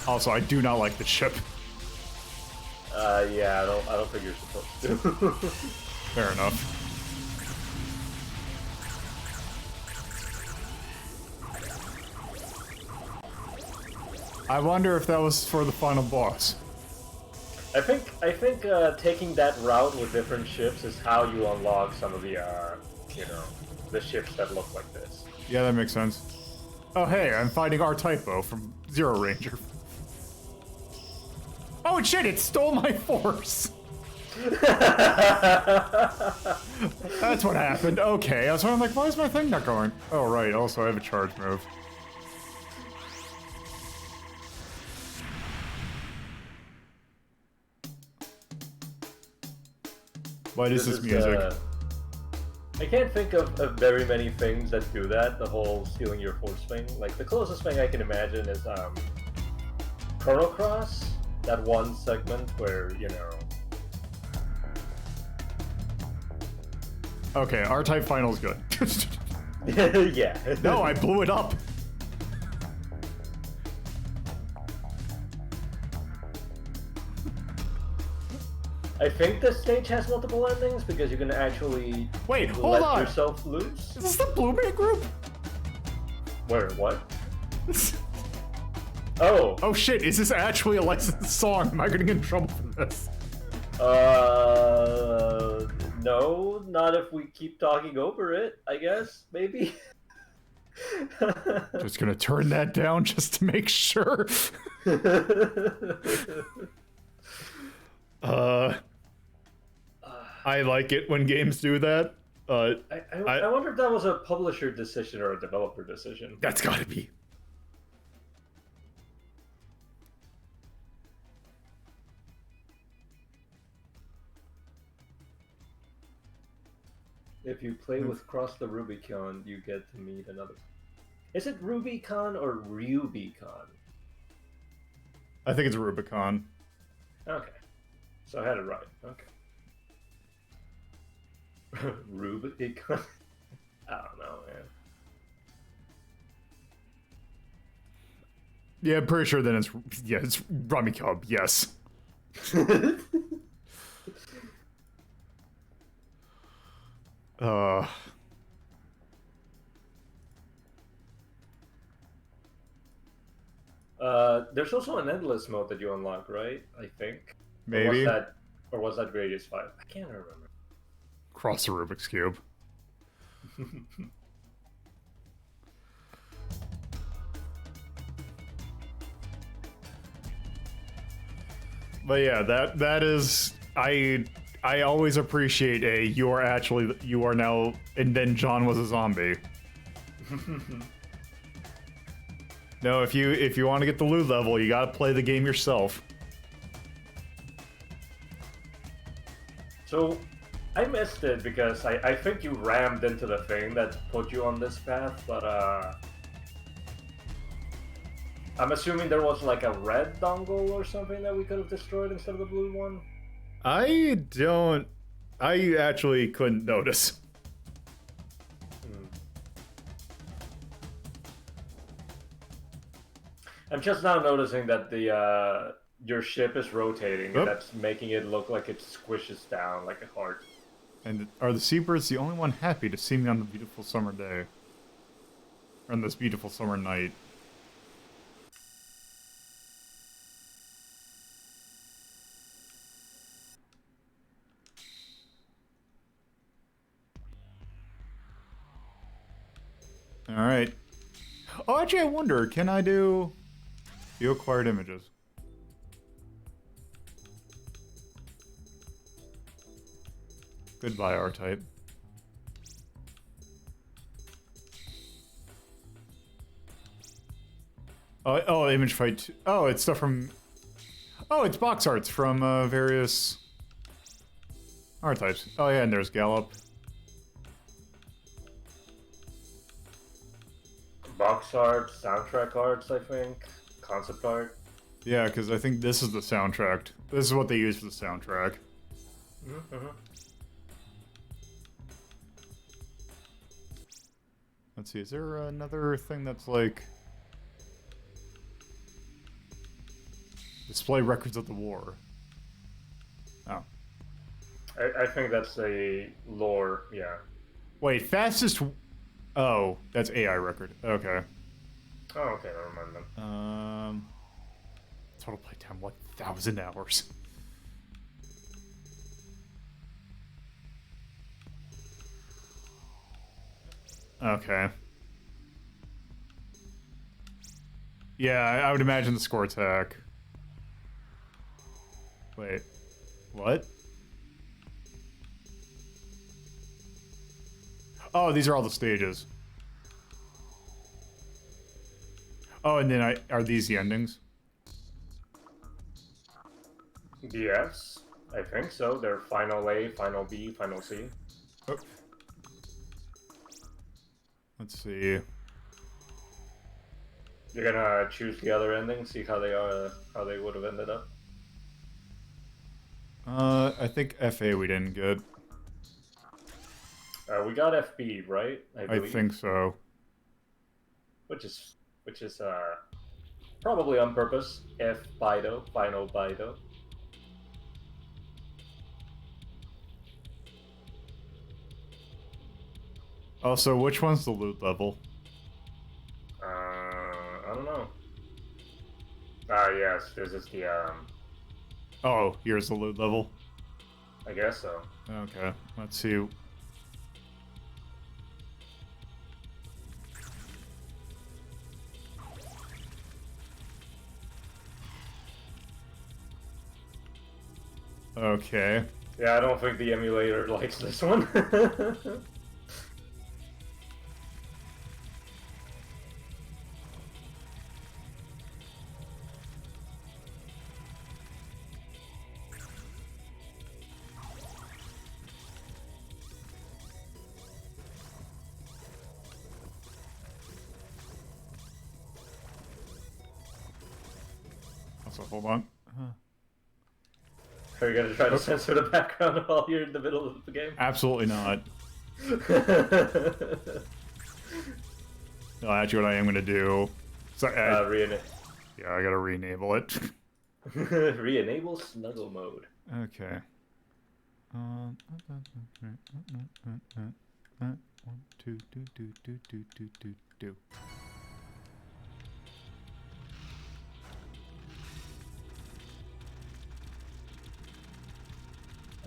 A: Also, I do not like the ship.
B: Yeah, I don't think you're supposed to.
A: Fair enough. I wonder if that was for the final boss.
B: I think taking that route with different ships is how you unlock some of the you know, the ships that look like this.
A: Yeah, that makes sense. Oh hey, I'm fighting R-Typo from Zero Ranger. Oh shit, it stole my force! That's what happened. Okay, I was like, why is my thing not going? Oh right, also I have a charge move. What is this music?
B: I can't think of very many things that do that, the whole stealing your force thing. Like, the closest thing I can imagine is, Chrono Cross, that one segment where, you know...
A: Okay, R-Type Final's good.
B: Yeah.
A: No, I blew it up!
B: I think the stage has multiple endings because you can actually
A: Wait, hold
B: let
A: on.
B: yourself loose.
A: Is this the Blue Man Group?
B: Where? What? Oh.
A: Oh shit, is this actually a licensed song? Am I gonna get in trouble for this?
B: No, not if we keep talking over it, I guess, maybe.
A: Just gonna turn that down just to make sure. I like it when games do that.
B: I wonder if that was a publisher decision or a developer decision.
A: That's gotta be.
B: If you play with Cross the Rubicon, you get to meet another. Is it Rubicon or Rubicon?
A: I think it's Rubicon.
B: Okay. So I had it right. Okay. Rubicon? I don't know, man.
A: Yeah, I'm pretty sure then it's Rummy Cub, yes.
B: There's also an endless mode that you unlock, right? I think.
A: Maybe.
B: Or was that Radius 5? I can't remember.
A: Cross the Rubik's Cube. But yeah, that is I always appreciate you are now, and then John was a zombie. No, if you want to get the loot level, you gotta play the game yourself.
B: So, I missed it because I think you rammed into the thing that put you on this path, but I'm assuming there was like a red dongle or something that we could have destroyed instead of the blue one?
A: I actually couldn't notice.
B: I'm just now noticing that the your ship is rotating, and that's making it look like it squishes down like a heart.
A: And are the seabirds the only one happy to see me on the beautiful summer day? Or on this beautiful summer night? Alright. Oh, actually, I wonder, can I do... view acquired images? Goodbye, R-Type. Oh, image fight. Oh, it's stuff from... Oh, it's box arts from various art types. Oh yeah, and there's Gallop.
B: Box art, soundtrack arts, I think. Concept art.
A: Yeah, because I think this is the soundtrack. This is what they use for the soundtrack. Let's see, is there another thing that's like... display records of the war? Oh.
B: I think that's a lore, yeah.
A: Wait, fastest... Oh, that's AI record. Okay.
B: Oh, okay, never mind then.
A: Total playtime, 1,000 hours. Okay. Yeah, I would imagine the score attack. Wait. What? Oh, these are all the stages. Oh, and then are these the endings?
B: Yes, I think so. They're final A, final B, final C.
A: Oh. Let's see.
B: You're gonna choose the other ending, see how they are, how they would have ended up.
A: I think FA we didn't get.
B: We got FB, right?
A: I think so.
B: Which is probably on purpose. F Bido, final Bido.
A: Also, which one's the loot level?
B: I don't know. Yes, this is the
A: Oh, here's the loot level.
B: I guess so.
A: Okay, let's see. Okay.
B: Yeah, I don't think the emulator likes this one.
A: Also, hold on.
B: Are you gonna try to censor the background while you're in the middle of the game?
A: Absolutely not. No, actually, what I am gonna do. So, yeah, I gotta re-enable it.
B: Re-enable snuggle mode.
A: Okay. 1, 2, do.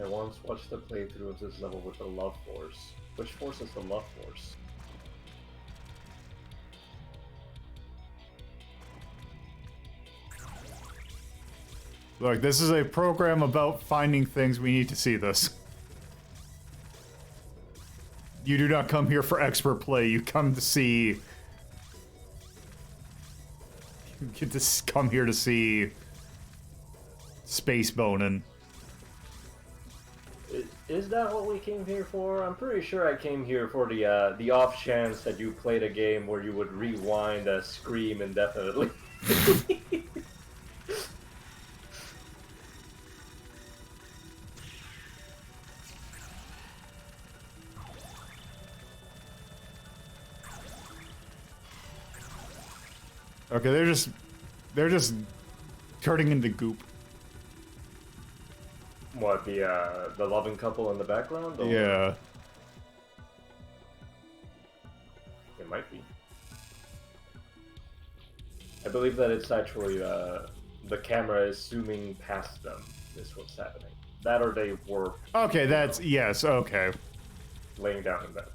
B: I once watched a playthrough of this level with the Love Force. Which force is the Love Force?
A: Look, this is a program about finding things. We need to see this. You do not come here for expert play. You come to see... You get to come here to see... Space boning.
B: Is that what we came here for? I'm pretty sure I came here for the off chance that you played a game where you would rewind a scream indefinitely.
A: Okay, they're just turning into goop.
B: What, the loving couple in the background? Or...
A: Yeah.
B: It might be. I believe that it's actually the camera is zooming past them. Is what's happening. That or they were.
A: Okay, that's yes. Okay.
B: Laying down in bed.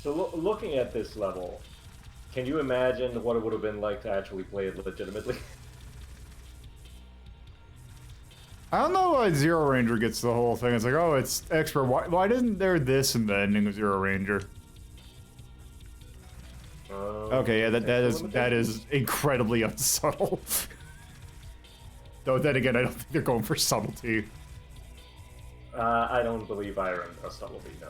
B: So looking at this level, can you imagine what it would have been like to actually play it legitimately?
A: I don't know why Zero Ranger gets the whole thing. It's like, oh, it's expert. Why didn't there this in the ending of Zero Ranger? Okay, yeah, that is incredibly unsubtle. Though then again, I don't think they're going for subtlety.
B: I don't believe Iron does subtlety, no.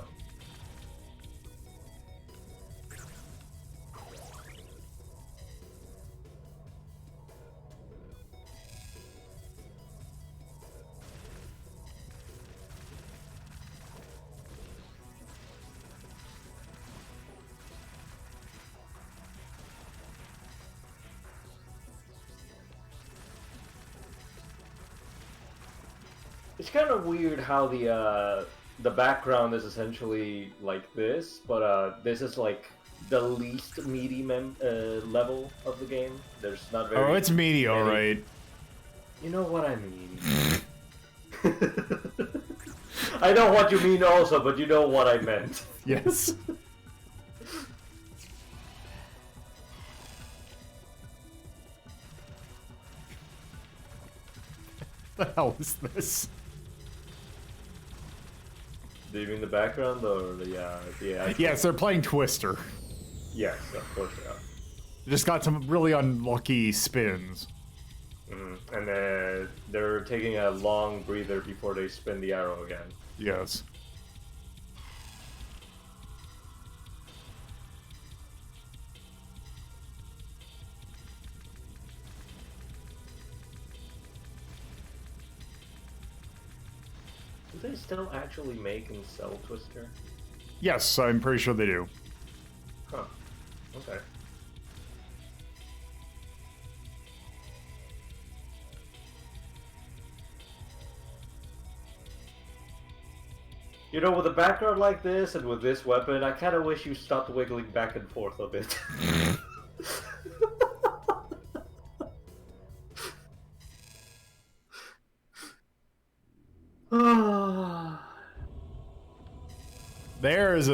B: It's kind of weird how the background is essentially like this, but this is like the least meaty level of the game. There's not very.
A: Oh, it's meaty, all right.
B: You know what I mean. I know what you mean also, but you know what I meant.
A: Yes. What the hell is this?
B: Do you mean the background or the actual...
A: Yes, they're playing Twister.
B: Yes, of course they are.
A: Just got some really unlucky spins.
B: And they're taking a long breather before they spin the arrow again.
A: Yes.
B: Do they still actually make and sell Twister?
A: Yes, I'm pretty sure they do.
B: Huh. Okay. You know, with a background like this and with this weapon, I kind of wish you stopped wiggling back and forth a bit.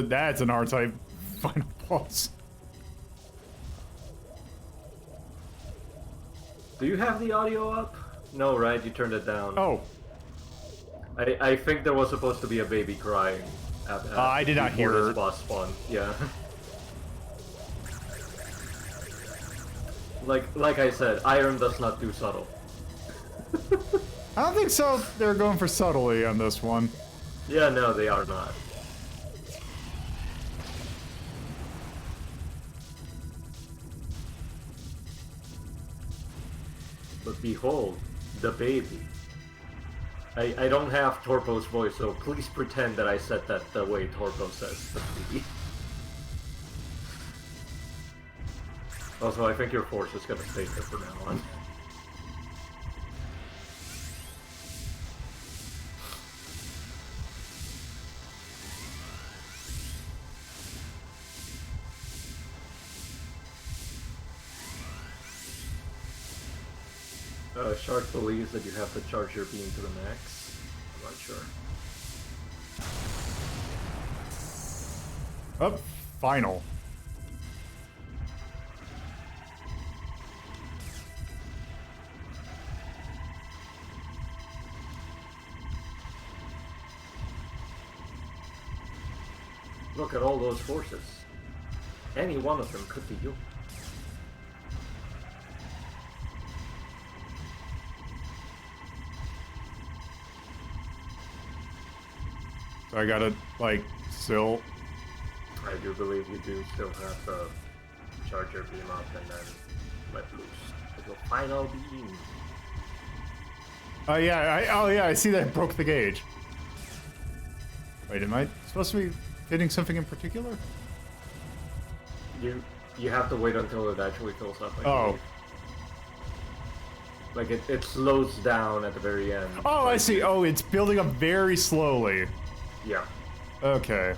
B: That's
A: an R-type final boss.
B: Do you have the audio up? No, right? You turned it down.
A: Oh.
B: I think there was supposed to be a baby crying.
A: I did not hear
B: this boss spawn. Yeah. like I said, Iron does not do subtle.
A: I don't think so. They're going for subtlety on this one.
B: Yeah, no, they are not. But behold, the baby. I don't have Torpo's voice, so please pretend that I said that the way Torpo says the baby. Also, I think your force is gonna stay there from now on. Shark believes that you have to charge your beam to the max. I'm not sure.
A: Oh, final.
B: Look at all those forces. Any one of them could be you.
A: So I gotta, like, still...
B: I do believe you do still have to charge your beam up and then let loose with your final beam.
A: Oh yeah, I see that it broke the gauge. Wait, am I supposed to be hitting something in particular?
B: You have to wait until it actually fills up. I
A: Oh.
B: believe. Like it slows down at the very end.
A: Oh, I see. Oh, it's building up very slowly.
B: Yeah.
A: Okay.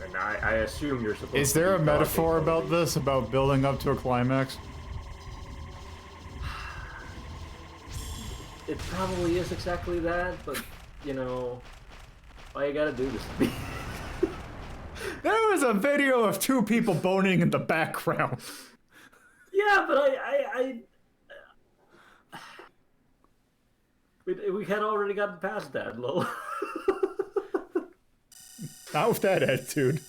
B: And I assume you're supposed to
A: Is there a
B: be
A: metaphor
B: dodging
A: about
B: slowly.
A: this, about building up to a climax?
B: It probably is exactly that, but you know, why you gotta do this to me?
A: There was a video of two people boning in the background.
B: Yeah, but we had already gotten past that, lol.
A: Not with that attitude.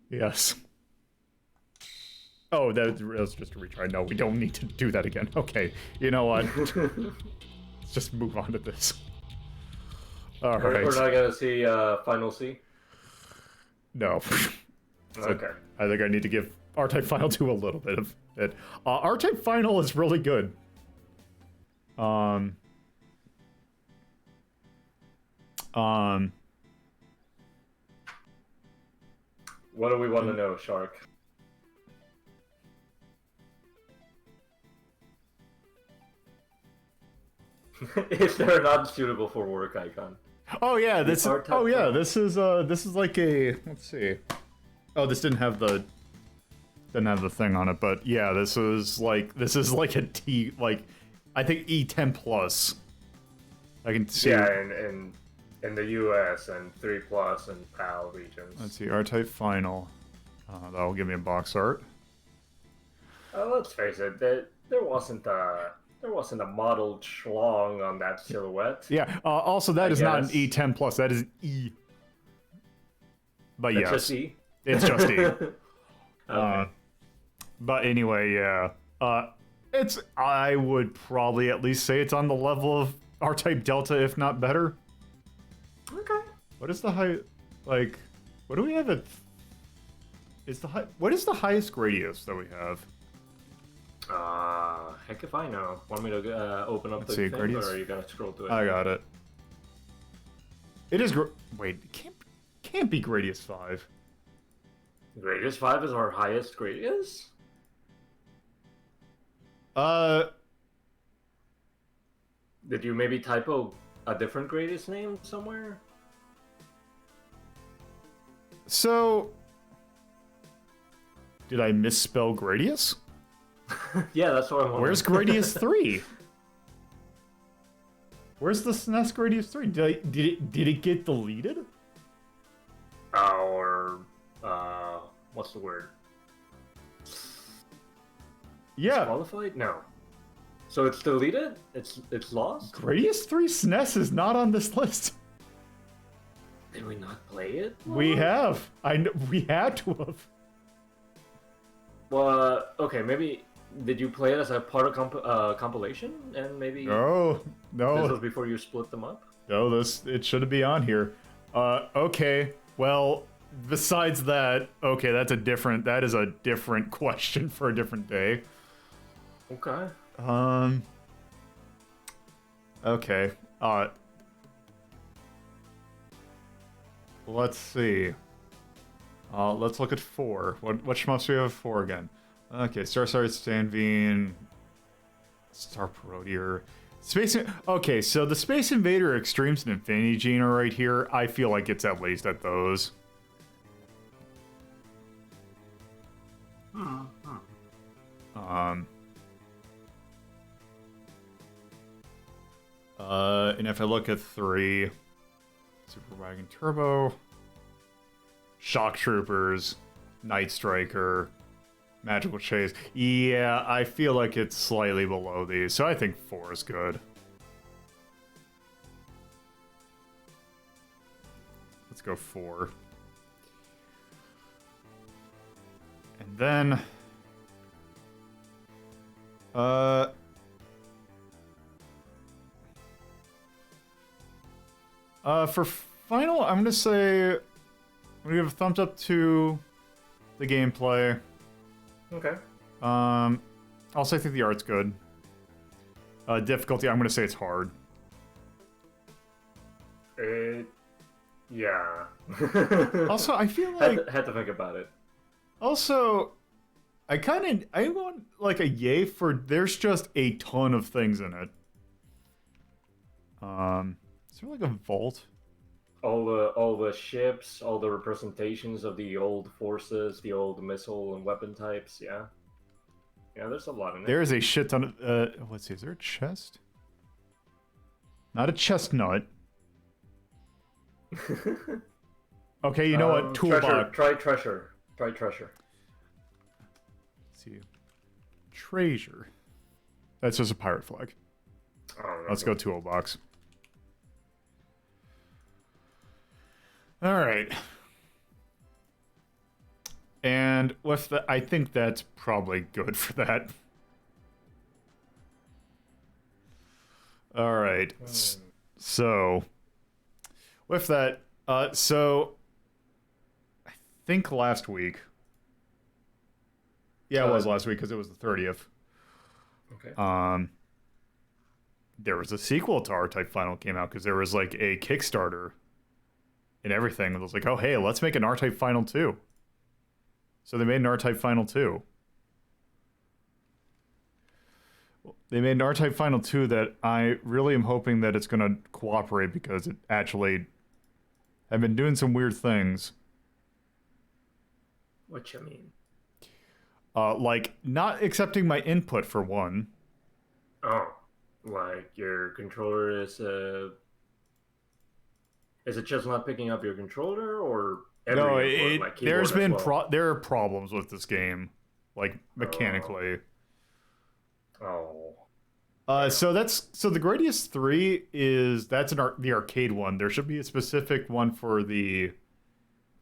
A: Yes. Oh, that was just a retry. No, we don't need to do that again. Okay, you know what? Let's just move on to this. All right.
B: We're not gonna see Final C?
A: No. So
B: Okay.
A: I think I need to give R-Type Final 2 a little bit of it. R-Type Final is really good. What
B: do we want to know, Shark? Is there an unsuitable for work icon?
A: Oh yeah, this.
B: R-Type
A: Oh yeah,
B: Final.
A: this is like a. Let's see. Oh, this didn't have the thing on it, but yeah, this is like a T, like I think E10 plus. I can see.
B: Yeah, in the US and 3 plus and PAL regions.
A: Let's see, R-Type Final. That'll give me a box art.
B: Let's face it, there wasn't a modeled schlong on that silhouette.
A: Yeah. Also, that is not an
B: guess.
A: E10 plus. That is an E. But
B: It's
A: yes,
B: just E?
A: it's just E.
B: Okay.
A: But anyway, yeah. It's. I would probably at least say it's on the level of R-Type Delta, if not better.
B: Okay.
A: What is the high? Like, what do we have at? Is the high? What is the highest Gradius that we have?
B: Heck if I know. Want me to open up
A: Let's
B: the
A: see,
B: thing,
A: Gradius?
B: or are you gonna scroll to it?
A: I got it. It is. Wait, it can't be Gradius 5.
B: Gradius 5 is our highest Gradius? Did you maybe typo a different Gradius name somewhere?
A: So, did I misspell Gradius?
B: Yeah, that's what I'm wondering.
A: Where's Gradius 3? Where's the SNES Gradius 3? Did it get deleted?
B: Or, what's the word?
A: Yeah.
B: Qualified? No. So it's deleted? It's lost?
A: Gradius 3 SNES is not on this list.
B: Did we not play it?
A: We have. We had to have.
B: Well, okay, maybe... Did you play it as a part of compilation? And maybe
A: No,
B: this
A: no,
B: was before you split them up?
A: no. It should be on here. Okay. Well, besides that, okay, that is a different question for a different day.
B: Okay.
A: Okay. Let's see. Let's look at 4. What shmups do we have 4 again? Okay, Star Stanveen, Star Parodier, Space. Okay, so the Space Invader Extremes and Infinity Gene are right here. I feel like it's at least at those. And if I look at 3, Super Wagon Turbo, Shock Troopers, Night Striker, Magical Chase. Yeah, I feel like it's slightly below these, so I think 4 is good. Let's go 4. And then... for final, I'm gonna say... I'm gonna give a thumbs up to the gameplay.
B: Okay.
A: Also, I think the art's good. Difficulty, I'm gonna say it's hard.
B: Yeah.
A: Also, I feel like...
B: Had to think about it.
A: Also, I want, like, a yay for there's just a ton of things in it. Is there, like, a vault?
B: All the ships, all the representations of the old forces, the old missile and weapon types, yeah. Yeah, there's a lot in it.
A: There's a shit ton of, let's see, is there a chest? Not a chestnut. Okay, you know what? Toolbox.
B: Try treasure. Try treasure.
A: Let's see. Treasure. That's just a pirate flag.
B: Oh,
A: Let's go toolbox. Alright. And with the, I think that's probably good for that. Alright. So, with that, so, I think last week. Yeah, it was last week because it was the 30th.
B: Okay.
A: There was a sequel to R-Type Final came out because there was like a Kickstarter and everything. It was like, oh, hey, let's make an R-Type Final 2. So they made an R-Type Final 2. They made an R-Type Final 2 that I really am hoping that it's going to cooperate because it actually... I've been doing some weird things.
B: What you mean?
A: Like, not accepting my input for one.
B: Oh, like your controller is it just not picking up your controller, or every input, like keyboard
A: there's been
B: as well?
A: there are problems with this game, like mechanically.
B: Oh.
A: So the Gradius 3 is the arcade one. There should be a specific one for the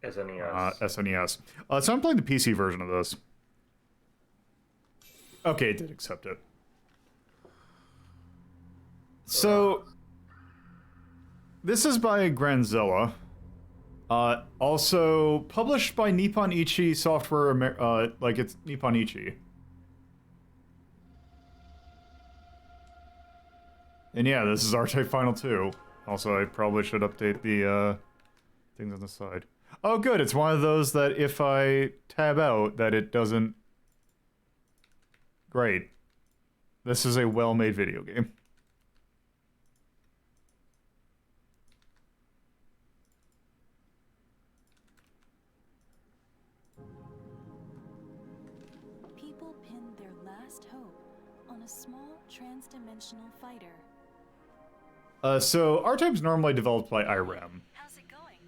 B: SNES.
A: SNES. So I'm playing the PC version of this. Okay, it did accept it. So this is by Granzilla. Also published by Nippon Ichi Software, like it's Nippon Ichi. And yeah, this is R-Type Final 2. Also, I probably should update the things on the side. Oh, good. It's one of those that if I tab out, that it doesn't... Great. This is a well-made video game.
C: People pinned their last hope on a small trans-dimensional fighter.
A: So R-Type's normally developed by IRAM.
C: How's it going?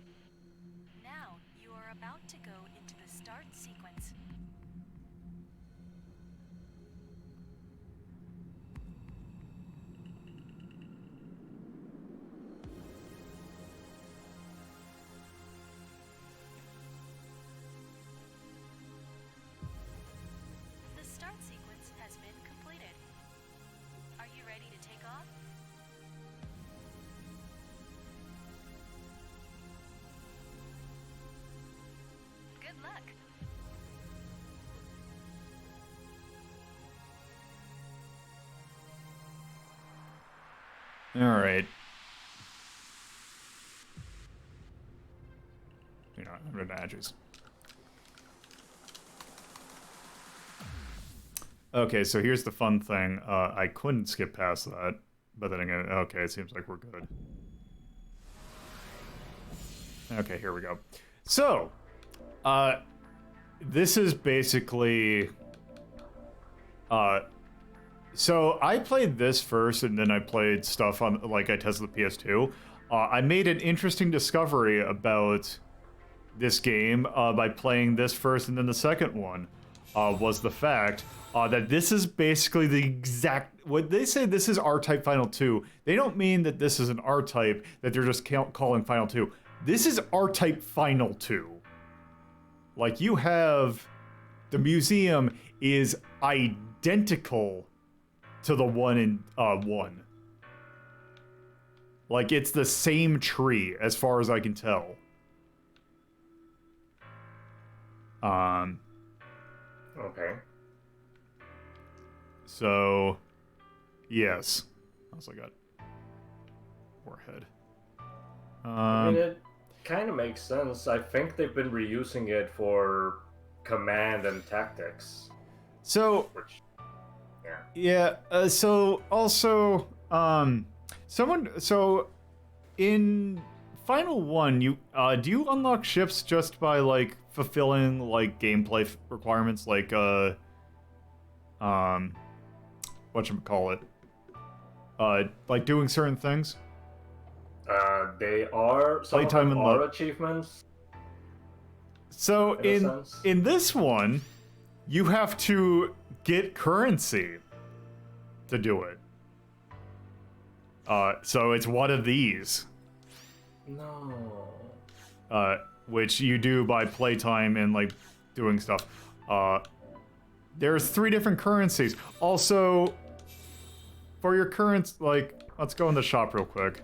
C: Now you are about to go into the start sequence. The start sequence has been completed. Are you ready to take off? Good luck.
A: All right. You know, I'm in badges. Okay, so here's the fun thing. I couldn't skip past that, but then again, okay, it seems like we're good. Okay, here we go. So, this is basically, So I played this first, and then I played stuff on, like, I tested the PS2. I made an interesting discovery about this game by playing this first, and then the second one was the fact that this is basically the exact... When they say this is R-Type Final 2, they don't mean that this is an R-Type that they're just calling Final 2. This is R-Type Final 2. Like, you have... The museum is identical to the one in 1. Like, it's the same tree, as far as I can tell.
B: Okay.
A: So, yes. I also got Warhead.
B: I mean, it kind of makes sense. I think they've been reusing it for command and tactics.
A: So,
B: Which,
A: so also, so in Final 1, you, do you unlock ships just by, like, fulfilling, like, gameplay requirements, like, whatchamacallit? Like, doing certain things?
B: they are, some of
A: Playtime
B: them
A: and
B: are
A: luck.
B: achievements.
A: So
B: In a sense.
A: in this one, you have to get currency to do it. So it's one of these.
B: No.
A: Which you do by playtime and, like, doing stuff. There's 3 different currencies. Also, for your currents, like, let's go in the shop real quick.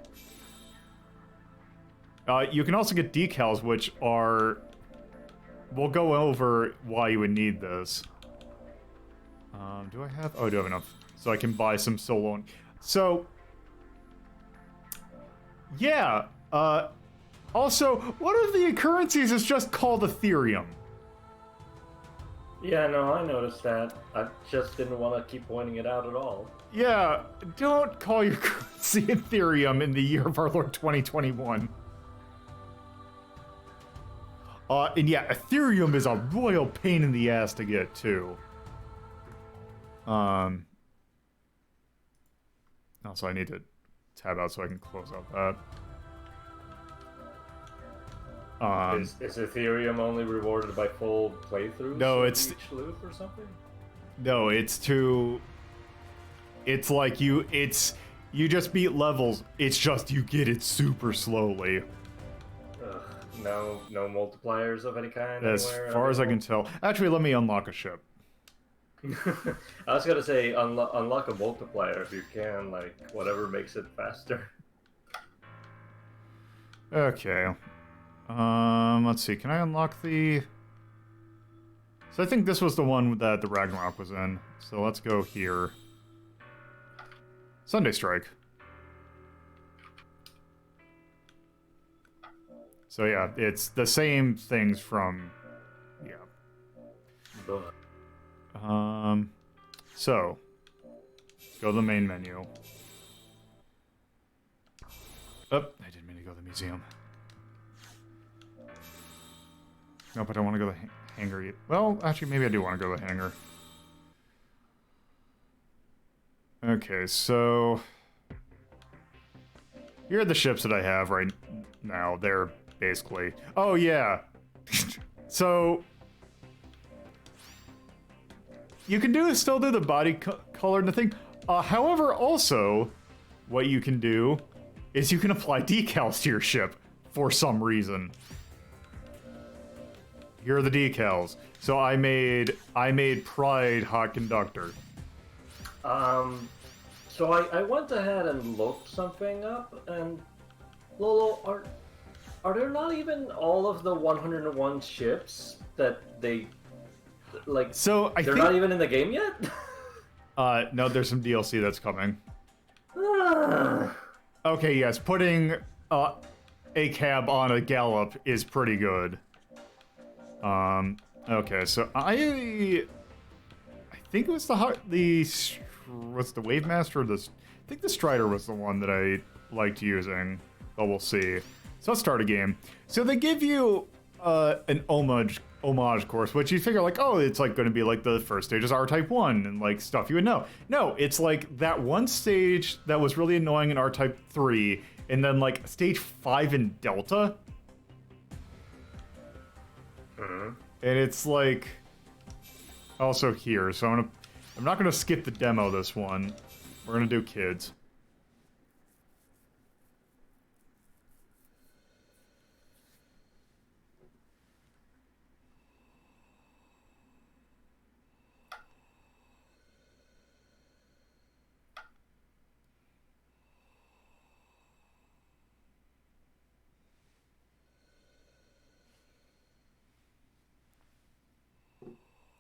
A: You can also get decals, which are... We'll go over why you would need this. Do I have... Oh, I do have enough. So I can buy some solo. So... Yeah, also, one of the currencies is just called Ethereum.
B: Yeah, no, I noticed that. I just didn't want to keep pointing it out at all.
A: Yeah, don't call your currency Ethereum in the year of our Lord 2021. And yeah, Ethereum is a royal pain in the ass to get, too. Also, I need to tab out so I can close out that.
B: Is Ethereum only rewarded by full playthroughs?
A: No,
B: of
A: it's...
B: each loot or something?
A: No, it's to... It's like you just beat levels, it's just you get it super slowly.
B: Ugh, no multipliers of any kind
A: As
B: anywhere?
A: far as I can tell. Actually, let me unlock a ship.
B: I was gonna say, unlock a multiplier if you can, like, whatever makes it faster.
A: Okay. Let's see, can I unlock the... So I think this was the one that the Ragnarok was in. So let's go here. Sunday Strike. So yeah, it's the same things from... Yeah.
B: Ugh.
A: So... Go to the main menu. Oh, I didn't mean to go to the museum. No, but I want to go to the hangar. Well, actually, maybe I do want to go to the hangar. Okay, so... Here are the ships that I have right now. They're basically... Oh, yeah! So... You can still do the body color and the thing. However, also, what you can do is you can apply decals to your ship for some reason. Here are the decals. So I made Pride Hot Conductor.
B: So I went ahead and looked something up, and Lolo, are there not even all of the 101 ships that they, like,
A: So I
B: they're
A: think
B: not even in the game yet?
A: no, there's some DLC that's coming.
B: Ah.
A: Okay, yes, putting a cab on a Gallop is pretty good. Okay, so I think it was what's the Wave Master? I think the Strider was the one that I liked using, but we'll see. So let's start a game. So they give you an homage homage course, which you figure like, oh, it's like going to be like the first stage is R-Type 1 and like stuff you would know. No, it's like that one stage that was really annoying in R-Type 3, and then like stage 5 in Delta.
B: Mm-hmm.
A: And it's like also here, so I'm not gonna skip the demo this one. We're gonna do kids.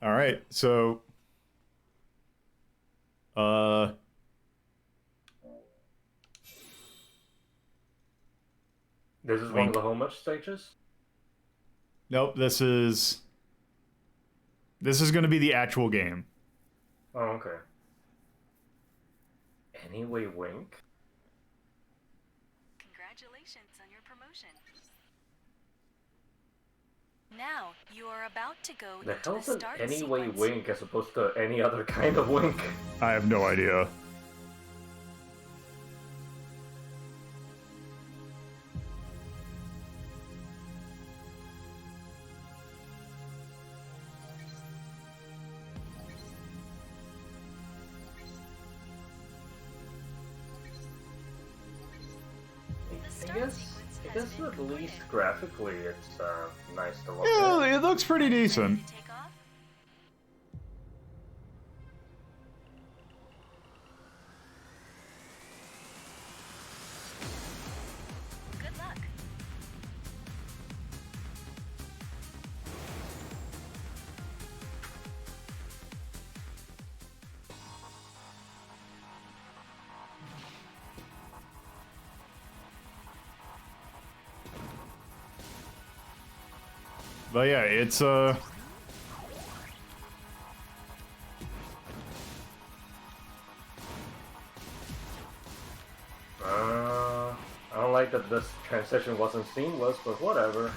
A: All right, so
B: This is one of the homage stages?
A: nope, this is going to be the actual game.
B: Oh, okay. Anyway, Wink?
C: Congratulations on your promotion. Now, you are about to go
B: The
C: into the
B: hell's an
C: start
B: anyway
C: sequence.
B: wink as opposed to any other kind of wink?
A: I have no idea.
B: I guess at least graphically it's nice to look
A: Yeah,
B: at.
A: it looks pretty decent.
C: Take off. Good luck.
A: But yeah, it's
B: I don't like that this transition wasn't seamless, but whatever.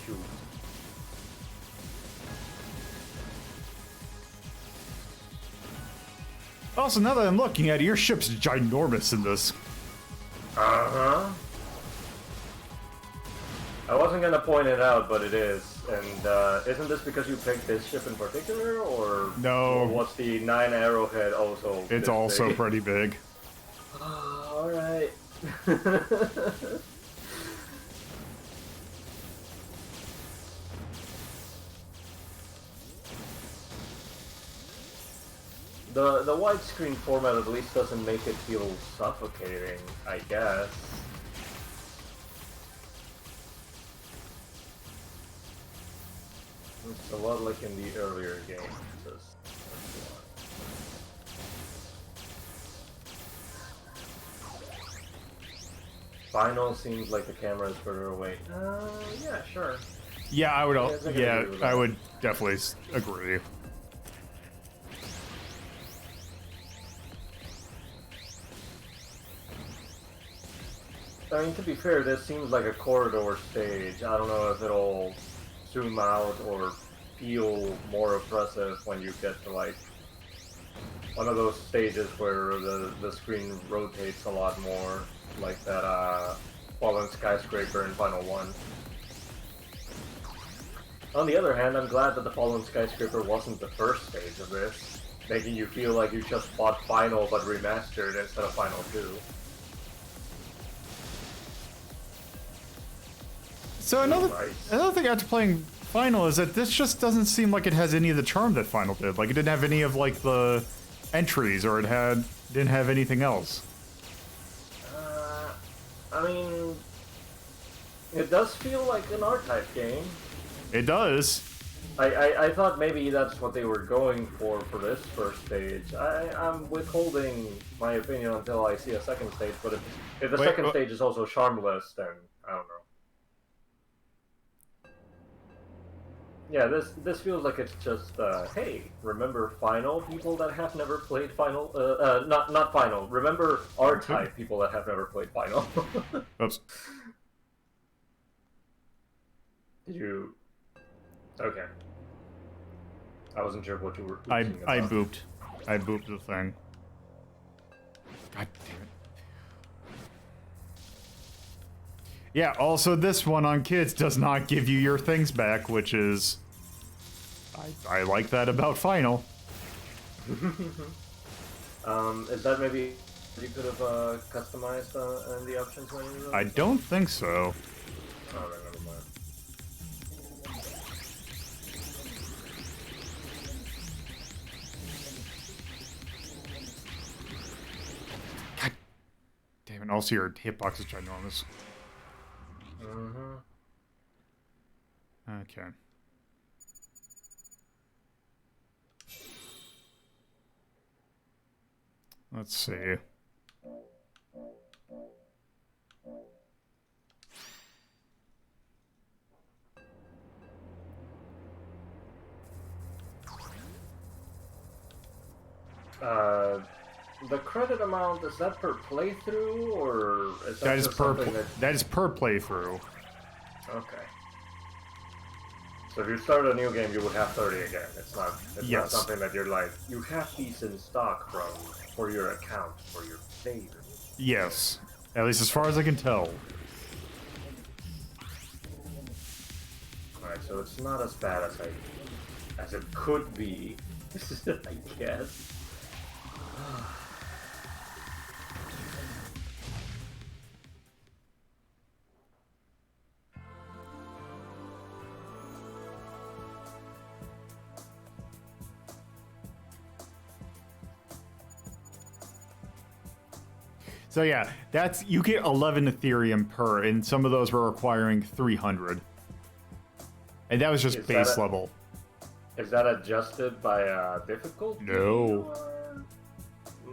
B: Shoot.
A: also, now that I'm looking at it, your ship's ginormous in this.
B: Uh-huh. I wasn't gonna point it out, but it is. And isn't this because you picked this ship in particular, or
A: No.
B: what's the 9 arrowhead also?
A: It's
B: this
A: also
B: big?
A: pretty big.
B: Alright. The widescreen format at least doesn't make it feel suffocating, I guess. It's a lot like in the earlier games. Final seems like the camera is further away. Yeah, sure.
A: Yeah, I would.
B: I can
A: Yeah,
B: agree with
A: I
B: that.
A: would definitely agree.
B: I mean, to be fair, this seems like a corridor stage. I don't know if it'll zoom out or feel more oppressive when you get to, like, one of those stages where the screen rotates a lot more, like that fallen skyscraper in Final 1. On the other hand, I'm glad that the fallen skyscraper wasn't the first stage of this, making you feel like you just bought Final but remastered instead of Final 2.
A: So another
B: Nice.
A: thing after playing Final is that this just doesn't seem like it has any of the charm that Final did. Like it didn't have any of like the entries, or didn't have anything else.
B: I mean, it does feel like an R-Type game.
A: It does.
B: I thought maybe that's what they were going for this first stage. I'm withholding my opinion until I see a second stage, but if the second stage is also charmless, then I don't know. Yeah, this feels like it's just, hey, remember Final people that have never played Final? Not Final. Remember R-Type people that have never played Final.
A: Oops.
B: Did you? Okay. I wasn't sure what you were.
A: I
B: about.
A: booped. I booped the thing. God damn it. Yeah, also this one on kids does not give you your things back, which is... I like that about Final.
B: Is that maybe you could have customized in the options menu? Really?
A: I don't think so.
B: Oh, then never mind.
A: God damn it, also your hitbox is ginormous.
B: Mm-hmm.
A: Okay. Let's see.
B: The credit amount, is that per playthrough, or is that,
A: That is
B: just
A: per
B: something
A: that is per playthrough.
B: Okay. So if you start a new game, you would have 30 again. It's not something that you're like, you have these in stock for your account, for your favorite.
A: Yes. At least as far as I can tell.
B: Alright, so it's not as bad as it could be, I guess.
A: So yeah, that's you get 11 Ethereum per, and some of those were requiring 300. And that was just base level.
B: Is that adjusted by difficulty?
A: No.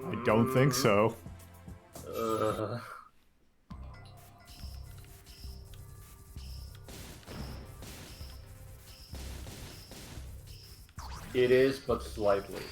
A: I don't think so.
B: It is, but slightly.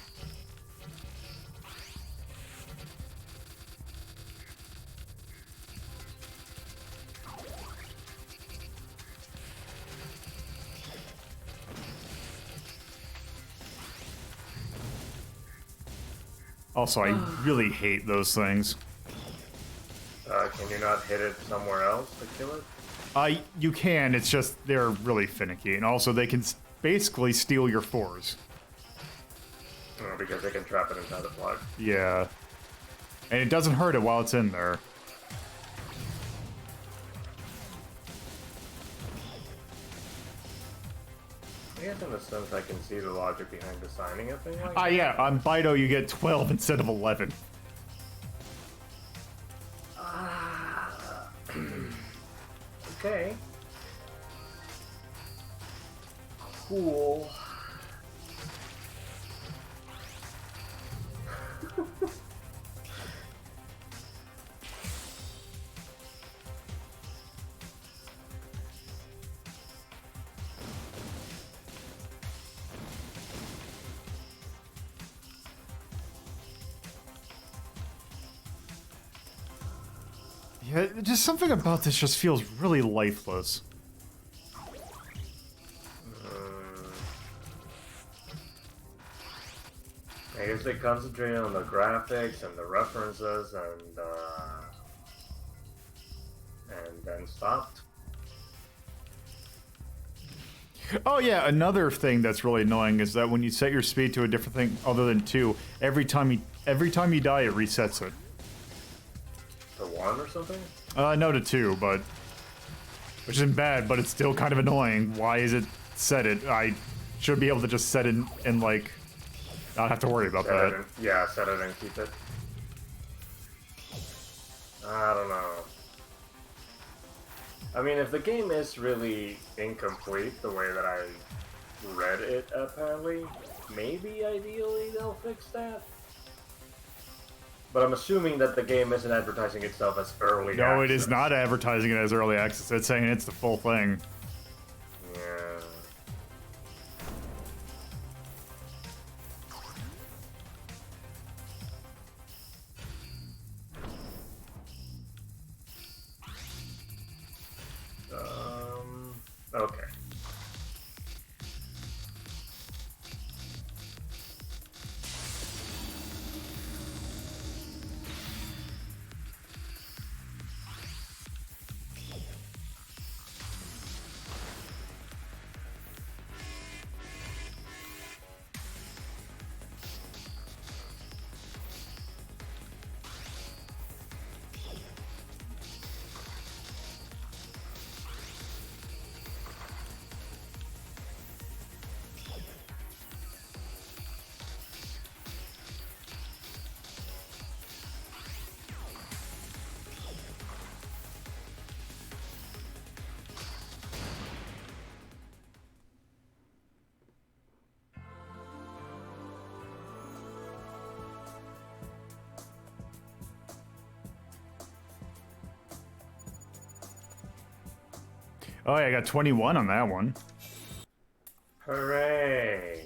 A: Also, I really hate those things.
B: Can you not hit it somewhere else to kill it?
A: You can, it's just they're really finicky, and also they can basically steal your fours.
B: Oh, because they can trap it inside the plug.
A: Yeah. And it doesn't hurt it while it's in there.
B: I guess in a sense I can see the logic behind designing a thing like that.
A: Yeah, on Bido you get 12 instead of 11.
B: Okay. Cool.
A: Yeah, just something about this just feels really lifeless.
B: I guess they concentrate on the graphics and the references and then stopped.
A: Oh yeah, another thing that's really annoying is that when you set your speed to a different thing other than 2, every time you die it resets it.
B: To 1 or something?
A: No, to 2, but which isn't bad, but it's still kind of annoying. Why is it set it? I should be able to just set it and like not have to worry about that.
B: Yeah, set it and keep it. I don't know. I mean, if the game is really incomplete the way that I read it, apparently, maybe ideally they'll fix that. But I'm assuming that the game isn't advertising itself as early access.
A: No, it is not advertising it as early access. It's saying it's the full thing.
B: Yeah.
A: Oh, yeah, I got 21 on that one.
B: Hooray!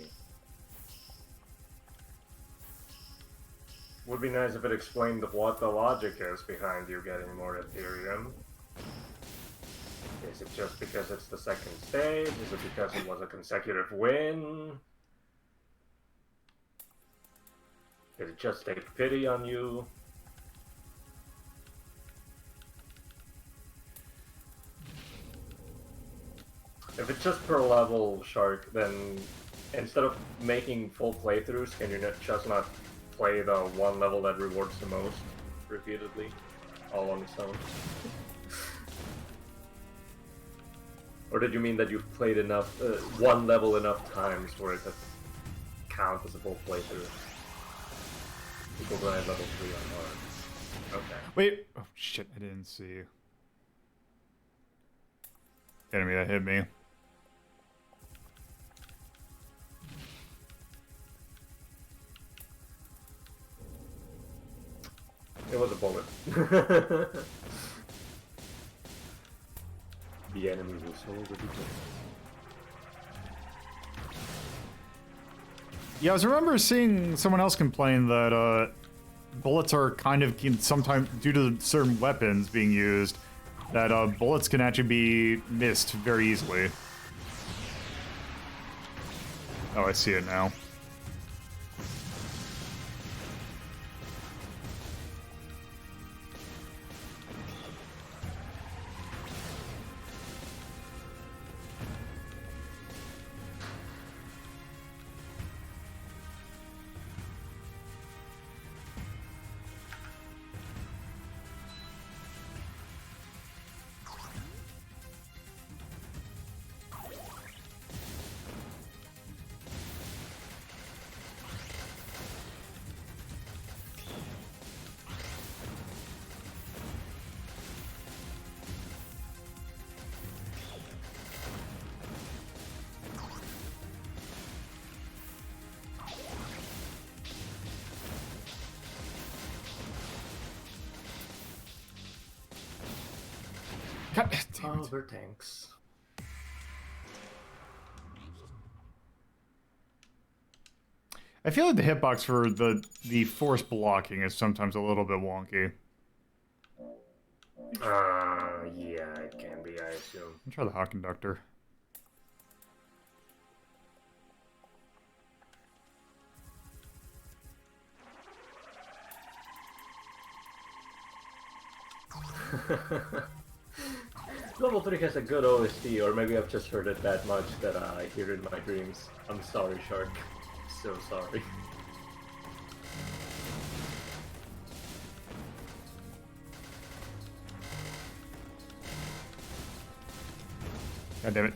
B: Would be nice if it explained what the logic is behind you getting more Ethereum. Is it just because it's the second stage? Is it because it was a consecutive win? Did it just take pity on you? If it's just per level, Shark, then instead of making full playthroughs, can you just not play the one level that rewards the most repeatedly, all on its own? Or did you mean that you've played enough, one level enough times for it to count as a full playthrough? Equal to level 3 on hard. Okay.
A: Wait. Oh, shit. I didn't see. Enemy that hit me.
B: It was a bullet. The enemy was already dead.
A: Yeah, I was remember seeing someone else complain that bullets are kind of sometimes due to certain weapons being used, that bullets can actually be missed very easily. Oh, I see it now. God damn it.
B: Over tanks.
A: I feel like the hitbox for the force blocking is sometimes a little bit wonky.
B: Yeah, it can be, I assume.
A: I'll try the hot conductor.
B: Level 3 has a good OST, or maybe I've just heard it that much that I hear it in my dreams. I'm sorry, Shark. So sorry.
A: God damn it.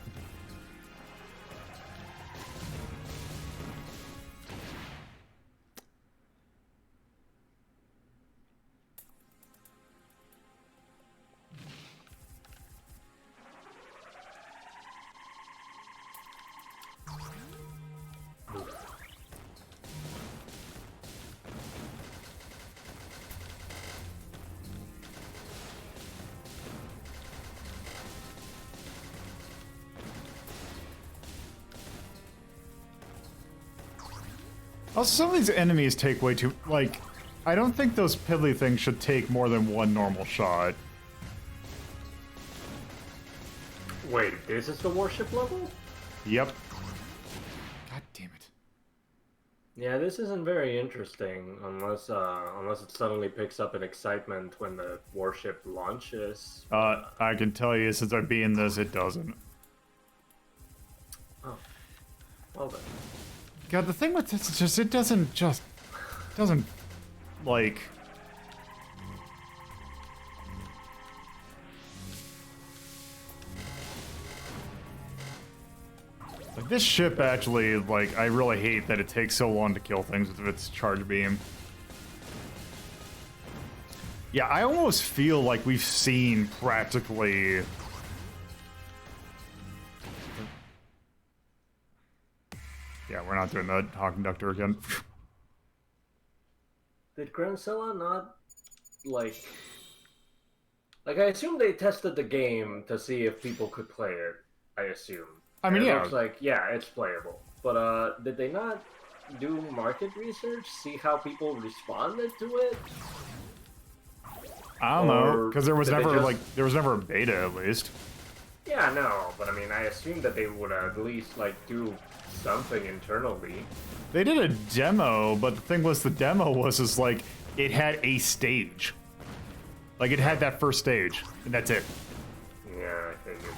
A: Also, some of these enemies take way too... Like, I don't think those piddly things should take more than one normal shot.
B: Wait, this is the warship level?
A: Yep. God damn it.
B: Yeah, this isn't very interesting unless it suddenly picks up in excitement when the warship launches.
A: I can tell you, since I've been in this, it doesn't.
B: Oh. Well then.
A: God, the thing with this is just, it doesn't, like... Like, this ship actually, like, I really hate that it takes so long to kill things with its charge beam. Yeah, I almost feel like we've seen practically... Yeah, we're not doing the hot conductor again.
B: Did Grancella not, like, Like, I assume they tested the game to see if people could play it, I assume.
A: I mean,
B: And it
A: yeah.
B: looks like, yeah, it's playable. But, did they not do market research? See how people responded to it?
A: I don't know,
B: Or
A: because there was
B: did they
A: never,
B: just-
A: like, there was never a beta, at least.
B: Yeah, no, but I mean, I assume that they would at least, like, do something internally.
A: They did a demo, but the thing was, the demo was like, it had a stage. Like, it had that first stage, and that's it.
B: Yeah, I figured.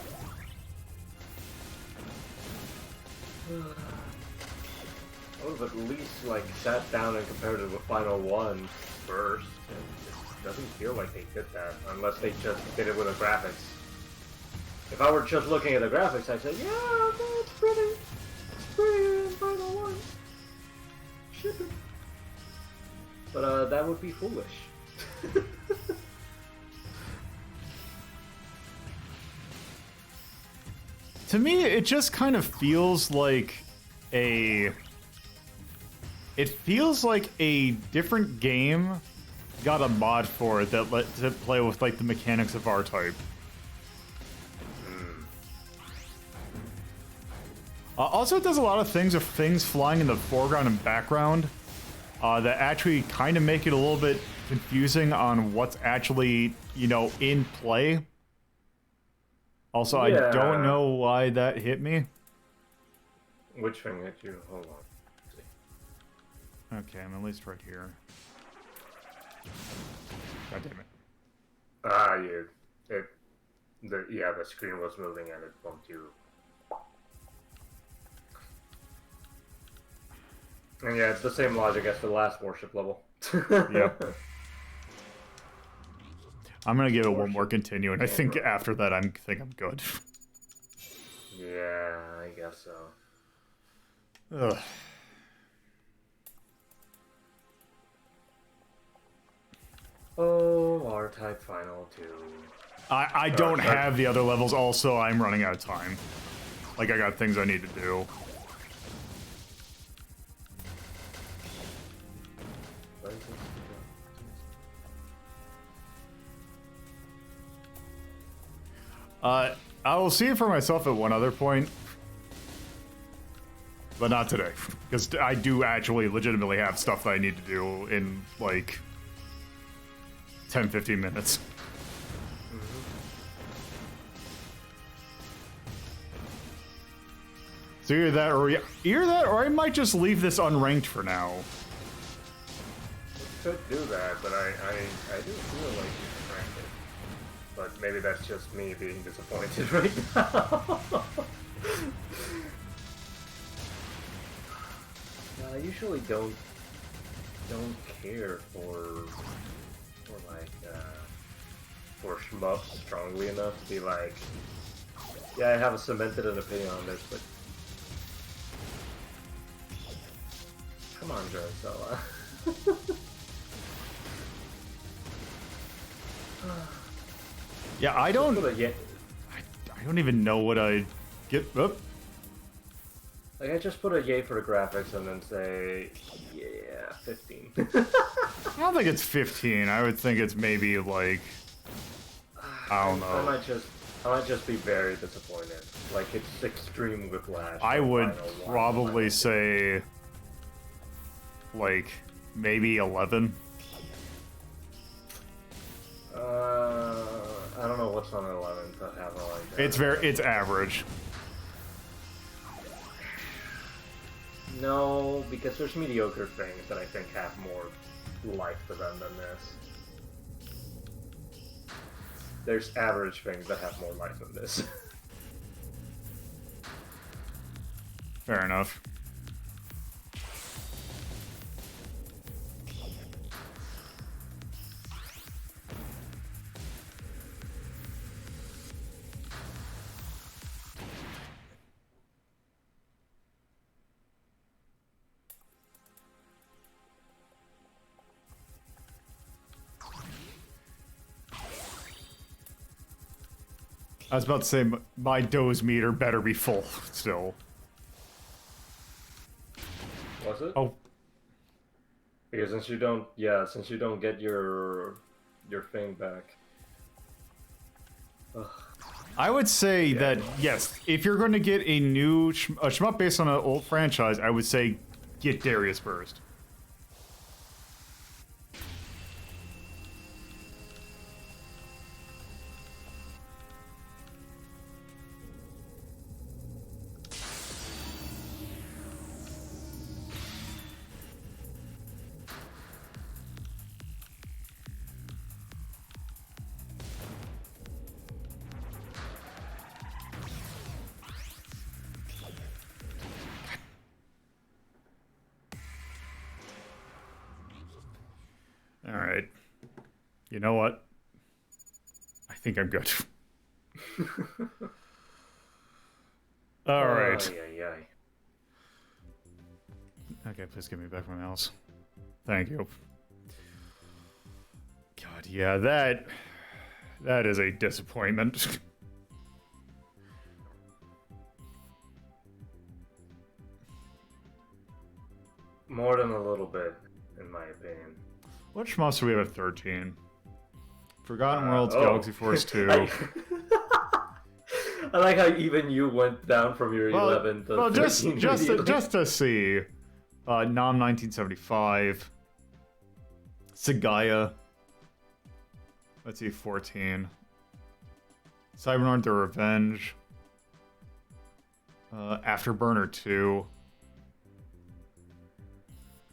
B: I would have at least, like, sat down and compared it with Final One first, and it doesn't feel like they did that, unless they just did it with the graphics. If I were just looking at the graphics, I'd say, yeah, okay, it's pretty in Final One. Ship it. But, that would be foolish.
A: To me, it just kind of feels like a... It feels like a different game got a mod for it that lets it play with, like, the mechanics of R-Type. Also, it does a lot of things with things flying in the foreground and background that actually kind of make it a little bit confusing on what's actually, you know, in play. Also,
B: Yeah.
A: I don't know why that hit me.
B: Which thing hit you? Hold on.
A: Okay, I'm at least right here. God damn it.
B: Ah, yeah, the screen was moving and it bumped you. And yeah, it's the same logic as the last warship level.
A: Yep. I'm gonna give it one more continue, and I think after that, I'm good.
B: Yeah, I guess so.
A: Ugh.
B: Oh, R-Type Final 2.
A: I don't
B: sorry.
A: have the other levels. Also, I'm running out of time. Like, I got things I need to do. I will see it for myself at one other point. But not today. Because I do actually legitimately have stuff that I need to do in, like, 10-15 minutes. So either that, or I might just leave this unranked for now.
B: Could do that, but I do feel like you can rank it. But maybe that's just me being disappointed right now. I usually don't care for shmups strongly enough to be like, yeah, I have a cemented an opinion on this, but come on, Drozella.
A: Yeah, I don't even know what I get. Oh.
B: Like, I just put a yay for the graphics and then say, yeah, 15.
A: I don't think it's 15. I would think it's maybe like, I don't know.
B: I might just be very disappointed. Like, it's extreme whiplash.
A: I would
B: Final One.
A: probably say like maybe 11.
B: I don't know what's on 11 to have a like that.
A: It's average.
B: No, because there's mediocre things that I think have more life to them than this. There's average things that have more life than this.
A: Fair enough. I was about to say, my dose meter better be full still.
B: Was it?
A: Oh.
B: Because since you don't get your thing back.
A: I would say that, yes, if you're going to get a new a shmup based on an old franchise, I would say get Darius first. Alright. You know what? I think I'm good. Alright.
B: Ay, ay, ay.
A: Okay, please give me back my mouse. Thank you. God, yeah, that is a disappointment.
B: More than a little bit, in my opinion.
A: What shmups do we have at 13? Forgotten Worlds,
B: oh.
A: Galaxy Force 2.
B: I like how even you went down from your 11 to 13
A: just to see. Nom 1975. Sagaya. Let's see, 14. Cybernorm The Revenge. Afterburner 2.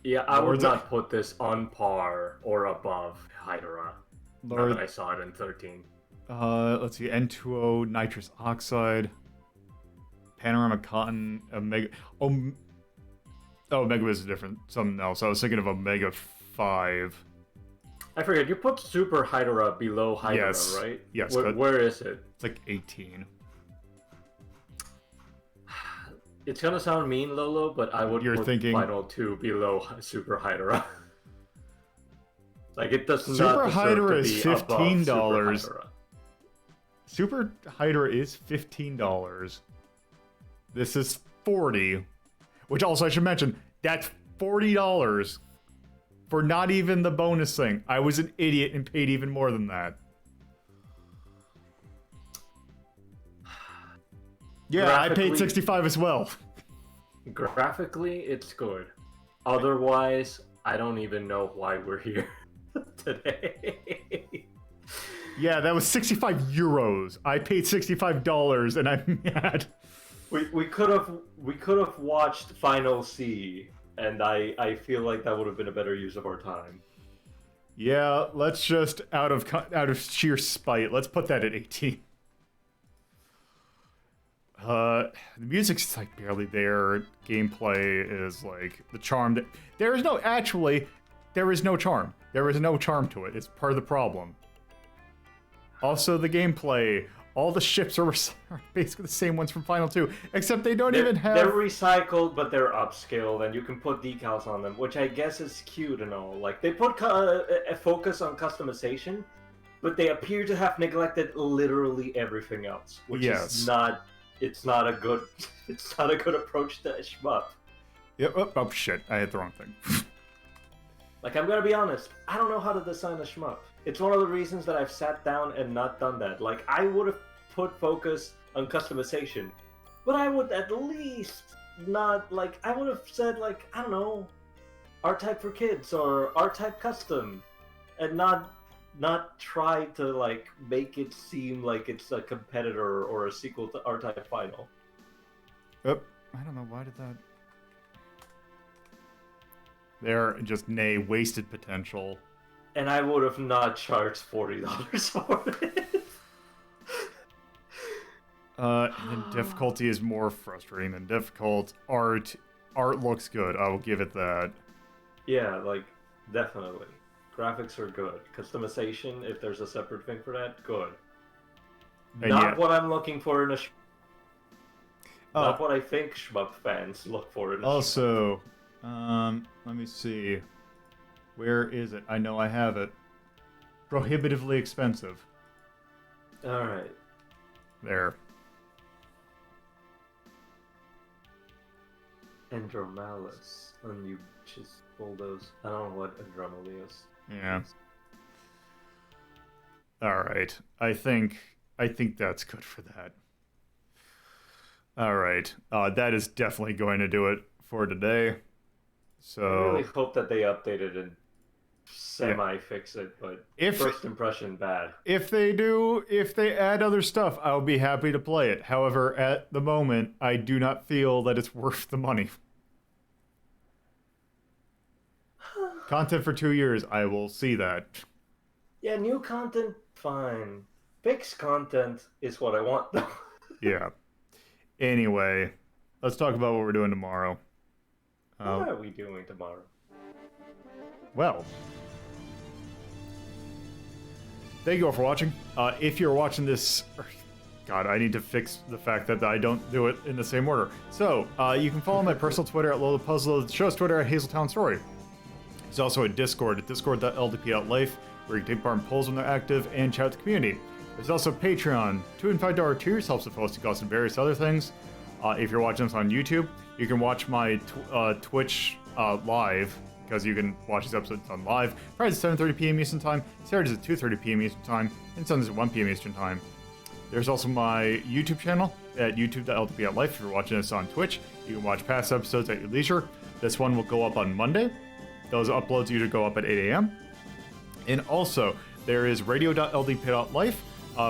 B: Yeah, I would
A: Lords
B: not put this on par or above Hydra. Now that I saw it in 13.
A: Let's see, N2O, Nitrous Oxide, Panorama Cotton, Omega. Oh, Omega was different, something else. I was thinking of Omega 5.
B: I forget, you put Super Hydra below Hydra,
A: Yes.
B: right?
A: Yes.
B: Where is it?
A: It's like 18.
B: It's gonna sound mean, Lolo, but I would
A: You're
B: put
A: thinking...
B: Final 2 below Super Hydra. Like, it does not
A: Super
B: deserve
A: Hydra
B: to
A: is
B: be above
A: $15.
B: Super Hydra.
A: Super Hydra is $15. This is $40. Which also I should mention, that's $40 for not even the bonus thing. I was an idiot and paid even more than that. Yeah, I paid $65 as well.
B: Graphically, it's good. Otherwise, I don't even know why we're here today.
A: Yeah, that was 65 euros. I paid $65 and I'm mad.
B: We could have watched Final C, and I feel like that would have been a better use of our time.
A: Yeah, let's just out of sheer spite, let's put that at 18. The music's like barely there. Gameplay is like the charm that there is no charm. There is no charm to it. It's part of the problem. Also, the gameplay, all the ships are basically the same ones from Final 2, except they're
B: recycled, but they're upscaled, and you can put decals on them, which I guess is cute and all. Like, they put a focus on customization, but they appear to have neglected literally everything else, which is not. It's not a good approach to a shmup.
A: Yep. Oh shit! I hit the wrong thing.
B: Like, I'm gonna be honest, I don't know how to design a shmup. It's one of the reasons that I've sat down and not done that. Like, I would have put focus on customization, but I would at least not, like, I would have said, like, I don't know, R-Type for kids or R-Type custom, and not try to, like, make it seem like it's a competitor or a sequel to R-Type Final.
A: Oh, I don't know, why did that... They're just wasted potential.
B: And I would have not charged $40 for it.
A: And difficulty is more frustrating than difficult. Art looks good, I will give it that.
B: Yeah, like, definitely. Graphics are good. Customization, if there's a separate thing for that, good.
A: And
B: not what I'm looking for in a not what I think shmup fans look for in a
A: also, let me see. Where is it? I know I have it. Prohibitively expensive.
B: Alright.
A: There.
B: Andromalis. And you just pull those. I don't know what Andromeda is.
A: Yeah. Alright. I think I think that's good for that. All right. That is definitely going to do it for today. So
B: I really hope that they update it and
A: yeah.
B: semi-fix it, but
A: If
B: first impression bad.
A: if they add other stuff, I'll be happy to play it. However, at the moment, I do not feel that it's worth the money. Content for 2 years, I will see that.
B: Yeah, new content, fine. Fixed content is what I want, though.
A: Yeah. Anyway, let's talk about what we're doing tomorrow.
B: What are we doing tomorrow?
A: Well, thank you all for watching. If you're watching this, God, I need to fix the fact that I don't do it in the same order. So, you can follow my personal Twitter at LolaPuzzle, the show's Twitter at Hazeltown Story. There's also a Discord at discord.ldp.life, where you can take part in polls when they're active and chat with the community. There's also Patreon. $2 and $5 tiers helps with hosting costs and various other things. If you're watching this on YouTube, you can watch my Twitch live, because you can watch these episodes on live. Fridays at 7:30 p.m. Eastern Time, Saturdays at 2:30 p.m. Eastern Time, and Sundays at 1 p.m. Eastern Time. There's also my YouTube channel at youtube.ldp.life. If you're watching this on Twitch, you can watch past episodes at your leisure. This one will go up on Monday. Those uploads usually go up at 8 a.m. And also, there is radio.ldp.life,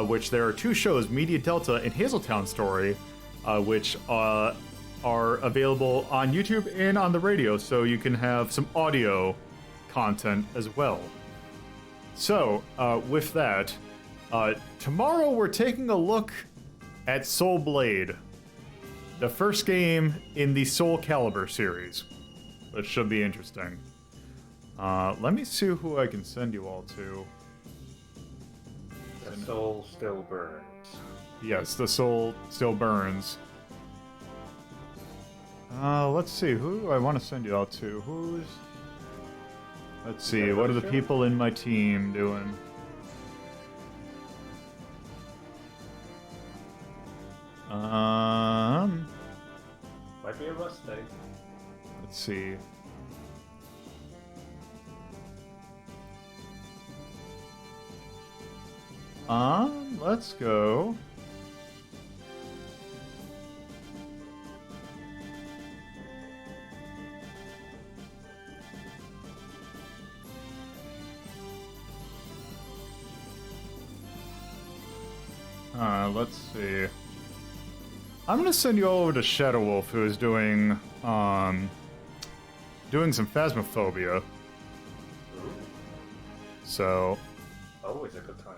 A: which there are 2 shows, Media Delta and Hazeltown Story, which are available on YouTube and on the radio, so you can have some audio content as well. So, with that, tomorrow we're taking a look at Soul Blade, the first game in the Soul Calibur series, which should be interesting. Let me see who I can send you all to.
B: The soul still burns.
A: Yes, the soul still burns. Let's see, who do I want to send you all to? Let's see, what are the people in my team doing?
B: Might be a rust day.
A: Let's see. Let's go. Let's see. I'm gonna send you all over to Shadow Wolf, who is doing some Phasmophobia.
B: Ooh.
A: So,
B: Always a good time.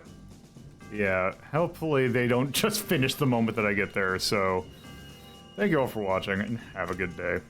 A: yeah, hopefully they don't just finish the moment that I get there, so thank you all for watching, and have a good day.